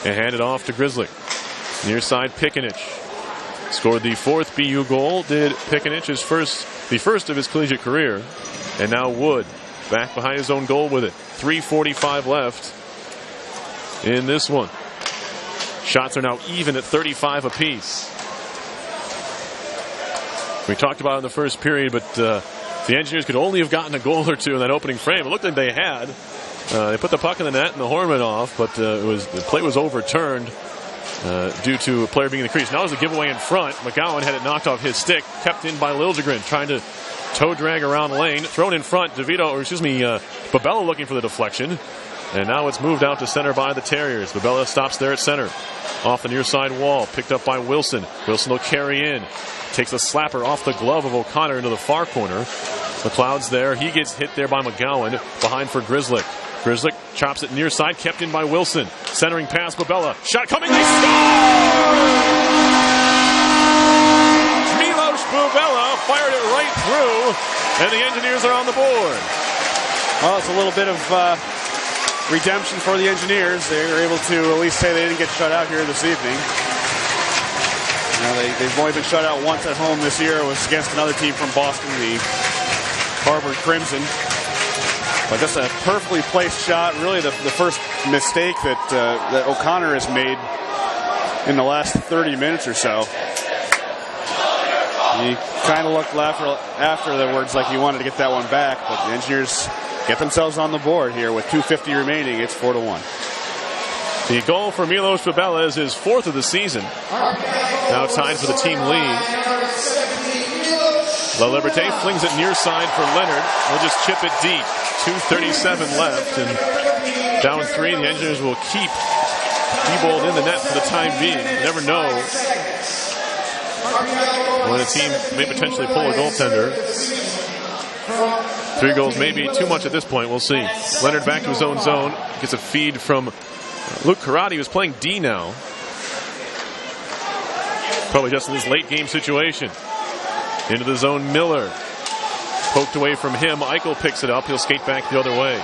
and hand it off to Grizzly. Near side, Pikanich. Scored the 4th BU goal. Did Pikanich the first of his collegiate career. And now Wood back behind his own goal with it. 3:45 left in this one. Shots are now even at 35 apiece. We talked about it in the first period, but the Engineers could only have gotten a goal or two in that opening frame. It looked like they had. They put the puck in the net and the horn went off, but the play was overturned due to a player being in the crease. Now there's a giveaway in front. McGowan had it knocked off his stick, kept in by Liljegren, trying to toe drag around the lane, thrown in front. Babella looking for the deflection. And now it's moved out to center by the Terriers. Babella stops there at center. Off the near side wall. Picked up by Wilson. Wilson will carry in. Takes a slapper off the glove of O'Connor into the far corner. McLeod's there. He gets hit there by McGowan. Behind for Grizzlick. Grizzlick chops it near side. Kept in by Wilson. Centering pass. Babella. Shot coming. They score! Milos Babella fired it right through. And the Engineers are on the board. Well, it's a little bit of redemption for the Engineers. They were able to at least say they didn't get shut out here this evening. They've only been shut out once at home this year. It was against another team from Boston, the Harvard Crimson. But just a perfectly placed shot. Really the first mistake that O'Connor has made in the last 30 minutes or so. He kind of looked afterwards like he wanted to get that one back, but the Engineers get themselves on the board here with 2:50 remaining. It's 4-1. The goal for Milos Babella is his 4th of the season. Now tied for the team lead. La Liberté flings it near side for Leonard. We'll just chip it deep. 2:37 left and down 3. The Engineers will keep Diebold in the net for the time being. You never know when a team may potentially pull a goaltender. 3 goals may be too much at this point. We'll see. Leonard back to his own zone. Gets a feed from Luke Karate, who's playing D now. Probably just in this late game situation. Into the zone, Miller. Poked away from him. Eichel picks it up. He'll skate back the other way.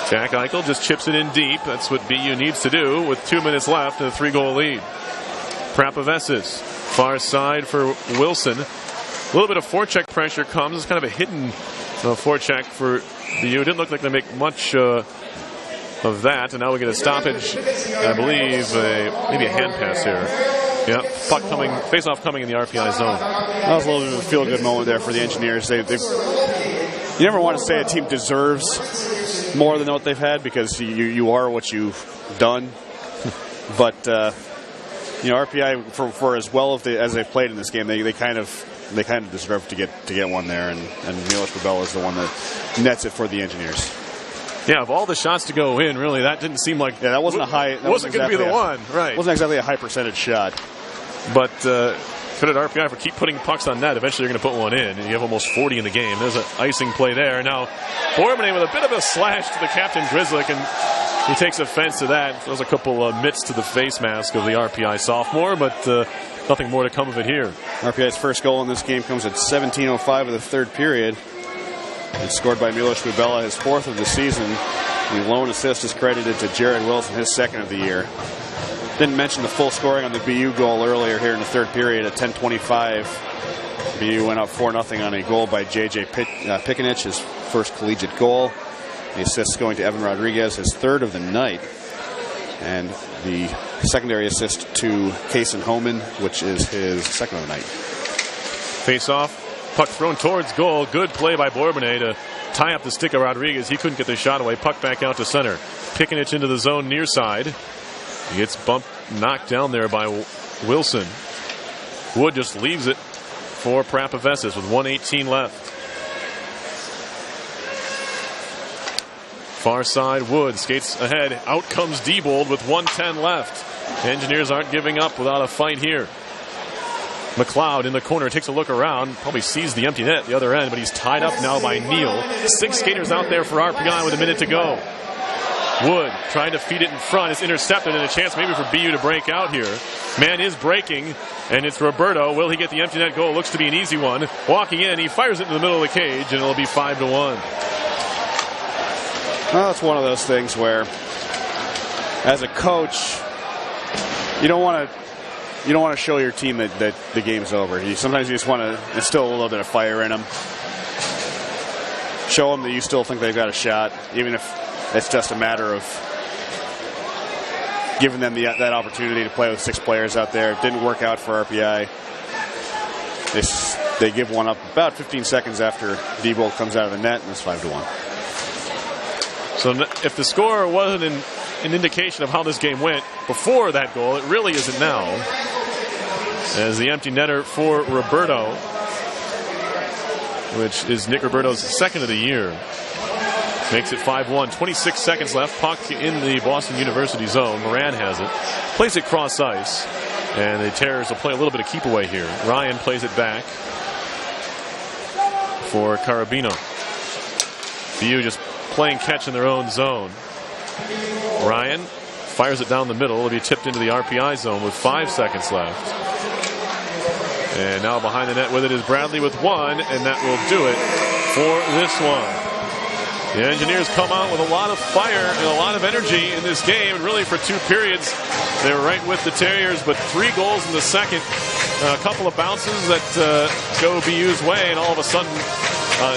Jack Eichel just chips it in deep. That's what BU needs to do with 2 minutes left and a 3-goal lead. Prapavesis, far side for Wilson. A little bit of forecheck pressure comes. It's kind of a hidden forecheck for BU. It didn't look like they make much of that. And now we get a stoppage. I believe maybe a hand pass here. Yeah, puck coming, face-off coming in the RPI zone. That was a little bit of a feel-good moment there for the Engineers. You never want to say a team deserves more than what they've had because you are what you've done. But RPI for as well as they've played in this game, they kind of deserve to get one there, and Milos Babella is the one that nets it for the Engineers. Yeah, of all the shots to go in, really, that didn't seem like... Yeah, that wasn't a high... That wasn't going to be the one, right. Wasn't exactly a high percentage shot. But credit RPI for keep putting pucks on net. Eventually you're going to put one in, and you have almost 40 in the game. There's an icing play there. Now, Bourbonnais with a bit of a slash to the captain, Grizzlick, and He takes offense to that. Throws a couple of mitts to the face mask of the RPI sophomore, but nothing more to come of it here. RPI's first goal in this game comes at 17:05 of the third period. It's scored by Milos Bubela, his 4th of the season. The lone assist is credited to Jared Wilson, his 2nd of the year. Didn't mention the full scoring on the BU goal earlier here in the third period at 10:25. BU went up 4-0 on a goal by J.J. Pikanich, his first collegiate goal. The assist going to Evan Rodriguez, his 3rd of the night. And the secondary assist to Kaysen Homan, which is his 2nd of the night. Face off. Puck thrown towards goal. Good play by Bourbonnais to tie up the stick of Rodriguez. He couldn't get the shot away. Puck back out to center. Pikanich into the zone near side. He gets bumped, knocked down there by Wilson. Wood just leaves it for Prapavesis with 1:18 left. Far side, Wood skates ahead. Out comes Diebold with 1:10 left. Engineers aren't giving up without a fight here. McLeod in the corner takes a look around, probably sees the empty net at the other end, but he's tied up now by Neal. 6 skaters out there for RPI with a minute to go. Wood trying to feed it in front. It's intercepted and a chance maybe for BU to break out here. Man is breaking, and it's Roberto. Will he get the empty net goal? Looks to be an easy one. Walking in, he fires it in the middle of the cage, and it'll be 5-1. Well, it's one of those things where, as a coach, you don't want to show your team that the game's over. Sometimes you just want to instill a little bit of fire in them. Show them that you still think they've got a shot, even if it's just a matter of giving them that opportunity to play with 6 players out there. It didn't work out for RPI. They give one up about 15 seconds after Diebold comes out of the net, and it's 5-1. So if the score wasn't an indication of how this game went before that goal, it really isn't now. As the empty netter for Roberto, which is Nick Roberto's 2nd of the year, makes it 5-1. 26 seconds left. Puck in the Boston University zone. Moran has it. Plays it cross ice. And the Terrors will play a little bit of keep away here. Ryan plays it back for Carabino. BU just playing catch in their own zone. Ryan fires it down the middle. It'll be tipped into the RPI zone with 5 seconds left. And now behind the net with it is Bradley with 1, and that will do it for this one. The Engineers come out with a lot of fire and a lot of energy in this game, and really for 2 periods they were right with the Terriers, but 3 goals in the second. A couple of bounces that go BU's way, and all of a sudden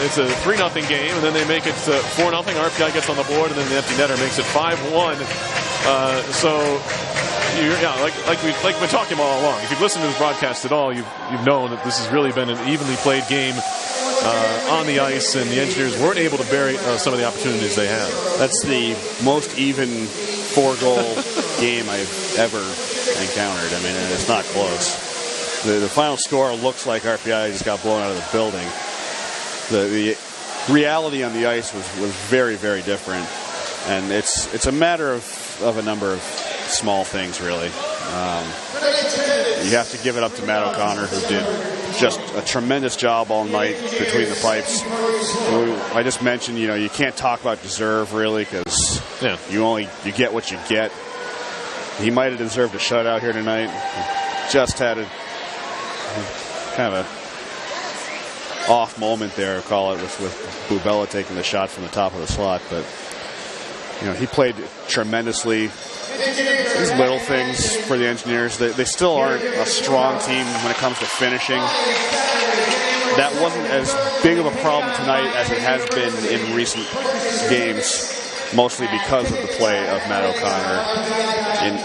it's a 3-0 game, and then they make it 4-0. RPI gets on the board, and then the empty netter makes it 5-1. Like we've been talking about all along. If you've listened to this broadcast at all, you've known that this has really been an evenly played game on the ice, and the Engineers weren't able to bury some of the opportunities they had. That's the most even 4-goal game I've ever encountered. I mean, it's not close. The final score looks like RPI just got blown out of the building. The reality on the ice was very, very different, and it's a matter of a number of small things, really. You have to give it up to Matt O'Connor, who did just a tremendous job all night between the pipes. I just mentioned, you can't talk about deserve, really, because you get what you get. He might have deserved a shutout here tonight. He just had a kind of a off moment there, I'll call it, with Bubela taking the shot from the top of the slot. But he played tremendously. These little things for the Engineers, they still aren't a strong team when it comes to finishing. That wasn't as big of a problem tonight as it has been in recent games, mostly because of the play of Matt O'Connor.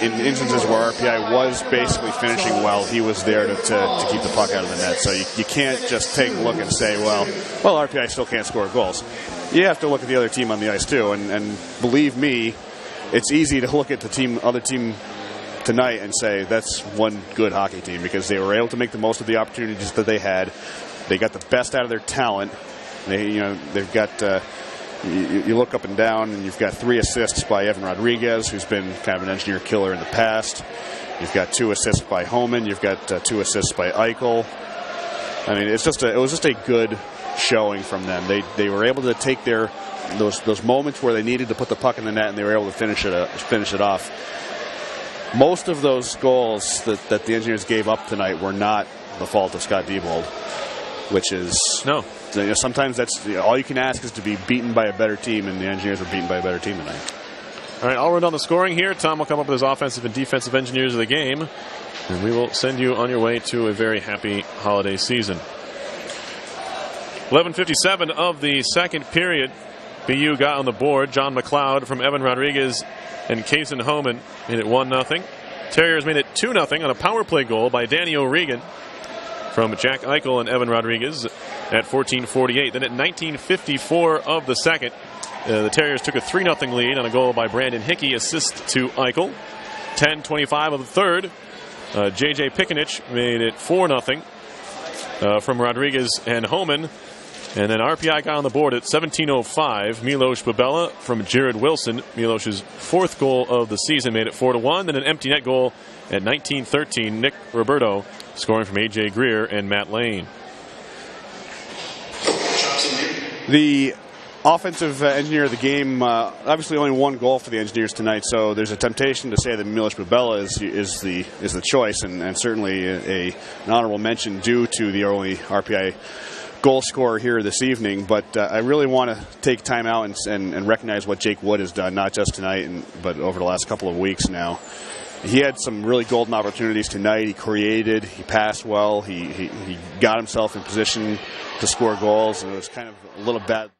In instances where RPI was basically finishing well, he was there to keep the puck out of the net. So you can't just take a look and say, well, RPI still can't score goals. You have to look at the other team on the ice too, and believe me, it's easy to look at the other team tonight and say that's one good hockey team, because they were able to make the most of the opportunities that they had. They got the best out of their talent. They've got. You look up and down, and you've got 3 assists by Evan Rodriguez, who's been kind of an Engineer killer in the past. You've got 2 assists by Homan. You've got 2 assists by Eichel. I mean, it was just a good showing from them. They were able to take their those moments where they needed to put the puck in the net and they were able to finish it off. Most of those goals that the Engineers gave up tonight were not the fault of Scott Diebold, which is no. Sometimes that's all you can ask is to be beaten by a better team, and the Engineers were beaten by a better team tonight. All right, I'll run down the scoring here. Tom will come up with his offensive and defensive engineers of the game, and we will send you on your way to a very happy holiday season. 11:57 of the second period. BU got on the board. John McLeod from Evan Rodriguez and Kaysen Homan made it 1-0. Terriers made it 2-0 on a power play goal by Danny O'Regan from Jack Eichel and Evan Rodriguez at 14:48. Then at 19:54 of the second, the Terriers took a 3-0 lead on a goal by Brandon Hickey, assist to Eichel. 10:25 of the third, J.J. Pikanich made it 4-0 from Rodriguez and Homan. And then RPI got on the board at 17:05. Milos Babella from Jared Wilson. Milos's fourth goal of the season made it 4-1. Then an empty net goal at 19:13. Nick Roberto scoring from A.J. Greer and Matt Lane. The offensive engineer of the game, obviously only one goal for the Engineers tonight, so there's a temptation to say that Milos Babella is the choice, and certainly an honorable mention due to the only RPI goal scorer here this evening. But I really want to take time out and recognize what Jake Wood has done, not just tonight, but over the last couple of weeks now. He had some really golden opportunities tonight. He created, he passed well, he got himself in position to score goals, and it was kind of a little bad.